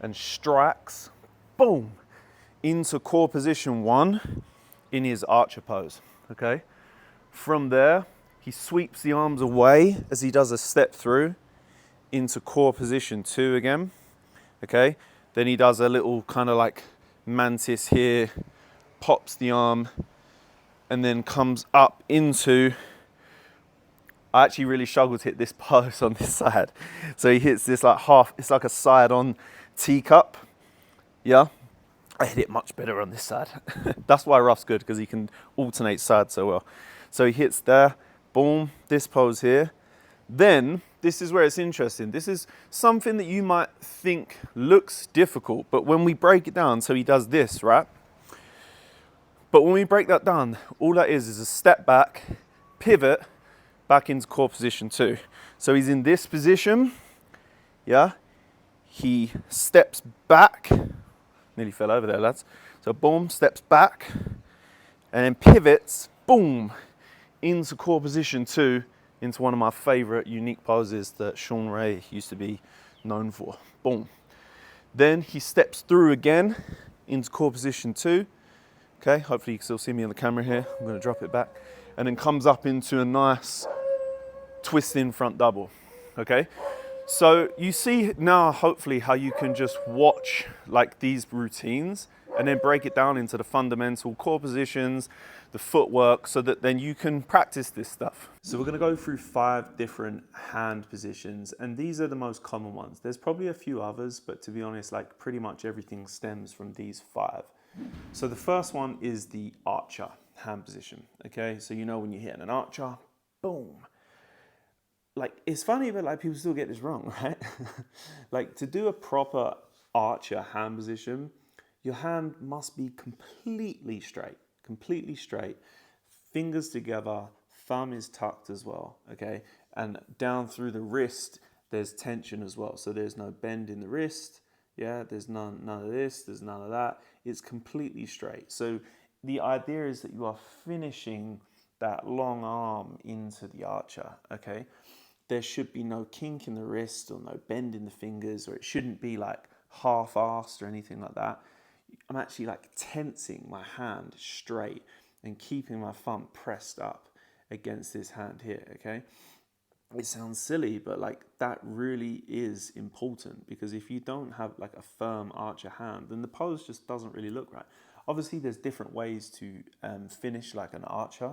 and strikes, boom, into core position 1 in his archer pose, okay? From there, he sweeps the arms away as he does a step through into core position 2 again, okay? Then he does a little kind of like mantis here, pops the arm, and then comes up into, I actually really struggled to hit this pose on this side. So he hits this like half, it's like a side on teacup. Yeah, I hit it much better on this side. That's why Ruff's good, because he can alternate sides so well. So he hits there, boom, this pose here. Then, this is where it's interesting. This is something that you might think looks difficult, but when we break it down, so he does this, right? But when we break that down, all that is a step back, pivot back into core position 2. So he's in this position, yeah? He steps back, nearly fell over there, lads. So boom, steps back, and then pivots, boom, into core position 2, into one of my favorite unique poses that Sean Ray used to be known for. Boom. Then he steps through again into core position 2. Okay, hopefully you can still see me on the camera here. I'm gonna drop it back. And then comes up into a nice twisting front double, okay? So you see now, hopefully, how you can just watch like these routines and then break it down into the fundamental core positions, the footwork, so that then you can practice this stuff. So we're gonna go through 5 different hand positions, and these are the most common ones. There's probably a few others, but to be honest, like pretty much everything stems from these 5. So the first one is the archer hand position, okay? So you know when you're hitting an archer, boom. Like, it's funny, but like people still get this wrong, right? Like, to do a proper archer hand position, your hand must be completely straight, fingers together, thumb is tucked as well, okay? And down through the wrist, there's tension as well. So there's no bend in the wrist, yeah? There's none of this, there's none of that. It's completely straight. So the idea is that you are finishing that long arm into the archer, okay? There should be no kink in the wrist or no bend in the fingers, or it shouldn't be like half-assed or anything like that. I'm actually like tensing my hand straight and keeping my thumb pressed up against this hand here, okay? It sounds silly, but like that really is important, because if you don't have like a firm archer hand, then the pose just doesn't really look right. Obviously, there's different ways to finish like an archer,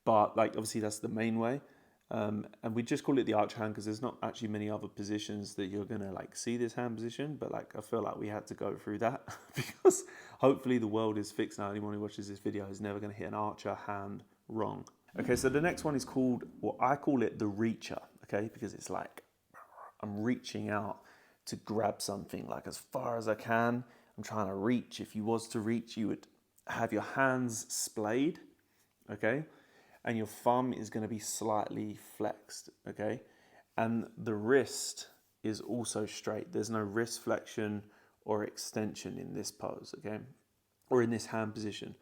but like obviously that's the main way. And we just call it the archer hand because there's not actually many other positions that you're gonna like see this hand position, but like I feel like we had to go through that because hopefully the world is fixed now. Anyone who watches this video is never gonna hit an archer hand wrong. Okay, so the next one is called, well, I call it the reacher, okay, because it's like I'm reaching out to grab something like as far as I can. I'm trying to reach. If you was to reach, you would have your hands splayed, okay? And your thumb is going to be slightly flexed, okay? And the wrist is also straight. There's no wrist flexion or extension in this pose, okay? Or in this hand position.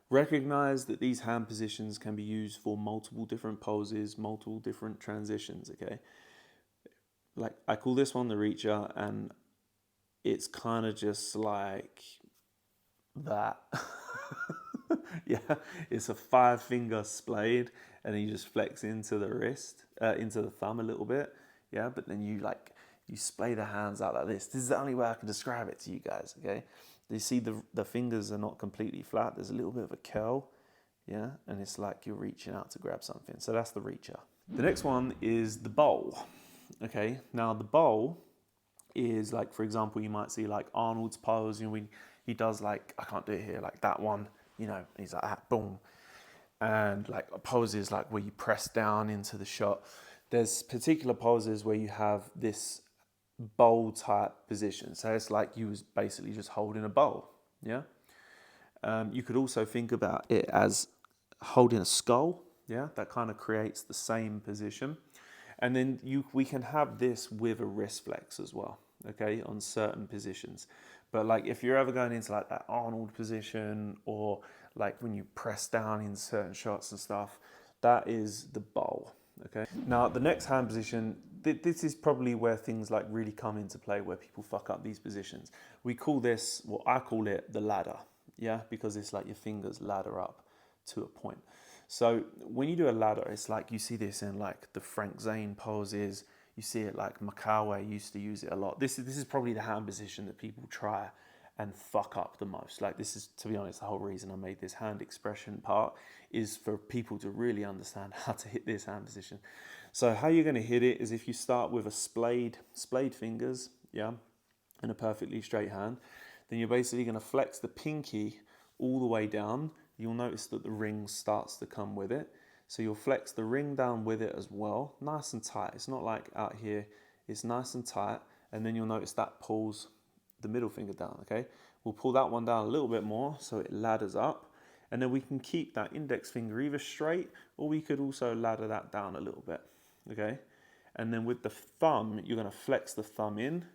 Recognize that these hand positions can be used for multiple different poses, multiple different transitions, okay? Like, I call this one the reacher, and it's kind of just like that. Yeah, it's a 5-finger splayed, and then you just flex into the wrist, into the thumb a little bit, yeah, but then you splay the hands out like this. This is the only way I can describe it to you guys, okay? You see the fingers are not completely flat. There's a little bit of a curl, yeah, and it's like you're reaching out to grab something. So that's the reacher. The next one is the bowl, okay? Now the bowl is like, for example, you might see like Arnold's pose, you know, when he does like, I can't do it here, like that one, you know, he's like that, boom. And like poses like where you press down into the shot. There's particular poses where you have this bowl type position. So it's like you was basically just holding a bowl, yeah? You could also think about it as holding a skull, yeah? That kind of creates the same position. And then we can have this with a wrist flex as well, okay, on certain positions. But like if you're ever going into like that Arnold position, or like when you press down in certain shots and stuff, that is the bowl, okay? Now the next hand position, this is probably where things like really come into play, where people fuck up these positions. We call this, well, I call it the ladder, yeah? Because it's like your fingers ladder up to a point. So when you do a ladder, it's like you see this in like the Frank Zane poses. You see it like Makawe used to use it a lot. This is probably the hand position that people try and fuck up the most. Like this is, to be honest, the whole reason I made this hand expression part is for people to really understand how to hit this hand position. So how you're going to hit it is if you start with a splayed fingers, yeah, and a perfectly straight hand, then you're basically going to flex the pinky all the way down. You'll notice that the ring starts to come with it. So you'll flex the ring down with it as well, nice and tight. It's not like out here, it's nice and tight. And then you'll notice that pulls the middle finger down, okay? We'll pull that one down a little bit more so it ladders up. And then we can keep that index finger either straight, or we could also ladder that down a little bit, okay? And then with the thumb, you're gonna flex the thumb in,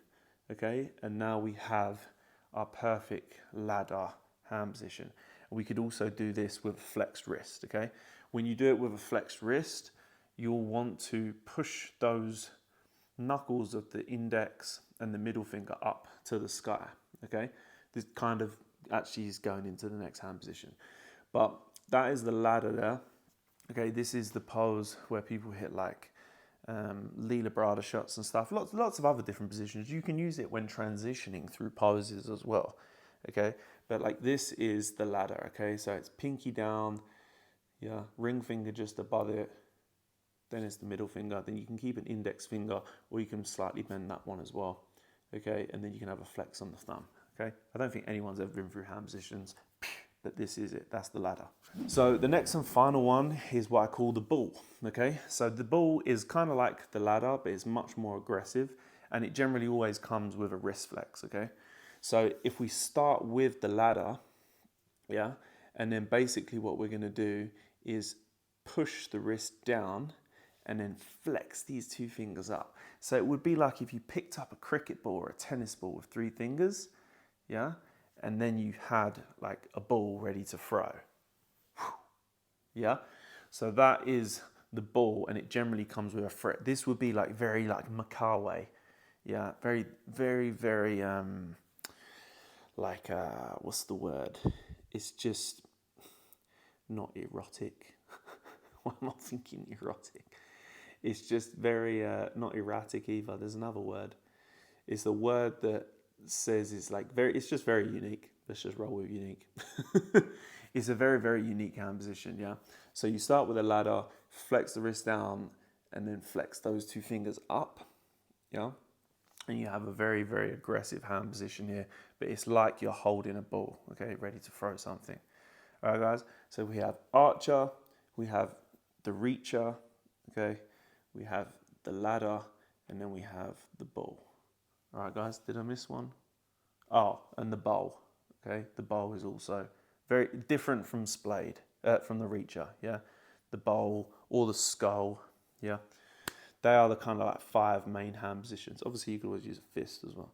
okay? And now we have our perfect ladder hand position. We could also do this with a flexed wrist, okay? When you do it with a flexed wrist, you'll want to push those knuckles of the index and the middle finger up to the sky, okay? This kind of actually is going into the next hand position. But that is the ladder there, okay? This is the pose where people hit like Lila Brada shots and stuff. Lots of other different positions. You can use it when transitioning through poses as well, okay? But like this is the ladder, okay? So it's pinky down, yeah, ring finger just above it, then it's the middle finger, then you can keep an index finger, or you can slightly bend that one as well, okay? And then you can have a flex on the thumb, okay? I don't think anyone's ever been through hand positions, but this is it, that's the ladder. So the next and final one is what I call the bull, okay? So the bull is kind of like the ladder, but it's much more aggressive, and it generally always comes with a wrist flex, okay? So if we start with the ladder, yeah, and then basically what we're gonna do is push the wrist down and then flex these two fingers up. So it would be like if you picked up a cricket ball or a tennis ball with 3 fingers, yeah, and then you had like a ball ready to throw, yeah? So that is the ball, and it generally comes with a fret. This would be like very like Makawe, yeah, very, very, very, like, what's the word? It's just not erotic. Why am I thinking erotic? It's just very, not erratic either. There's another word. It's the word that says it's like very, it's just very unique. Let's just roll with unique. It's a very, very unique hand position, yeah? So you start with a ladder, flex the wrist down, and then flex those 2 fingers up, yeah? And you have a very, very aggressive hand position here, but it's like you're holding a ball, okay, ready to throw something. All right, guys, so we have archer, we have the reacher, okay, we have the ladder, and then we have the bowl. All right, guys, did I miss one? Oh, and the bowl, okay? The bowl is also very different from splayed, from the reacher, yeah? The bowl or the skull, yeah? They are the kind of like 5 main hand positions. Obviously, you could always use a fist as well.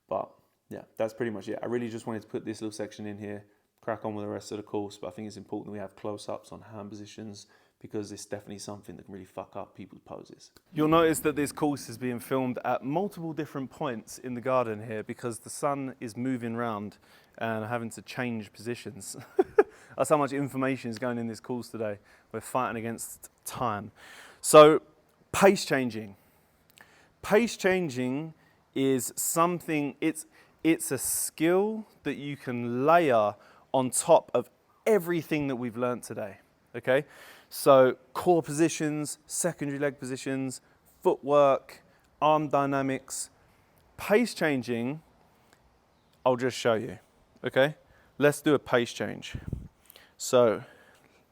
But yeah, that's pretty much it. I really just wanted to put this little section in here, crack on with the rest of the course, but I think it's important that we have close-ups on hand positions, because it's definitely something that can really fuck up people's poses. You'll notice that this course is being filmed at multiple different points in the garden here, because the sun is moving around and having to change positions. That's how much information is going in this course today. We're fighting against time. So, pace changing. Pace changing is something, it's a skill that you can layer on top of everything that we've learned today, okay? So core positions, secondary leg positions, footwork, arm dynamics, pace changing, I'll just show you, okay? Let's do a pace change. So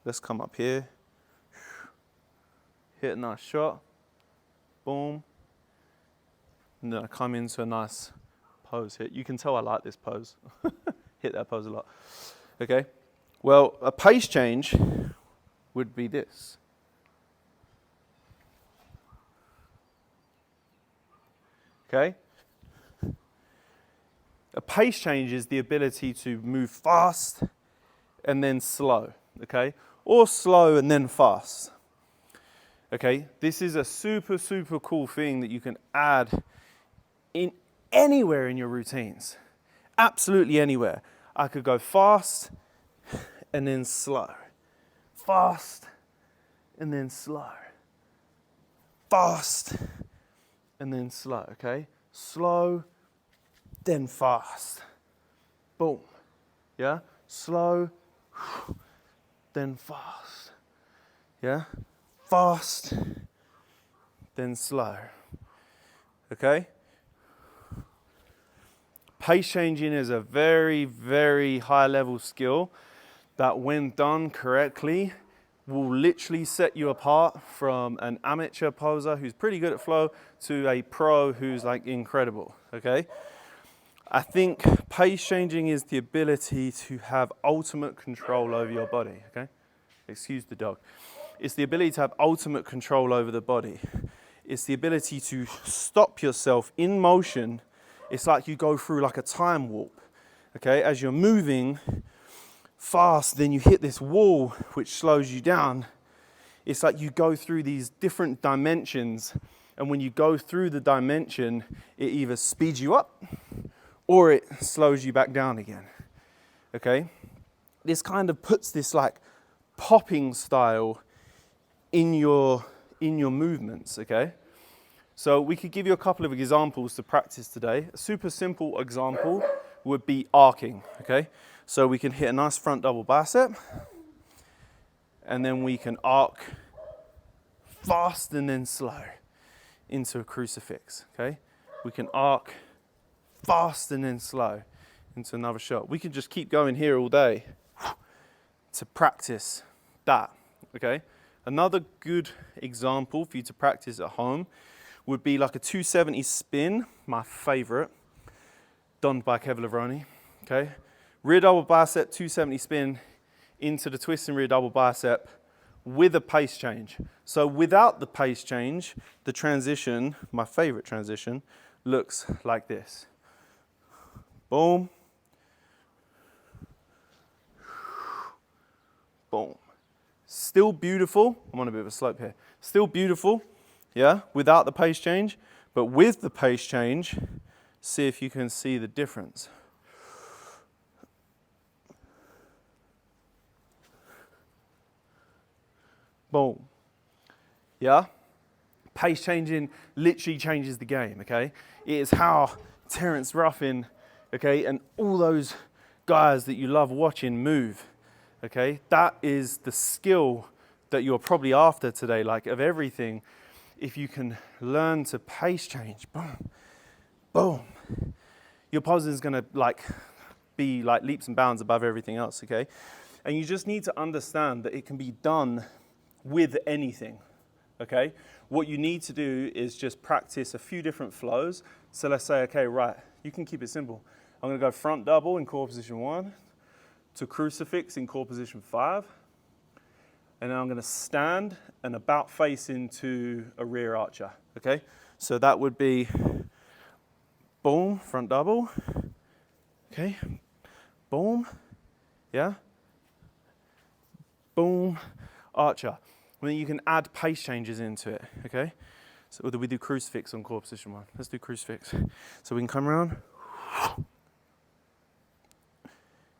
let's come up here, hit a nice shot, boom, and then I come into a nice pose here. You can tell I like this pose. Hit that pose a lot. Okay, well, a pace change would be this. Okay? A pace change is the ability to move fast and then slow, okay? Or slow and then fast. Okay, this is a super, super cool thing that you can add in anywhere in your routines. Absolutely anywhere. I could go fast and then slow. Fast and then slow. Fast and then slow, okay? Slow, then fast. Boom. Yeah? Slow, then fast. Yeah? Fast, then slow. Okay? Pace changing is a very, very high level skill that when done correctly will literally set you apart from an amateur poser who's pretty good at flow to a pro who's like incredible, okay? I think Pace changing is the ability to have ultimate control over your body, okay? Excuse the dog. It's the ability to have ultimate control over the body. It's the ability to stop yourself in motion. It's like you go through like a time warp, okay? As you're moving fast, then you hit this wall which slows you down. It's like you go through these different dimensions, and when you go through the dimension, it either speeds you up or it slows you back down again, okay? This kind of puts this like popping style in your movements, okay? So we could give you a couple of examples to practice today. A super simple example would be arcing, okay? So we can hit a nice front double bicep, and then we can arc fast and then slow into a crucifix, okay? We can arc fast and then slow into another shot. We can just keep going here all day to practice that, okay? Another good example for you to practice at home would be like a 270 spin, my favorite, done by Kevin Levrone, okay? Rear double bicep, 270 spin into the twist and rear double bicep with a pace change. So without the pace change, the transition, my favorite transition, looks like this. Boom. Boom. Still beautiful. I'm on a bit of a slope here. Still beautiful, yeah, without the pace change. But with the pace change, see if you can see the difference. Boom. Yeah? Pace changing literally changes the game, okay? It is how Terence Ruffin, okay, and all those guys that you love watching move, okay? That is the skill that you're probably after today, like of everything. If you can learn to pace change, boom, boom, your posing is gonna be like leaps and bounds above everything else, okay? And you just need to understand that it can be done with anything, okay? What you need to do is just practice a few different flows. So let's say, okay, right, you can keep it simple. I'm gonna go front double in core position 1, to crucifix in core position 5, and then I'm gonna stand and about face into a rear archer, okay? So that would be boom, front double, okay? Boom, yeah? Boom, archer. And then you can add pace changes into it, okay? So we do crucifix on core position 1. Let's do crucifix. So we can come around.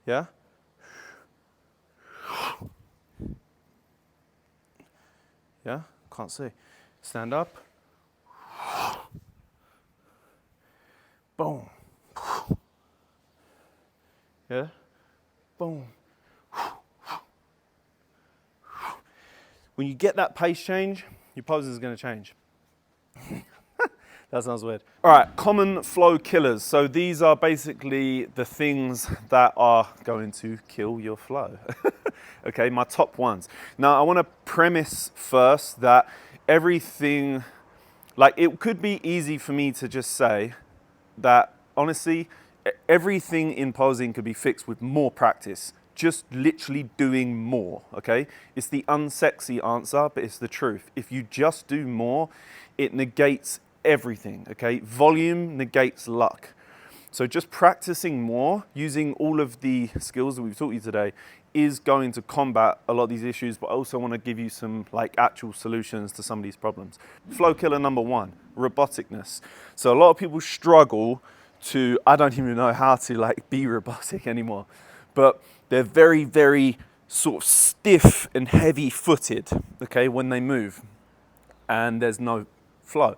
Yeah? Yeah? Can't see. Stand up. Boom. Yeah? Boom. When you get that pace change, your pose is going to change. That sounds weird. All right, common flow killers. So these are basically the things that are going to kill your flow. Okay, my top ones. Now, I want to premise first that everything, like it could be easy for me to just say that, honestly, everything in posing could be fixed with more practice. Just literally doing more, okay? It's the unsexy answer, but it's the truth. If you just do more, it negates everything, okay? Volume negates luck. So just practicing more, using all of the skills that we've taught you today, is going to combat a lot of these issues, but I also want to give you some like actual solutions to some of these problems. Flow killer number 1, roboticness. So a lot of people struggle to, I don't even know how to like be robotic anymore, but they're very, very sort of stiff and heavy footed, okay, when they move, and there's no flow.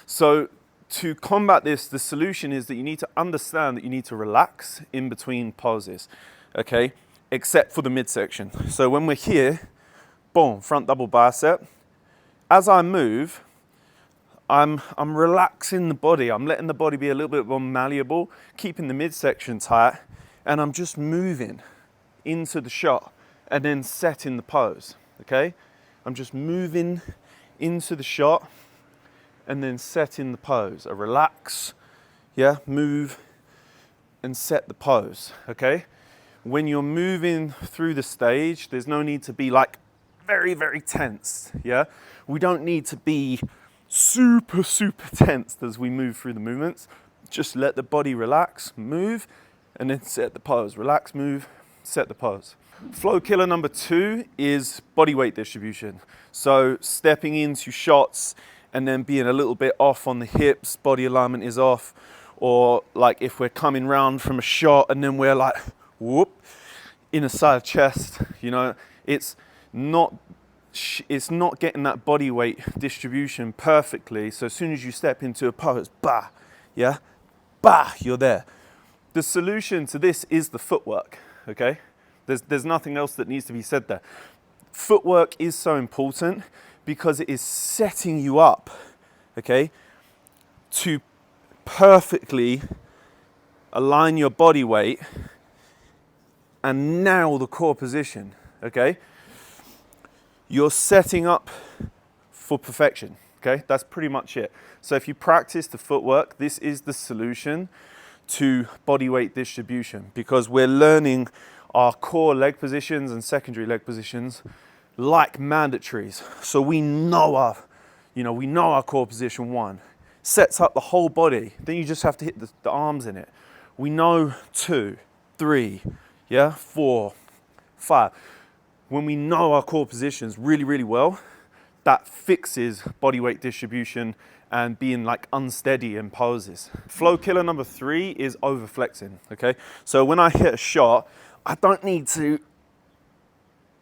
So to combat this, the solution is that you need to understand that you need to relax in between poses, okay, except for the midsection. So when we're here, boom, front double bicep. As I move, I'm relaxing the body. I'm letting the body be a little bit more malleable, keeping the midsection tight, and I'm just moving into the shot and then setting the pose, okay? I'm just moving into the shot and then setting the pose. A relax, yeah, move, and set the pose, okay? When you're moving through the stage, there's no need to be like very, very tense, yeah? We don't need to be super, super tensed as we move through the movements. Just let the body relax, move, and then set the pose. Relax, move, set the pose. Flow killer number 2 is body weight distribution. So stepping into shots and then being a little bit off on the hips, body alignment is off, or like if we're coming round from a shot and then we're like, whoop, inner side chest, you know, it's not getting that body weight distribution perfectly. So as soon as you step into a pose, bah, yeah, bah, you're there. The solution to this is the footwork, okay? There's nothing else that needs to be said there. Footwork is so important because it is setting you up, okay, to perfectly align your body weight and nail the core position, okay? You're setting up for perfection, okay? That's pretty much it. So if you practice the footwork, this is the solution to body weight distribution, because we're learning our core leg positions and secondary leg positions like mandatories. So we know our core position 1 sets up the whole body. Then you just have to hit the arms in it. We know 2, 3, yeah, 4, 5. When we know our core positions really, really well, that fixes body weight distribution and being like unsteady in poses. Flow killer number 3 is over flexing, okay? So when I hit a shot, I don't need to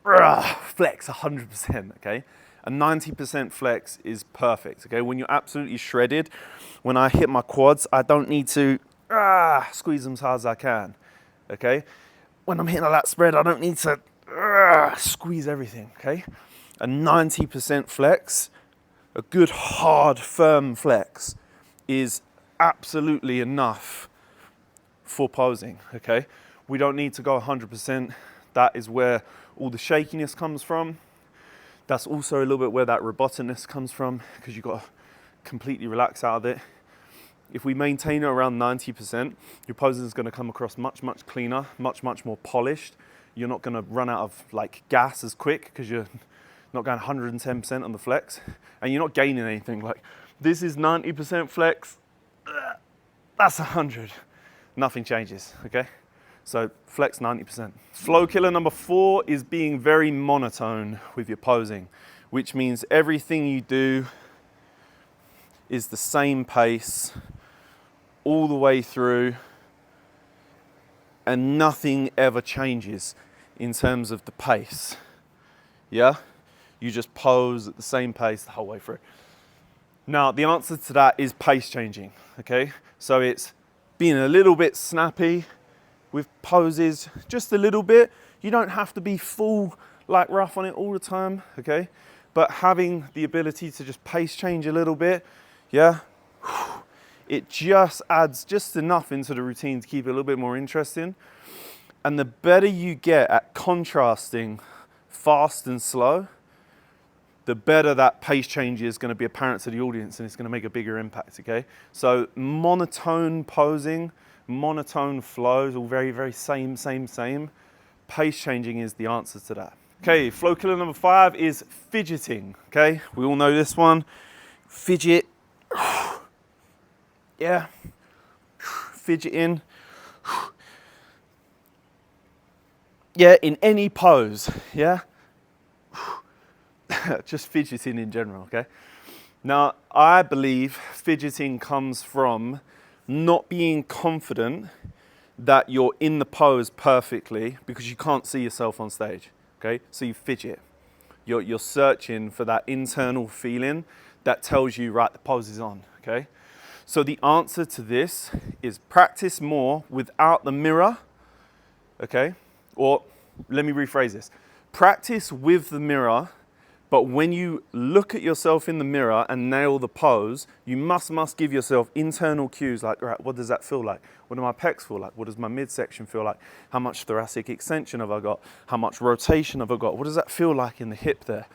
flex 100%, okay? A 90% flex is perfect, okay? When you're absolutely shredded, when I hit my quads, I don't need to squeeze them as hard as I can, okay? When I'm hitting a lat spread, I don't need to squeeze everything, okay? A 90% flex, a good hard firm flex, is absolutely enough for posing, okay? We don't need to go 100%. That is where all the shakiness comes from. That's also a little bit where that roboticness comes from, because you've got to completely relax out of it. If we maintain it around 90%, your posing is going to come across much, much cleaner, much, much more polished. You're not going to run out of like gas as quick because you're not going 110% on the flex, and you're not gaining anything. Like, this is 90% flex, that's 100. Nothing changes, okay? So flex 90%. Flow killer number 4 is being very monotone with your posing, which means everything you do is the same pace all the way through, and nothing ever changes in terms of the pace, yeah? You just pose at the same pace the whole way through. Now, the answer to that is pace changing, okay? So it's being a little bit snappy with poses, just a little bit. You don't have to be full, like rough on it all the time, okay? But having the ability to just pace change a little bit, yeah? It just adds just enough into the routine to keep it a little bit more interesting. And the better you get at contrasting fast and slow, the better that pace change is going to be apparent to the audience, and it's going to make a bigger impact, okay? So monotone posing, monotone flows, all very, very same. Pace changing is the answer to that. Okay, flow killer number 5 is fidgeting, okay? We all know this one. Fidget. Yeah. Fidgeting. Yeah, in any pose, yeah? Just fidgeting in general, okay? Now, I believe fidgeting comes from not being confident that you're in the pose perfectly because you can't see yourself on stage, okay? So you fidget. You're searching for that internal feeling that tells you, right, the pose is on, okay? So the answer to this is practice more without the mirror, okay? Or let me rephrase this. Practice with the mirror, but when you look at yourself in the mirror and nail the pose, you must give yourself internal cues like, right, what does that feel like? What do my pecs feel like? What does my midsection feel like? How much thoracic extension have I got? How much rotation have I got? What does that feel like in the hip there?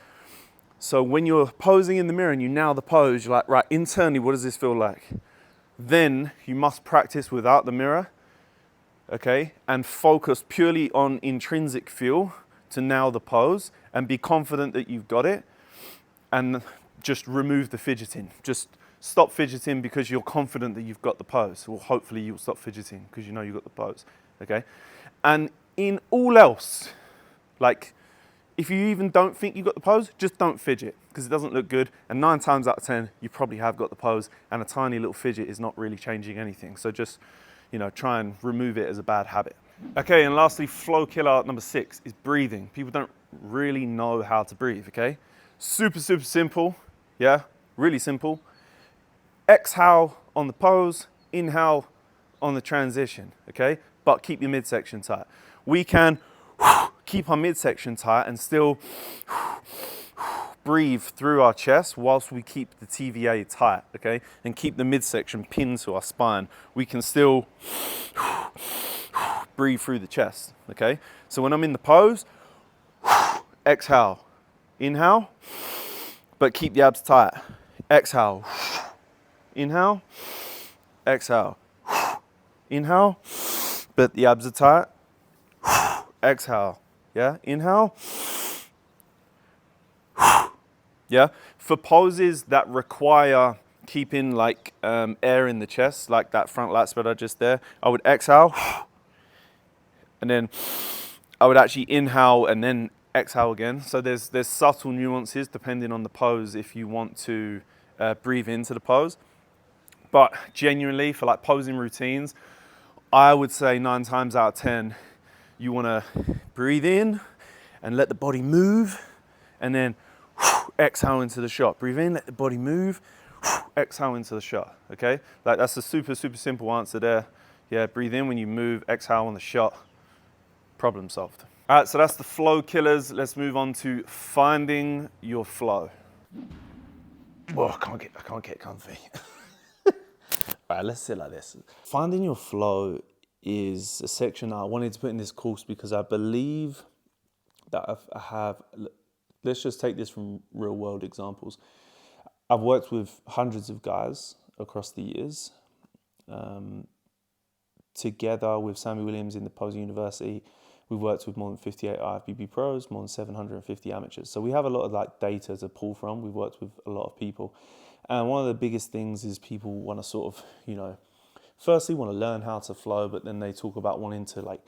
So when you're posing in the mirror and you nail the pose, you're like, right, internally, what does this feel like? Then you must practice without the mirror okay, and focus purely on intrinsic feel to nail the pose and be confident that you've got it, and just remove the fidgeting. Just stop fidgeting because you're confident that you've got the pose, or hopefully you'll stop fidgeting because you know you've got the pose, okay? And in all else, like if you even don't think you've got the pose, just don't fidget because it doesn't look good. And 9 times out of 10, you probably have got the pose, and a tiny little fidget is not really changing anything. So just, you know, try and remove it as a bad habit. Okay, and lastly, flow killer number 6 is breathing. People don't really know how to breathe, okay? Super, super simple, yeah? Really simple. Exhale on the pose, inhale on the transition, okay? But keep your midsection tight. We can keep our midsection tight and still breathe through our chest whilst we keep the TVA tight, okay? And keep the midsection pinned to our spine. We can still breathe through the chest, okay? So when I'm in the pose, exhale, inhale, but keep the abs tight. Exhale, inhale, exhale, inhale, but the abs are tight. Exhale, yeah, inhale. Yeah, for poses that require keeping like air in the chest, like that front lat spread I just there, I would exhale, and then I would actually inhale and then exhale again. So there's subtle nuances depending on the pose if you want to breathe into the pose. But genuinely, for like posing routines, I would say 9 times out of 10, you want to breathe in and let the body move, and then exhale into the shot. Breathe in, let the body move, exhale into the shot, okay? Like that's a super, super simple answer there. Yeah, breathe in when you move, exhale on the shot, problem solved. All right, so that's the flow killers. Let's move on to finding your flow. Whoa, I can't get comfy. All right, let's sit like this. Finding your flow is a section I wanted to put in this course because I believe that I have, let's just take this from real world examples. I've worked with hundreds of guys across the years, together with Sammy Williams in the Posing University. We've worked with more than 58 IFBB pros, more than 750 amateurs. So we have a lot of like data to pull from. We've worked with a lot of people. And one of the biggest things is people want to sort of, you know, firstly want to learn how to flow, but then they talk about wanting to like,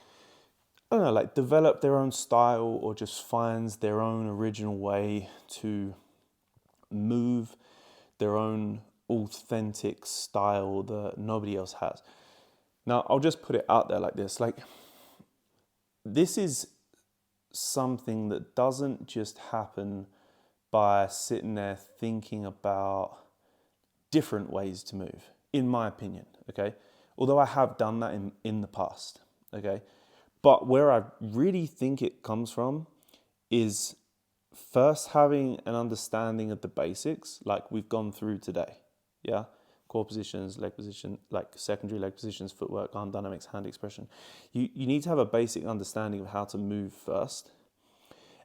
I don't know, like develop their own style or just find their own original way to move, their own authentic style that nobody else has. Now, I'll just put it out there like this, like this is something that doesn't just happen by sitting there thinking about different ways to move, in my opinion, okay? Although I have done that in the past, okay? But where I really think it comes from is first having an understanding of the basics, like we've gone through today, yeah? Core positions, leg position, like secondary leg positions, footwork, arm dynamics, hand expression. You need to have a basic understanding of how to move first.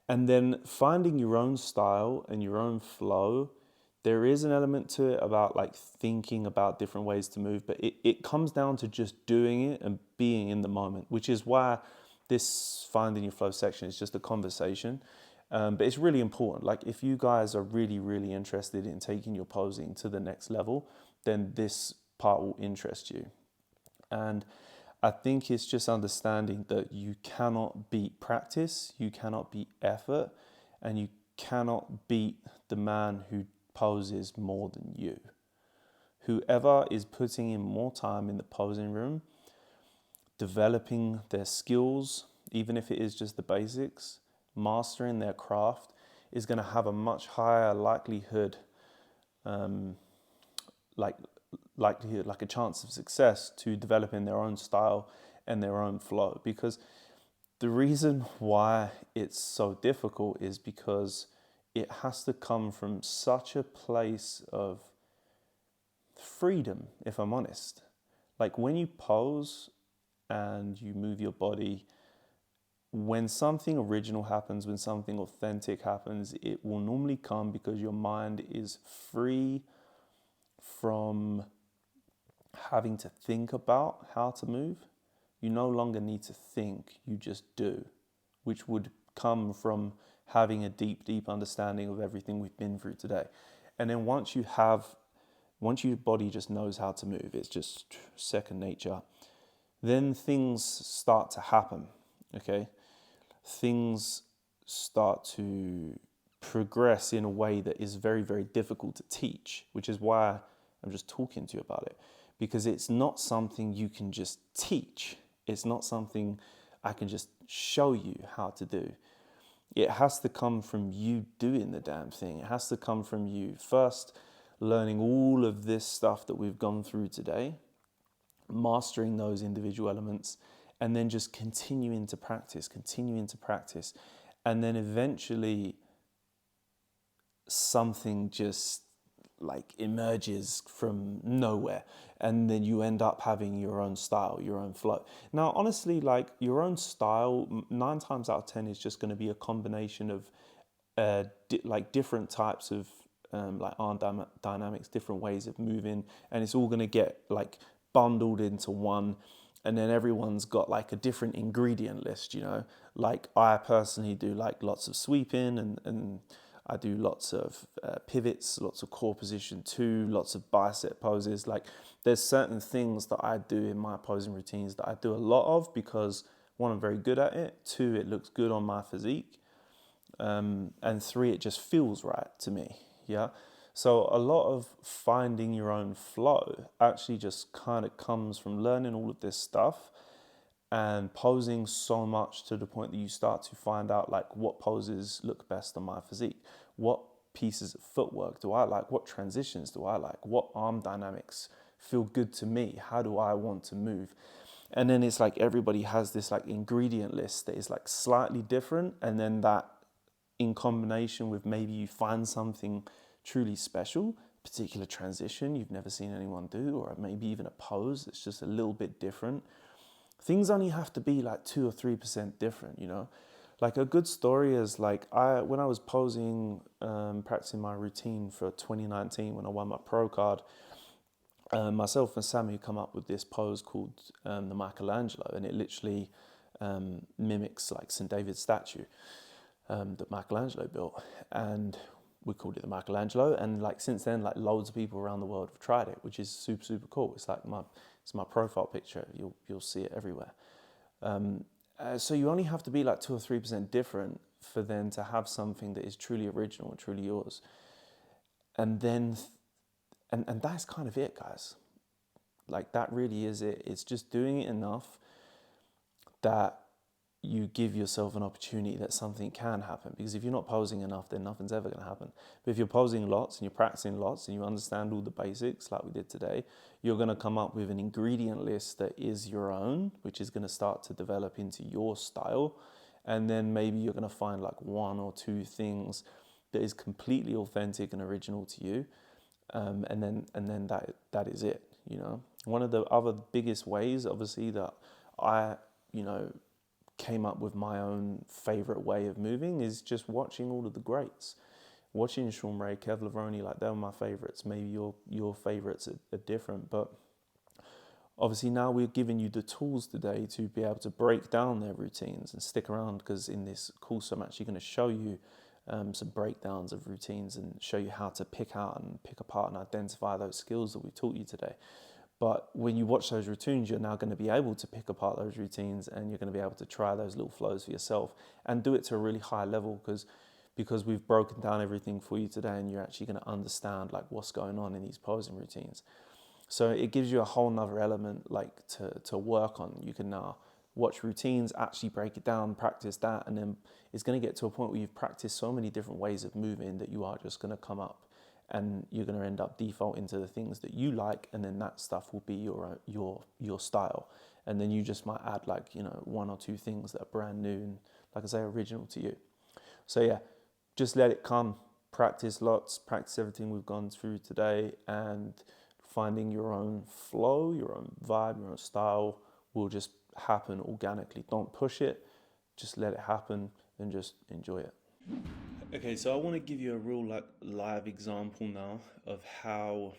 And then finding your own style and your own flow, there is an element to it about like thinking about different ways to move, but it comes down to just doing it and being in the moment, which is why this finding your flow section is just a conversation. But it's really important. Like if you guys are really, really interested in taking your posing to the next level, then this part will interest you. And I think it's just understanding that you cannot beat practice, you cannot beat effort, and you cannot beat the man who poses more than you. Whoever is putting in more time in the posing room, developing their skills, even if it is just the basics, mastering their craft, is going to have a much higher likelihood, like a chance of success to developing their own style and their own flow. Because the reason why it's so difficult is because it has to come from such a place of freedom, if I'm honest. Like when you pose and you move your body, when something original happens, when something authentic happens, it will normally come because your mind is free from having to think about how to move, You no longer need to think, you just do, which would come from having a deep understanding of everything we've been through today. And then once your body just knows how to move, it's just second nature, then things start to happen, okay? Things start to progress in a way that is very, very difficult to teach, which is why I'm just talking to you about it, because it's not something you can just teach. It's not something I can just show you how to do. It has to come from you doing the damn thing. It has to come from you first learning all of this stuff that we've gone through today, mastering those individual elements, and then just continuing to practice. And then eventually something just like emerges from nowhere, and then you end up having your own style, your own flow. Now, honestly, like your own style, 9 times out of 10 is just going to be a combination of like different types of like arm dynamics, different ways of moving, and it's all going to get like bundled into one. And then everyone's got like a different ingredient list, you know. Like I personally do like lots of sweeping, and I do lots of pivots, lots of core position 2, lots of bicep poses. Like there's certain things that I do in my posing routines that I do a lot of because 1, I'm very good at it. 2, it looks good on my physique. And 3, it just feels right to me. Yeah. So a lot of finding your own flow actually just kind of comes from learning all of this stuff and posing so much to the point that you start to find out like what poses look best on my physique, what pieces of footwork do I like, what transitions do I like, what arm dynamics feel good to me, how do I want to move. And then it's like everybody has this like ingredient list that is like slightly different, and then that in combination with maybe you find something truly special, particular transition you've never seen anyone do, or maybe even a pose that's just a little bit different. Things only have to be like 2 or 3% different, you know. Like a good story is like when I was posing, practicing my routine for 2019 when I won my pro card, myself and Sammy come up with this pose called the Michelangelo, and it literally mimics like St. David's statue that Michelangelo built, and we called it the Michelangelo. And like since then, like loads of people around the world have tried it, which is super cool. It's like my profile picture. You'll see it everywhere. So you only have to be like 2 or 3% different for then to have something that is truly original and truly yours. And then and that's kind of it, guys. Like that really is it. It's just doing it enough that you give yourself an opportunity that something can happen. Because if you're not posing enough, then nothing's ever going to happen. But if you're posing lots and you're practicing lots and you understand all the basics like we did today, you're going to come up with an ingredient list that is your own, which is going to start to develop into your style. And then maybe you're going to find like 1 or 2 things that is completely authentic and original to you. And then that is it, you know. One of the other biggest ways, obviously, that I, you know, came up with my own favorite way of moving is just watching all of the greats. Watching Sean Ray, Kev Lavroni, like they were my favorites. Maybe your favorites are different, but obviously now we're giving you the tools today to be able to break down their routines. And stick around, because in this course I'm actually going to show you some breakdowns of routines and show you how to pick out and pick apart and identify those skills that we taught you today. But when you watch those routines, you're now going to be able to pick apart those routines, and you're going to be able to try those little flows for yourself and do it to a really high level, because we've broken down everything for you today, and you're actually going to understand like what's going on in these posing routines. So it gives you a whole nother element like to work on. You can now watch routines, actually break it down, practice that, and then it's going to get to a point where you've practiced so many different ways of moving that you are just going to come up and you're going to end up defaulting to the things that you like, and then that stuff will be your style. And then you just might add like, you know, 1 or 2 things that are brand new and, like I say, original to you. So yeah, just let it come. Practice lots, practice everything we've gone through today, and finding your own flow, your own vibe, your own style will just happen organically. Don't push it, just let it happen and just enjoy it. Okay, so I want to give you a real like live example now of how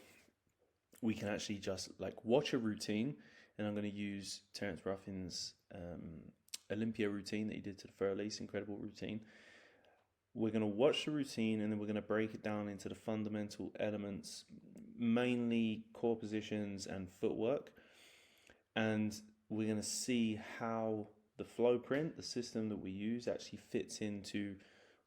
we can actually just like watch a routine and I'm going to use Terence Ruffin's Olympia routine that he did to the Fur Elise, incredible routine. We're going to watch the routine, and then we're going to break it down into the fundamental elements, mainly core positions and footwork. And we're going to see how the flow print, the system that we use, actually fits into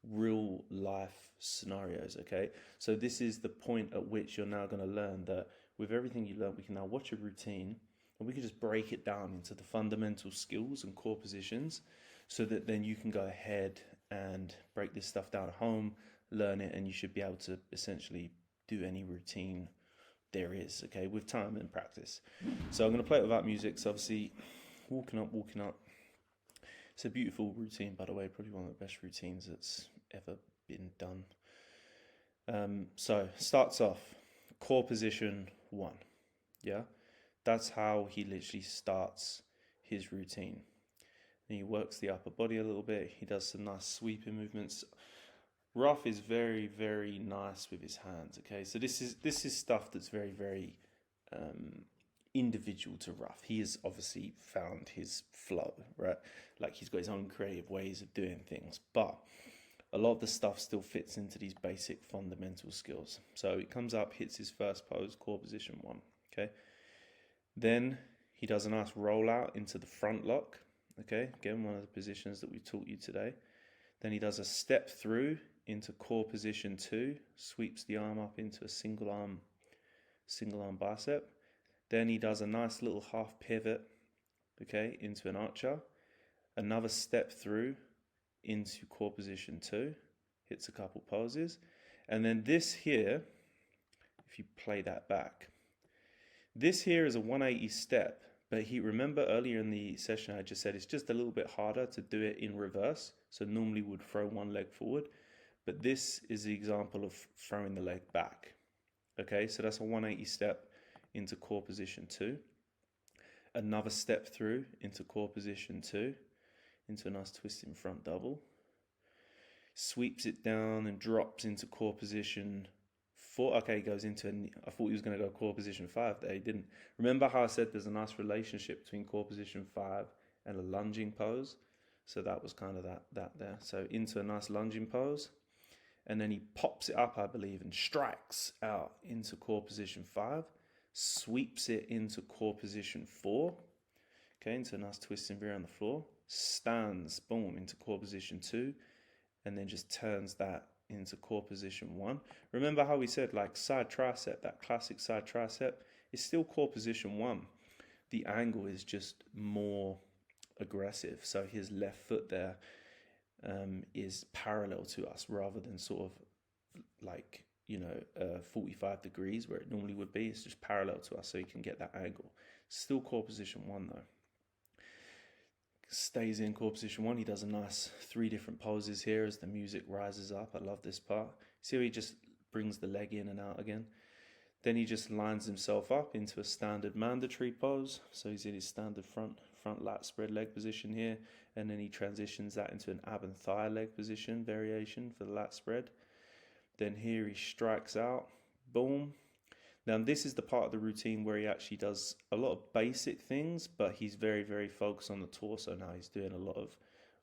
real life scenarios. Okay, so this is the point at which you're now going to learn that with everything you learn, we can now watch a routine and we can just break it down into the fundamental skills and core positions, so that then you can go ahead and break this stuff down at home, learn it, and you should be able to essentially do any routine there is, okay, with time and practice. So I'm going to play it without music. So obviously, walking up. It's a beautiful routine, by the way, probably one of the best routines that's ever been done. So starts off, core position 1. Yeah, that's how he literally starts his routine. And he works the upper body a little bit. He does some nice sweeping movements. Ruff is very, very nice with his hands. Okay, so this is stuff that's very, very individual to Ruff. He has obviously found his flow, right? Like, he's got his own creative ways of doing things, but a lot of the stuff still fits into these basic fundamental skills. So he comes up, hits his first pose, core position 1. Okay, then he does a nice rollout into the front lock. Okay, again, one of the positions that we taught you today. Then he does a step through into core position 2, sweeps the arm up into a single arm bicep. Then he does a nice little half pivot, okay, into an archer. Another step through into core position 2, hits a couple poses. And then this here, if you play that back, this here is a 180 step, but remember earlier in the session I just said it's just a little bit harder to do it in reverse. So normally would throw one leg forward, but this is the example of throwing the leg back. Okay, so that's a 180 step into core position 2. Another step through into core position 2, into a nice twisting front double. Sweeps it down and drops into core position 4. Okay, he goes into I thought he was going to go core position 5 there. He didn't. Remember how I said there's a nice relationship between core position 5 and a lunging pose? So that was kind of that there. So into a nice lunging pose. And then he pops it up, I believe, and strikes out into core position 5. Sweeps it into core position 4. Okay, into a nice twist and veer on the floor. Stands, boom, into core position 2. And then just turns that into core position 1. Remember how we said, like, side tricep, that classic side tricep, is still core position 1. The angle is just more aggressive. So his left foot there is parallel to us, rather than sort of like, 45 degrees where it normally would be. It's just parallel to us, so you can get that angle. Still core position 1 though. Stays in core position 1. He does a nice 3 different poses here as the music rises up. I love this part. See how he just brings the leg in and out again. Then he just lines himself up into a standard mandatory pose. So he's in his standard front lat spread leg position here, and then he transitions that into an ab and thigh leg position variation for the lat spread. Then here he strikes out, boom. Now this is the part of the routine where he actually does a lot of basic things, but he's very, very focused on the torso now. He's doing a lot of,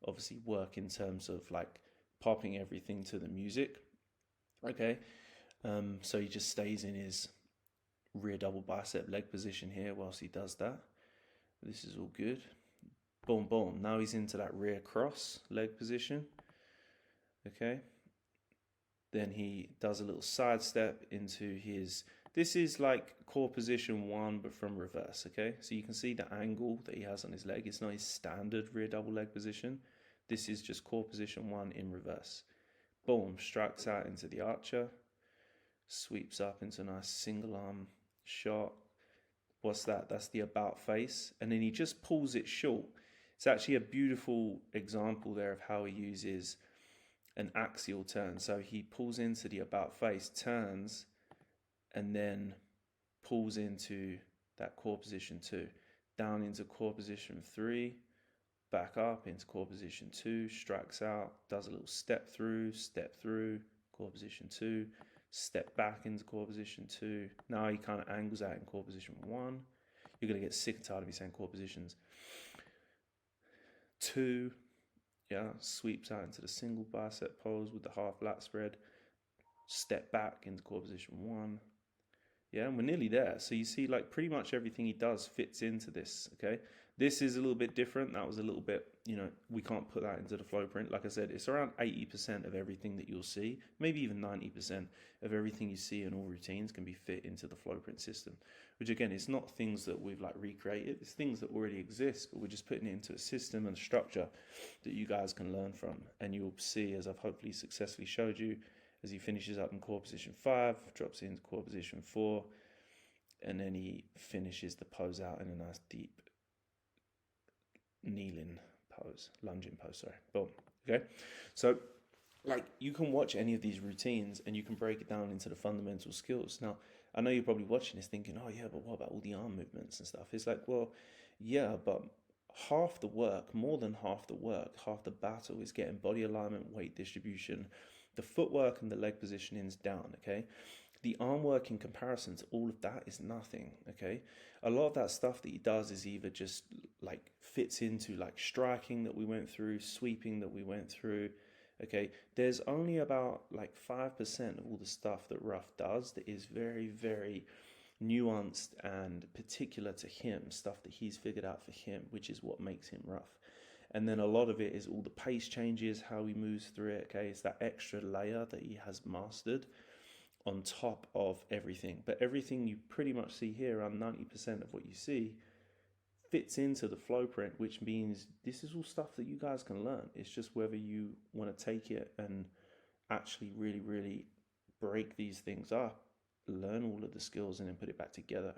obviously, work in terms of like popping everything to the music. Okay, so he just stays in his rear double bicep leg position here whilst he does that. This is all good. Boom, boom. Now he's into that rear cross leg position. Okay. Then he does a little side step into his, this is like core position 1, but from reverse, okay? So you can see the angle that he has on his leg. It's not his standard rear double leg position. This is just core position 1 in reverse. Boom, strikes out into the archer. Sweeps up into a nice single arm shot. What's that? That's the about face. And then he just pulls it short. It's actually a beautiful example there of how he uses an axial turn. So he pulls into the about face, turns, and then pulls into that core position 2, down into core position 3, back up into core position 2, strikes out, does a little step through, core position 2, step back into core position 2. Now he kind of angles out in core position 1. You're going to get sick and tired of me saying core positions. 2, yeah, sweeps out into the single bicep pose with the half lat spread. Step back into core position 1. Yeah, and we're nearly there. So you see, like, pretty much everything he does fits into this, okay? This is a little bit different. That was a little bit, we can't put that into the flow print. Like I said, it's around 80% of everything that you'll see, maybe even 90% of everything you see in all routines can be fit into the flow print system, which again, it's not things that we've like recreated. It's things that already exist, but we're just putting it into a system and a structure that you guys can learn from. And you'll see, as I've hopefully successfully showed you, as he finishes up in core position 5, drops into core position 4, and then he finishes the pose out in a nice deep kneeling pose, lunging pose, sorry. Boom. Okay. So, like, you can watch any of these routines and you can break it down into the fundamental skills. Now, I know you're probably watching this thinking, oh yeah, but what about all the arm movements and stuff? It's like, well, yeah, but half the work, more than half the work, half the battle is getting body alignment, weight distribution, the footwork and the leg positionings down, okay? The arm work in comparison to all of that is nothing, okay? A lot of that stuff that he does is either just like fits into like striking that we went through, sweeping that we went through, okay? There's only about like 5% of all the stuff that Ruff does that is very, very nuanced and particular to him, stuff that he's figured out for him, which is what makes him Ruff. And then a lot of it is all the pace changes, how he moves through it, okay? It's that extra layer that he has mastered on top of everything. But everything you pretty much see here, around 90% of what you see, fits into the flow print, which means this is all stuff that you guys can learn. It's just whether you want to take it and actually really, really break these things up, learn all of the skills, and then put it back together.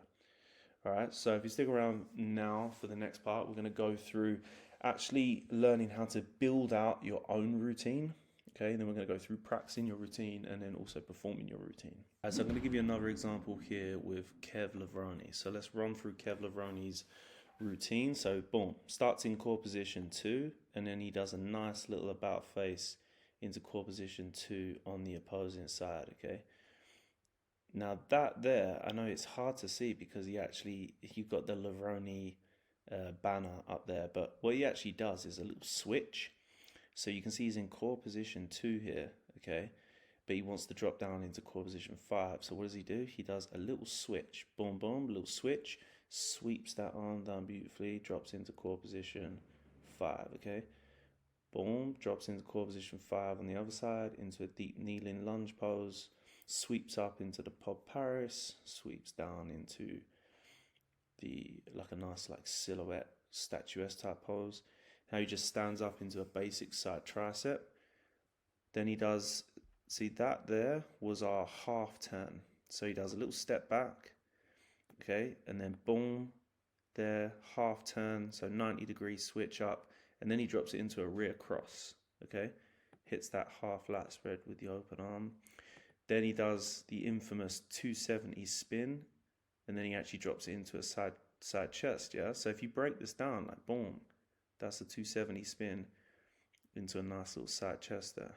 All right, so if you stick around now for the next part, we're going to go through actually learning how to build out your own routine. Okay, then we're going to go through practicing your routine and then also performing your routine. So I'm going to give you another example here with Kev Lavroni. So let's run through Kev Lavroni's routine. So boom, starts in core position 2, and then he does a nice little about face into core position 2 on the opposing side, okay? Now that there, I know it's hard to see because you've got the Lavroni banner up there, but what he actually does is a little switch. So you can see he's in core position 2 here, okay? But he wants to drop down into core position 5. So what does he do? He does a little switch, boom, boom, little switch, sweeps that arm down beautifully, drops into core position 5, okay? Boom, drops into core position 5 on the other side, into a deep kneeling lunge pose, sweeps up into the Pod Paris, sweeps down into like a nice like silhouette statuesque type pose. Now he just stands up into a basic side tricep. Then he does, see that there was our half turn. So he does a little step back, okay, and then boom, there, half turn, so 90-degree switch up, and then he drops it into a rear cross, okay, hits that half lat spread with the open arm. Then he does the infamous 270 spin, and then he actually drops it into a side chest, yeah? So if you break this down, like boom, that's a 270 spin into a nice little side chest there.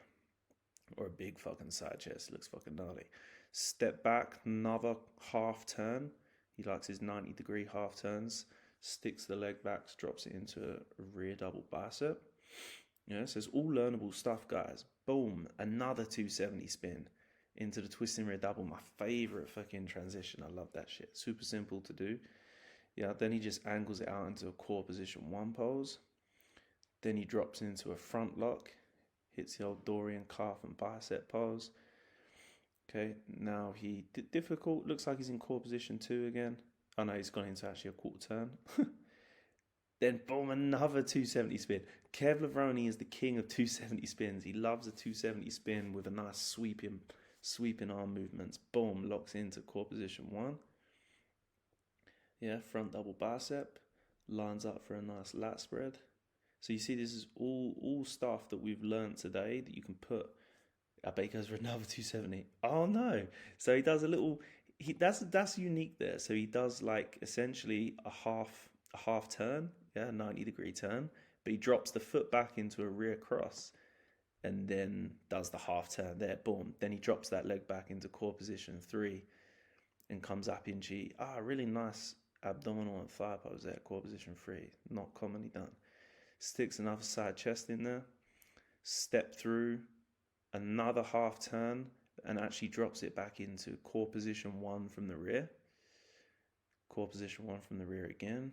Or a big fucking side chest, looks fucking gnarly. Step back, another half turn. He likes his 90-degree half turns. Sticks the leg back, drops it into a rear double bicep. Yeah, so it's all learnable stuff, guys. Boom, another 270 spin into the twisting rear double. My favorite fucking transition. I love that shit. Super simple to do. Yeah, then he just angles it out into a core position 1 pose. Then he drops into a front lock, hits the old Dorian calf and bicep pose. Okay, now he difficult. Looks like he's in core position 2 again. Oh no, he's gone into actually a quarter turn. Then boom, another 270 spin. Kev Lavroni is the king of 270 spins. He loves a 270 spin with a nice sweeping arm movements. Boom, locks into core position 1. Yeah, front double bicep. Lines up for a nice lat spread. So you see, this is all stuff that we've learned today that you can put. I bet he goes for another 270. Oh no! So he does a little. That's unique there. So he does like essentially a half turn, yeah, 90-degree turn, but he drops the foot back into a rear cross, and then does the half turn there. Boom. Then he drops that leg back into core position 3, and comes up in G. Really nice abdominal and thigh pose there, core position 3, not commonly done. Sticks another side chest in there, step through, another half turn, and actually drops it back into core position 1 from the rear. Core position 1 from the rear again.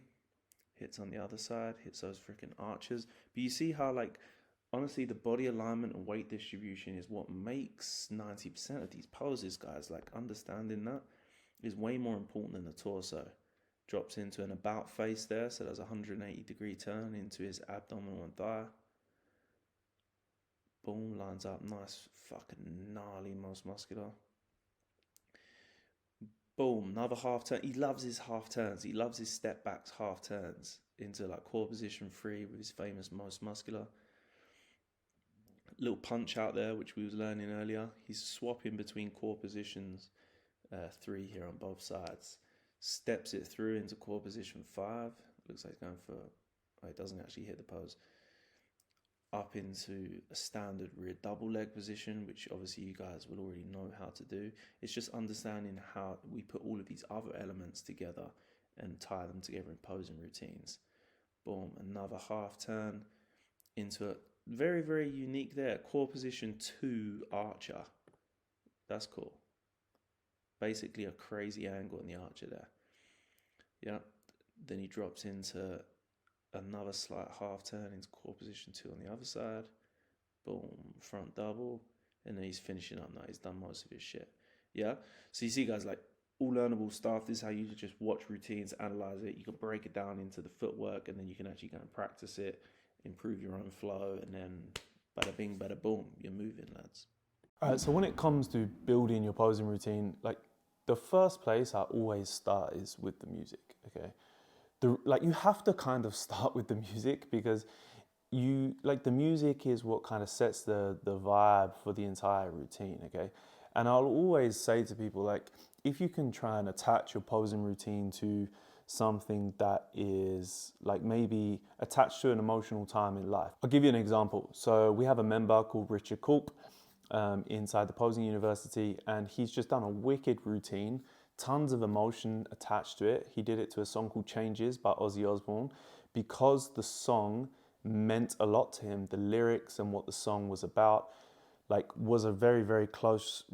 Hits on the other side, hits those freaking arches. But you see how, like, honestly, the body alignment and weight distribution is what makes 90% of these poses, guys. Like, understanding that is way more important than the torso. Drops into an about face there, so there's a 180-degree turn into his abdominal and thigh. Boom, lines up, nice, fucking gnarly, most muscular. Boom, another half turn. He loves his half turns. He loves his step backs, half turns into like core position 3 with his famous most muscular. Little punch out there, which we was learning earlier. He's swapping between core positions 3 here on both sides. Steps it through into core position 5. Looks like he's going for, oh, it doesn't actually hit the pose. Up into a standard rear double leg position, which obviously you guys will already know how to do. It's just understanding how we put all of these other elements together and tie them together in posing routines. Boom, another half turn into a very, very unique there. Core position 2 archer. That's cool. Basically a crazy angle in the archer there. Yeah. Then he drops into another slight half turn into core position 2 on the other side. Boom, front double. And then he's finishing up now. He's done most of his shit. Yeah. So you see, guys, like, all learnable stuff. This is how you just watch routines, analyze it. You can break it down into the footwork, and then you can actually go and practice it, improve your own flow, and then bada bing, bada boom, you're moving, lads. All right, so when it comes to building your posing routine, like, the first place I always start is with the music, okay? You have to kind of start with the music, because the music is what kind of sets the vibe for the entire routine, okay? And I'll always say to people, like, if you can try and attach your posing routine to something that is like maybe attached to an emotional time in life. I'll give you an example. So we have a member called Richard Culp inside the Posing University, and he's just done a wicked routine, tons of emotion attached to it. He did it to a song called Changes by Ozzy Osbourne, because the song meant a lot to him. The lyrics and what the song was about, like, was a very, very close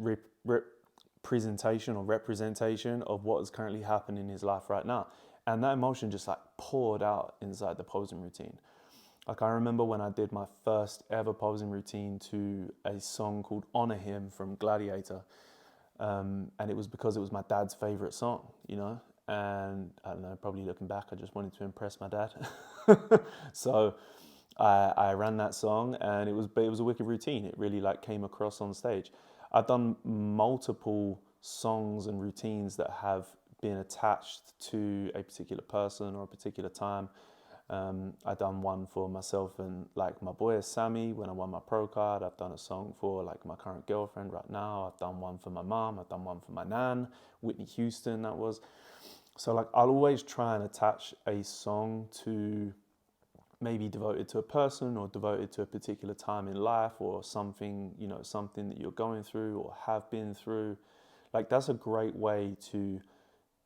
presentation or representation of what is currently happening in his life right now. And that emotion just like poured out inside the posing routine. Like, I remember when I did my first ever posing routine to a song called Honor Him from Gladiator. And it was because it was my dad's favorite song, you know? And I don't know, probably looking back, I just wanted to impress my dad. So I ran that song, and it was a wicked routine. It really like came across on stage. I've done multiple songs and routines that have been attached to a particular person or a particular time. I've done one for myself and like my boy Sammy when I won my pro card. I've done a song for like my current girlfriend right now. I've done one for my mom. I've done one for my nan, Whitney Houston, that was. So like, I'll always try and attach a song to maybe devoted to a person or devoted to a particular time in life or something, you know, something that you're going through or have been through. Like, that's a great way to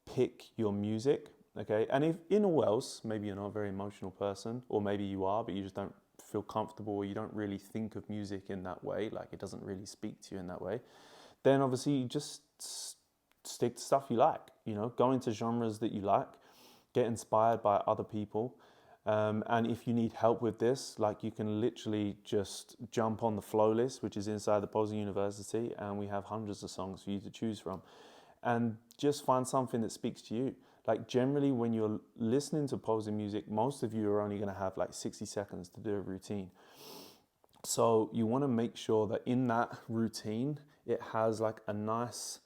pick your music, okay? And if in all else, maybe you're not a very emotional person, or maybe you are, but you just don't feel comfortable, or you don't really think of music in that way, like it doesn't really speak to you in that way, then obviously you just stick to stuff you like, you know, go into genres that you like, get inspired by other people. And if you need help with this, like, you can literally just jump on the flow list, which is inside the Posing University, and we have hundreds of songs for you to choose from. And just find something that speaks to you. Like, generally, when you're listening to posing music, most of you are only going to have like 60 seconds to do a routine. So you want to make sure that in that routine, it has like a nice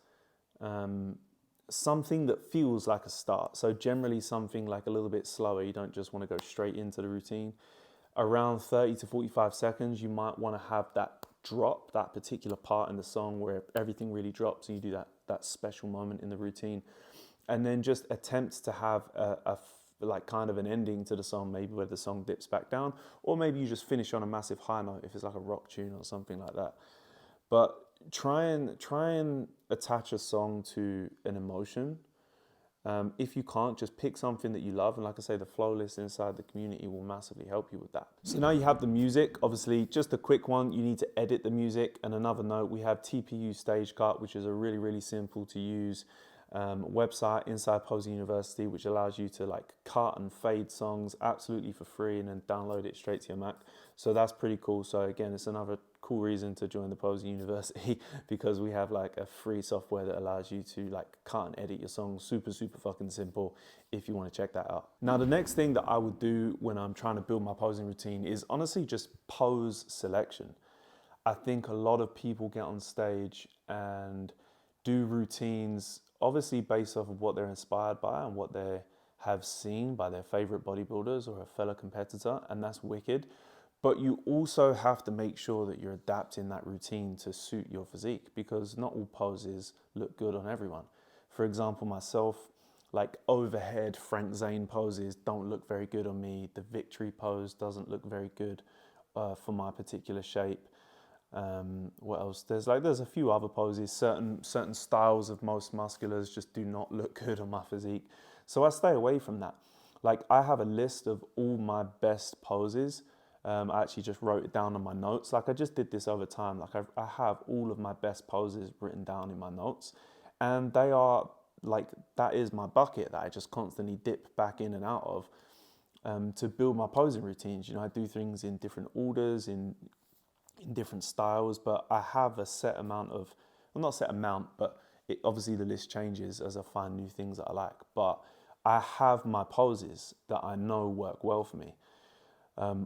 something that feels like a start. So generally something like a little bit slower. You don't just want to go straight into the routine. Around 30 to 45 seconds, you might want to have that drop, that particular part in the song where everything really drops, and you do that special moment in the routine. And then just attempt to have a like kind of an ending to the song, maybe where the song dips back down, or maybe you just finish on a massive high note if it's like a rock tune or something like that. But try and attach a song to an emotion, If you can't, just pick something that you love. And like I say, the flow list inside the community will massively help you with that. So now you have the music. Obviously, just a quick one, you need to edit the music. And another note, we have TPU Stage Cut, which is a really, really simple to use website inside Posey University, which allows you to like cut and fade songs absolutely for free and then download it straight to your Mac. So that's pretty cool. So again, it's another cool reason to join the Posey University because we have like a free software that allows you to like cut and edit your songs. Super fucking simple if you want to check that out. Now, the next thing that I would do when I'm trying to build my posing routine is honestly just pose selection. I think a lot of people get on stage and do routines obviously based off of what they're inspired by and what they have seen by their favorite bodybuilders or a fellow competitor, and that's wicked. But you also have to make sure that you're adapting that routine to suit your physique because not all poses look good on everyone. For example, myself, like overhead Frank Zane poses don't look very good on me. The victory pose doesn't look very good for my particular shape. What else? There's a few other poses. Certain styles of most musculars just do not look good on my physique. So I stay away from that. Like I have a list of all my best poses. I actually just wrote it down on my notes. Like I just did this over time. Like I have all of my best poses written down in my notes, and they are like, that is my bucket that I just constantly dip back in and out of to build my posing routines. You know, I do things in different orders, in different styles, but I have a set amount of, well, not set amount, but obviously the list changes as I find new things that I like. But I have my poses that I know work well for me.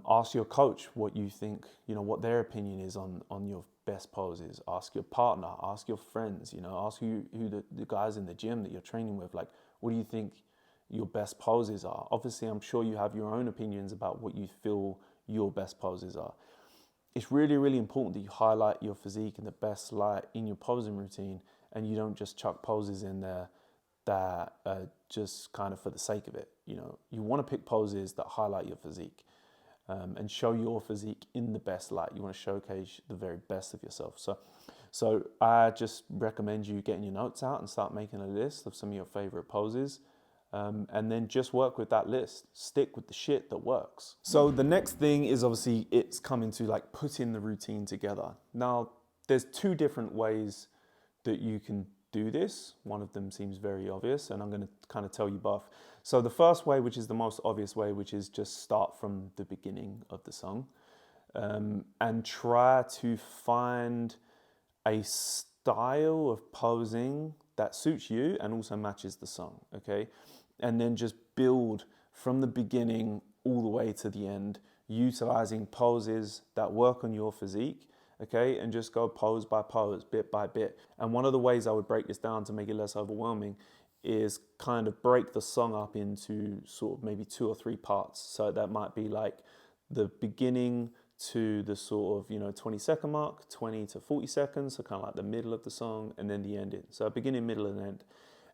Ask your coach what you think, you know, what their opinion is on your best poses. Ask your partner, ask your friends, you know, ask who the guys in the gym that you're training with, like, what do you think your best poses are? Obviously, I'm sure you have your own opinions about what you feel your best poses are. It's really, really important that you highlight your physique in the best light in your posing routine, and you don't just chuck poses in there that are just kind of for the sake of it. You know, you want to pick poses that highlight your physique. And show your physique in the best light. You want to showcase the very best of yourself. So I just recommend you getting your notes out and start making a list of some of your favorite poses. And then just work with that list. Stick with the shit that works. So the next thing is obviously it's coming to like putting the routine together. Now, there's two different ways that you can do this. One of them seems very obvious, and I'm going to kind of tell you both. So the first way, which is the most obvious way, which is just start from the beginning of the song and try to find a style of posing that suits you and also matches the song, okay? And then just build from the beginning all the way to the end, utilizing poses that work on your physique, okay? And just go pose by pose, bit by bit. And one of the ways I would break this down to make it less overwhelming is kind of break the song up into sort of maybe 2 or 3 parts. So that might be like the beginning to the sort of, you know, 20-second mark, 20 to 40 seconds, so kind of like the middle of the song, and then the ending. So beginning, middle, and end.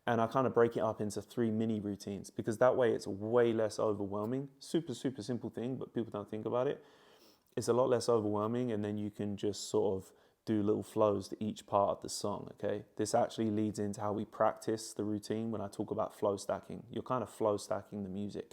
And I kind of break it up into 3 mini routines because that way it's way less overwhelming. Super simple thing, but people don't think about it. It's a lot less overwhelming, and then you can just sort of do little flows to each part of the song, okay? This actually leads into how we practice the routine when I talk about flow stacking. You're kind of flow stacking the music.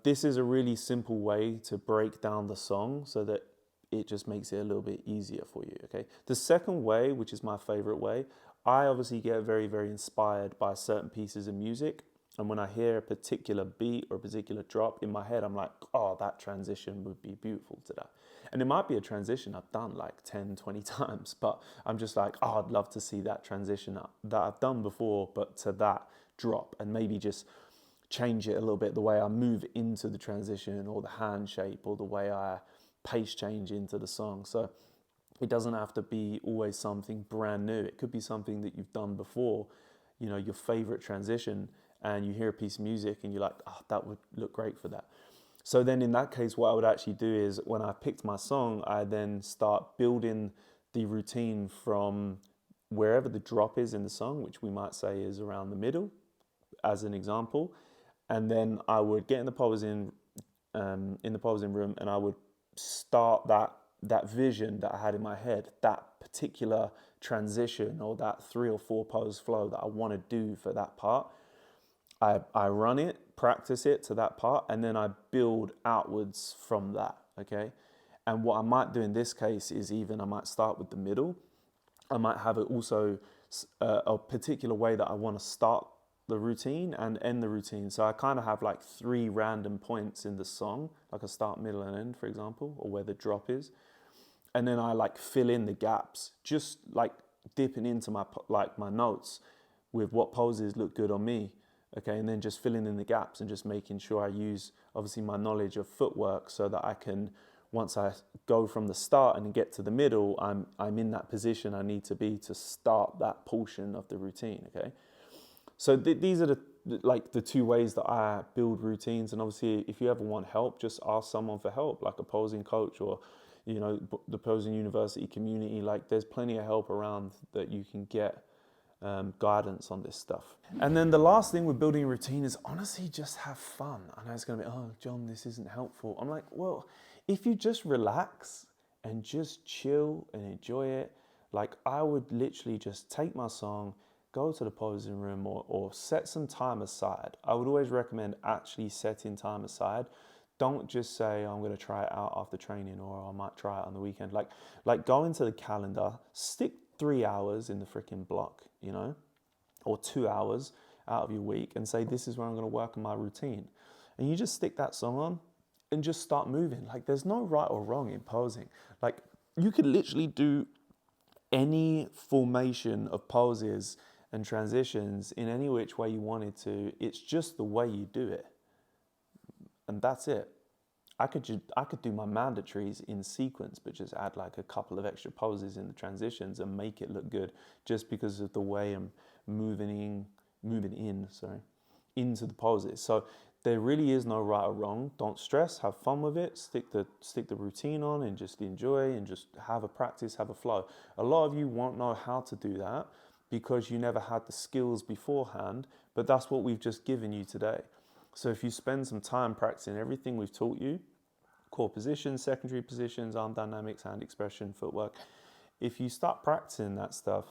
This is a really simple way to break down the song so that it just makes it a little bit easier for you, okay? The second way, which is my favorite way, I obviously get very, very inspired by certain pieces of music. And when I hear a particular beat or a particular drop in my head, I'm like, oh, that transition would be beautiful to that. And it might be a transition I've done like 10, 20 times, but I'm just like, oh, I'd love to see that transition that I've done before, but to that drop, and maybe just change it a little bit, the way I move into the transition or the hand shape or the way I pace change into the song. So it doesn't have to be always something brand new. It could be something that you've done before, you know, your favorite transition, and you hear a piece of music and you're like, oh, that would look great for that. So then in that case, what I would actually do is when I picked my song, I then start building the routine from wherever the drop is in the song, which we might say is around the middle, as an example. And then I would get in the posing room, and I would start that vision that I had in my head, that particular transition or that 3 or 4 pose flow that I want to do for that part. I run it, practice it to that part, and then I build outwards from that, okay? And what I might do in this case is I might start with the middle. I might have it also a particular way that I want to start the routine and end the routine. So I kind of have like 3 random points in the song, like a start, middle, and end, for example, or where the drop is. And then I like fill in the gaps, just like dipping into my notes with what poses look good on me. Okay, and then just filling in the gaps and just making sure I use obviously my knowledge of footwork so that I can, once I go from the start and get to the middle, I'm in that position I need to be to start that portion of the routine. Okay, so these are the 2 ways that I build routines. And obviously, if you ever want help, just ask someone for help, like a posing coach or the posing university community. Like there's plenty of help around that you can get. Guidance on this stuff. And then the last thing with building a routine is honestly just have fun. I know it's going to be, oh, John, this isn't helpful. I'm like, well, if you just relax and just chill and enjoy it, like I would literally just take my song, go to the posing room or set some time aside. I would always recommend actually setting time aside. Don't just say, I'm going to try it out after training or I might try it on the weekend. Like go into the calendar, stick 3 hours in the freaking block, or 2 hours out of your week and say, this is where I'm going to work on my routine. And you just stick that song on and just start moving. Like there's no right or wrong in posing. Like you could literally do any formation of poses and transitions in any which way you wanted to. It's just the way you do it. And that's it. I could do my mandatories in sequence, but just add like a couple of extra poses in the transitions and make it look good just because of the way I'm moving into the poses. So there really is no right or wrong. Don't stress, have fun with it, stick the routine on and just enjoy and just have a practice, have a flow. A lot of you won't know how to do that because you never had the skills beforehand, but that's what we've just given you today. So if you spend some time practicing everything we've taught you, core positions, secondary positions, arm dynamics, hand expression, footwork, if you start practicing that stuff,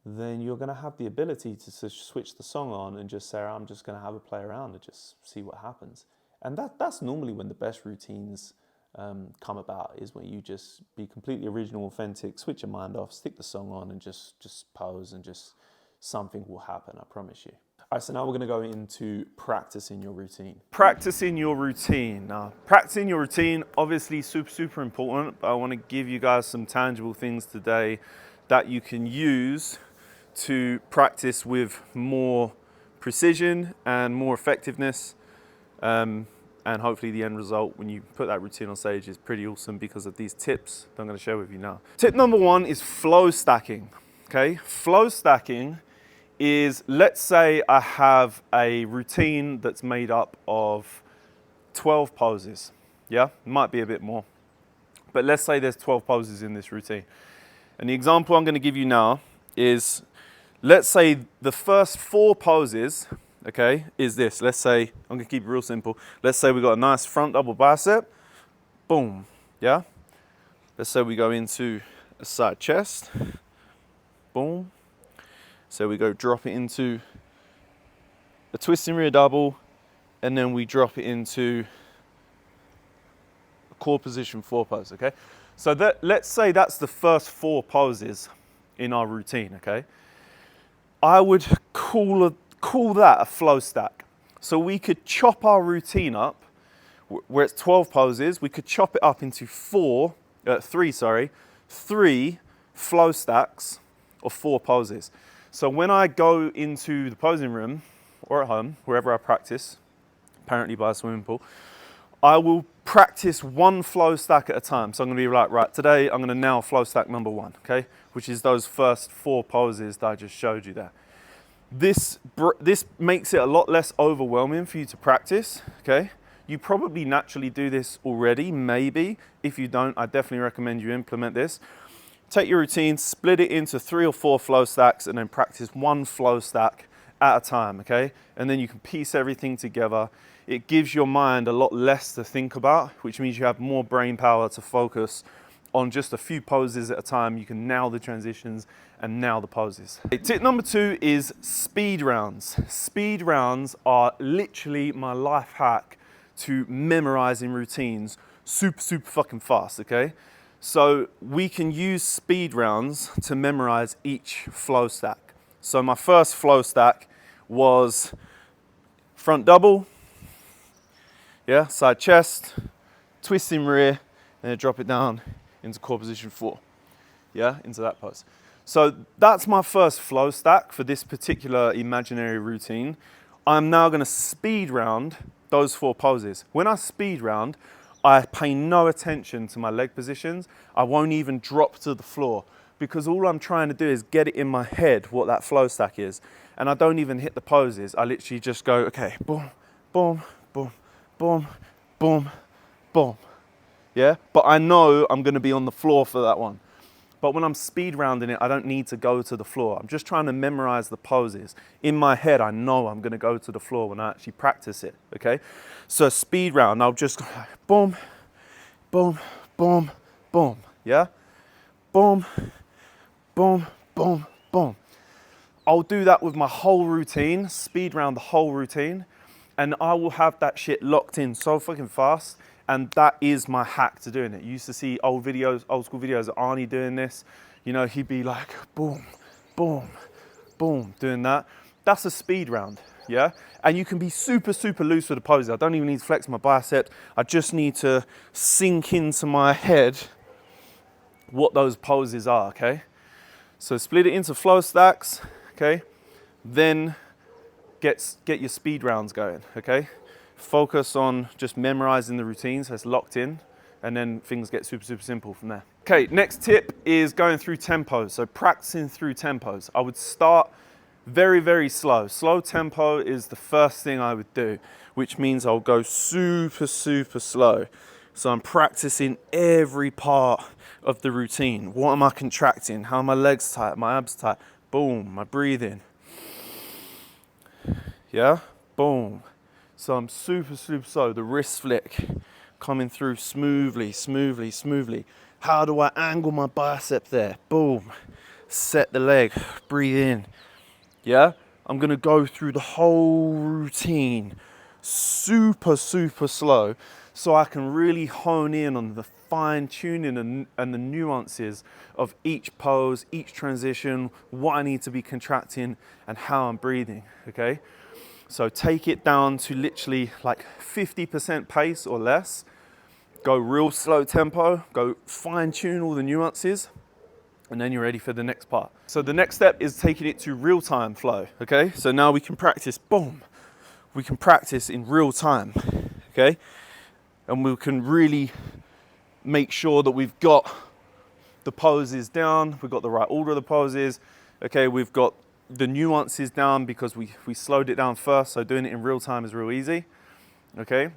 then you're going to have the ability to switch the song on and just say, I'm just going to have a play around and just see what happens. And that's normally when the best routines come about, is when you just be completely original, authentic, switch your mind off, stick the song on and just pose and just something will happen, I promise you. All right, so now we're going to go into practicing your routine. Practicing your routine. Now, practicing your routine, obviously super important, but I want to give you guys some tangible things today that you can use to practice with more precision and more effectiveness. And hopefully the end result when you put that routine on stage is pretty awesome because of these tips that I'm going to share with you now. Tip number 1 is flow stacking. Okay, flow stacking is, let's say I have a routine that's made up of 12 poses. Yeah, might be a bit more, but let's say there's 12 poses in this routine. And the example I'm going to give you now is, let's say the first 4 poses, okay, is this. Let's say, I'm going to keep it real simple. Let's say we got a nice front double bicep, boom, yeah? Let's say we go into a side chest, boom. So we go drop it into a twisting rear double, and then we drop it into a core position 4 pose, okay? So let's say that's the first 4 poses in our routine, okay? I would call that a flow stack. So we could chop our routine up, where it's 12 poses, we could chop it up into 3 flow stacks of 4 poses. So when I go into the posing room or at home, wherever I practice, apparently by a swimming pool, I will practice 1 flow stack at a time. So I'm going to be like, right, today I'm going to nail flow stack number 1, okay? Which is those first 4 poses that I just showed you there. This makes it a lot less overwhelming for you to practice, okay? You probably naturally do this already, maybe. If you don't, I definitely recommend you implement this. Take your routine, split it into 3 or 4 flow stacks, and then practice 1 flow stack at a time, okay? And then you can piece everything together. It gives your mind a lot less to think about, which means you have more brain power to focus on just a few poses at a time, you can nail the transitions and nail the poses. Tip number 2 is speed rounds. Speed rounds are literally my life hack to memorizing routines super fucking fast, okay? So we can use speed rounds to memorize each flow stack. So my first flow stack was front double, yeah, side chest, twisting rear, and then drop it down into core position 4, yeah, into that pose. So that's my first flow stack for this particular imaginary routine. I'm now gonna speed round those 4 poses. When I speed round, I pay no attention to my leg positions. I won't even drop to the floor because all I'm trying to do is get it in my head what that flow stack is. And I don't even hit the poses. I literally just go, okay, boom, boom, boom, boom, boom, boom. Yeah, but I know I'm gonna be on the floor for that one. But when I'm speed rounding it, I don't need to go to the floor. I'm just trying to memorize the poses. In my head, I know I'm gonna go to the floor when I actually practice it, okay? So speed round, I'll just go boom, boom, boom, boom, yeah? Boom, boom, boom, boom. I'll do that with my whole routine, speed round the whole routine, and I will have that shit locked in so fucking fast. And that is my hack to doing it. You used to see old school videos of Arnie doing this. You know, he'd be like, boom, boom, boom, doing that. That's a speed round, yeah? And you can be super loose with the poses. I don't even need to flex my bicep. I just need to sink into my head what those poses are, okay? So split it into flow stacks, okay? Then get your speed rounds going, okay? Focus on just memorizing the routine so it's locked in, and then things get super simple from there. Okay, next tip is going through tempos. So practicing through tempos. I would start very slow. Slow tempo is the first thing I would do, which means I'll go super slow. So I'm practicing every part of the routine. What am I contracting? How are my legs tight? My abs tight? Boom, my breathing. Yeah, boom. So I'm super slow, the wrist flick coming through smoothly. How do I angle my bicep there? Boom, set the leg, breathe in. Yeah, I'm gonna go through the whole routine super slow so I can really hone in on the fine tuning and the nuances of each pose, each transition, what I need to be contracting and how I'm breathing, okay? So take it down to literally like 50% pace or less. Go real slow tempo, go fine tune all the nuances, and then you're ready for the next part. So the next step is taking it to real time flow, okay? So now we can practice, boom. We can practice in real time, okay? And we can really make sure that we've got the poses down, we've got the right order of the poses, okay? We've got the nuances down because we slowed it down first, so doing it in real time is real easy, okay?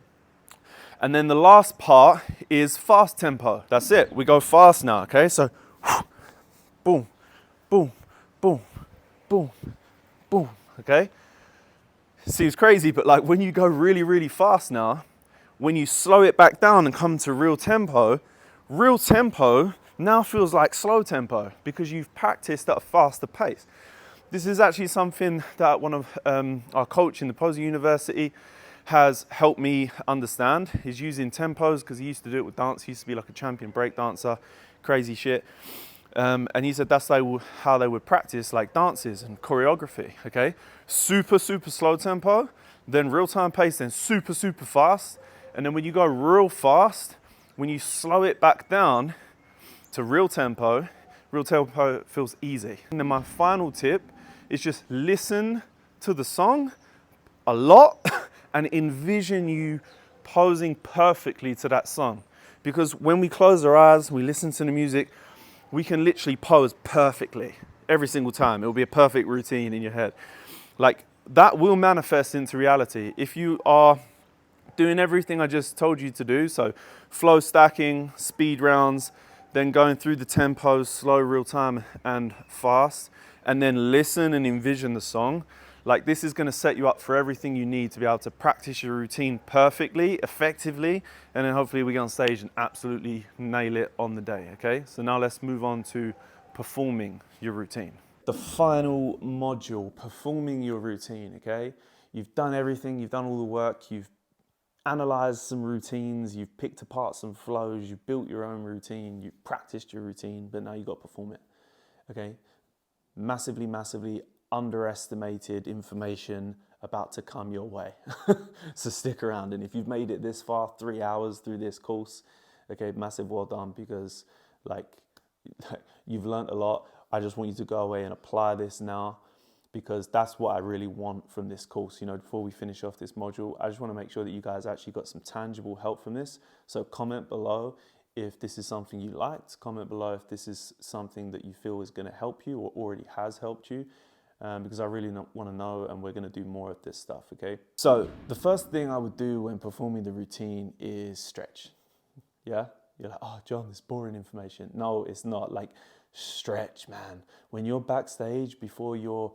And then the last part is fast tempo. That's it, we go fast now, okay? So, boom, boom, boom, boom, boom, okay? Seems crazy, but like when you go really fast now, when you slow it back down and come to real tempo now feels like slow tempo because you've practiced at a faster pace. This is actually something that one of our coach in the Posing University has helped me understand. He's using tempos because he used to do it with dance. He used to be like a champion break dancer, crazy shit. And he said that's how they would practice like dances and choreography, okay? Super slow tempo, then real time pace, then super fast. And then when you go real fast, when you slow it back down to real tempo feels easy. And then my final tip is just listen to the song a lot and envision you posing perfectly to that song. Because when we close our eyes, we listen to the music, we can literally pose perfectly every single time. It will be a perfect routine in your head. Like that will manifest into reality. If you are doing everything I just told you to do, so flow stacking, speed rounds, then going through the tempos, slow, real time, and fast, and then listen and envision the song, Like, this is going to set you up for everything you need to be able to practice your routine perfectly, effectively, and then hopefully we get on stage and absolutely nail it on the day, okay? So now let's move on to performing your routine. The final module, performing your routine, okay? You've done everything, you've done all the work, you've analyzed some routines, you've picked apart some flows, you've built your own routine, you've practiced your routine, but now you've got to perform it, okay? Massively, massively underestimated information about to come your way. So stick around, and if you've made it this far, 3 hours through this course, okay, massive well done, because like you've learned a lot. I just want you to go away and apply this now, because that's what I really want from this course. You know, before we finish off this module, I just want to make sure that you guys actually got some tangible help from this. So comment below if this is something you liked. Comment below if this is something that you feel is going to help you or already has helped you, because I really want to know, and we're going to do more of this stuff, okay? So the first thing I would do when performing the routine is stretch. Yeah? You're like, oh, John, this boring information. No, it's not. Like, stretch, man. When you're backstage, before you're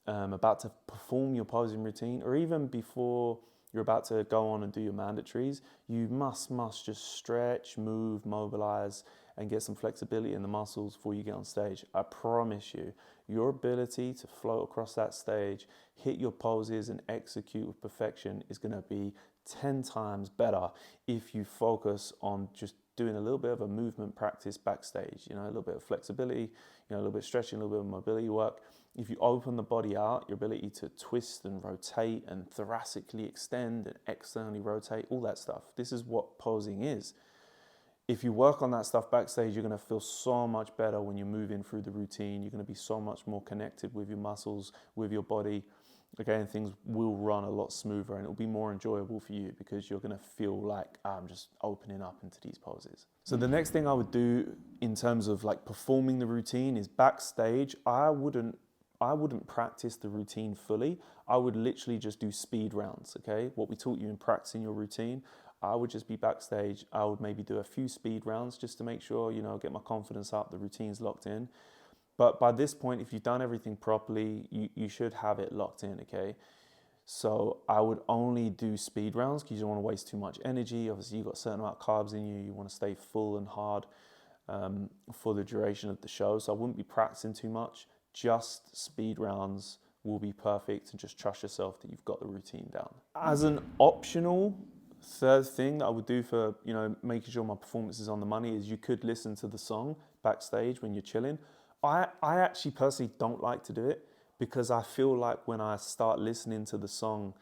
about to perform your posing routine, or even before you're about to go on and do your mandatories, you must just stretch, move, mobilize, and get some flexibility in the muscles before you get on stage. I promise you, your ability to float across that stage, hit your poses, and execute with perfection is going to be 10 times better if you focus on just doing a little bit of a movement practice backstage, you know, a little bit of flexibility, you know, a little bit of stretching, a little bit of mobility work. If you open the body out, your ability to twist and rotate and thoracically extend and externally rotate, all that stuff. This is what posing is. If you work on that stuff backstage, you're going to feel so much better when you're moving through the routine. You're going to be so much more connected with your muscles, with your body. Again, things will run a lot smoother, and it'll be more enjoyable for you because you're going to feel like I'm just opening up into these poses. So the next thing I would do in terms of like performing the routine is backstage. I wouldn't practice the routine fully. I would literally just do speed rounds, okay? What we taught you in practicing your routine, I would just be backstage. I would maybe do a few speed rounds just to make sure, you know, get my confidence up, the routine's locked in. But by this point, if you've done everything properly, you should have it locked in, okay? So I would only do speed rounds because you don't want to waste too much energy. Obviously, you've got a certain amount of carbs in you. You want to stay full and hard for the duration of the show. So I wouldn't be practicing too much. Just speed rounds will be perfect, and just trust yourself that you've got the routine down. As an optional third thing that I would do for, you know, making sure my performance is on the money is you could listen to the song backstage when you're chilling. I actually personally don't like to do it because I feel like when I start listening to the song,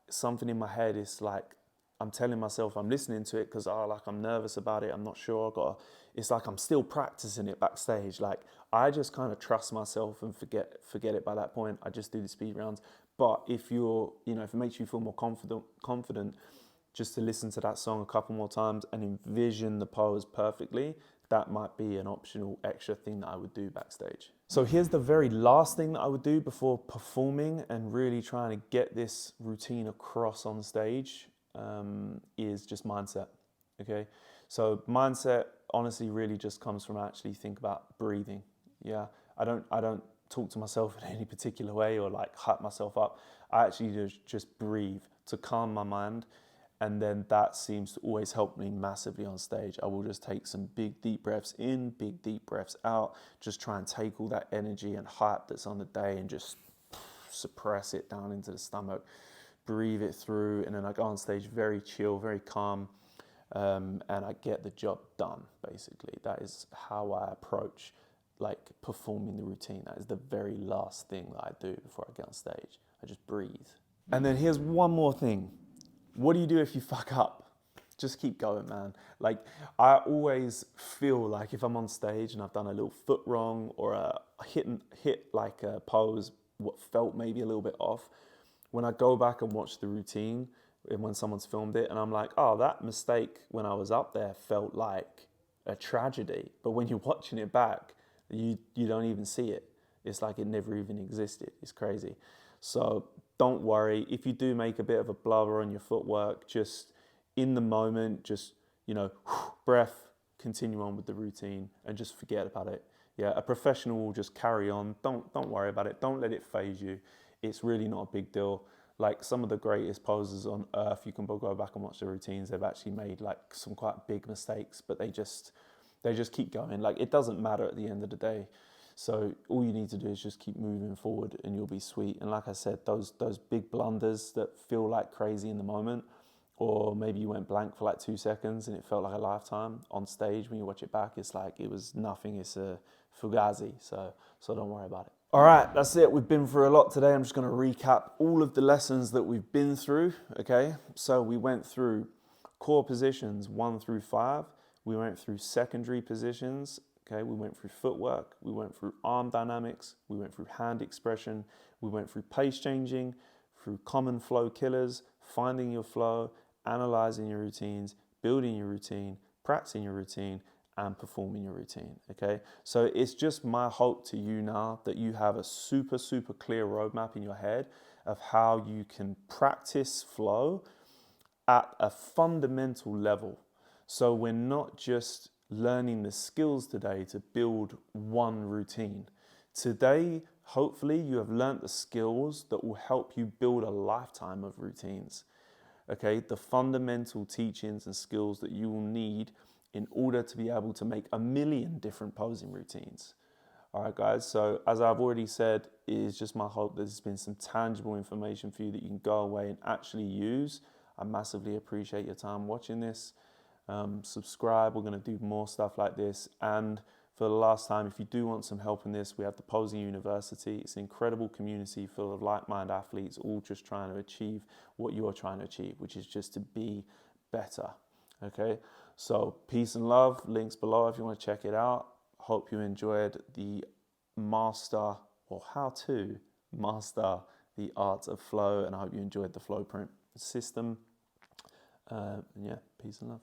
something in my head is like, I'm telling myself I'm listening to it because like I'm nervous about it, I'm not sure, it's like I'm still practicing it backstage. Like I just kind of trust myself and forget it by that point. I just do the speed rounds. But if you're, you know, if it makes you feel more confident just to listen to that song a couple more times and envision the pose perfectly, that might be an optional extra thing that I would do backstage. So here's the very last thing that I would do before performing and really trying to get this routine across on stage is just mindset, okay? So mindset honestly really just comes from actually think about breathing, yeah? I don't talk to myself in any particular way or like hype myself up. I actually just breathe to calm my mind. And then that seems to always help me massively on stage. I will just take some big deep breaths in, big deep breaths out, just try and take all that energy and hype that's on the day and just suppress it down into the stomach, breathe it through, and then I go on stage very chill, very calm, and I get the job done, basically. That is how I approach like performing the routine. That is the very last thing that I do before I get on stage. I just breathe. And then here's one more thing. What do you do if you fuck up? Just keep going, man. Like, I always feel like if I'm on stage and I've done a little foot wrong or a hit like a pose, what felt maybe a little bit off, when I go back and watch the routine, and when someone's filmed it, and I'm like, oh, that mistake when I was up there felt like a tragedy. But when you're watching it back, you don't even see it. It's like it never even existed. It's crazy. So don't worry. If you do make a bit of a blubber on your footwork, just in the moment, just, you know, breath, continue on with the routine and just forget about it. Yeah, a professional will just carry on. Don't worry about it. Don't let it phase you. it's really not a big deal. Like some of the greatest posers on earth, you can go back and watch the routines. They've actually made like some quite big mistakes, but they just keep going. Like it doesn't matter at the end of the day. So all you need to do is just keep moving forward and you'll be sweet. And like I said, those big blunders that feel like crazy in the moment, or maybe you went blank for like 2 seconds and it felt like a lifetime on stage, when you watch it back, it's like it was nothing. It's a fugazi. So don't worry about it. All right, that's it. We've been through a lot today. I'm just going to recap all of the lessons that we've been through. Okay, so we went through core positions 1 through 5. We went through secondary positions. Okay, we went through footwork, we went through arm dynamics, we went through hand expression, we went through pace changing, through common flow killers, finding your flow, analyzing your routines, building your routine, practicing your routine, and performing your routine. Okay, so it's just my hope to you now that you have a super clear roadmap in your head of how you can practice flow at a fundamental level. So we're not just learning the skills today to build one routine. Today, hopefully you have learned the skills that will help you build a lifetime of routines. Okay, the fundamental teachings and skills that you will need in order to be able to make a million different posing routines. All right, guys, so as I've already said, it is just my hope that there's been some tangible information for you that you can go away and actually use. I massively appreciate your time watching this. Subscribe, we're going to do more stuff like this. And for the last time, if you do want some help in this, we have the Posing University. It's an incredible community full of like-minded athletes, all just trying to achieve what you are trying to achieve, which is just to be better. Okay, so peace and love, links below if you want to check it out. Hope you enjoyed the master, or how to master the art of flow, and I hope you enjoyed the flow print system. Yeah, peace and love.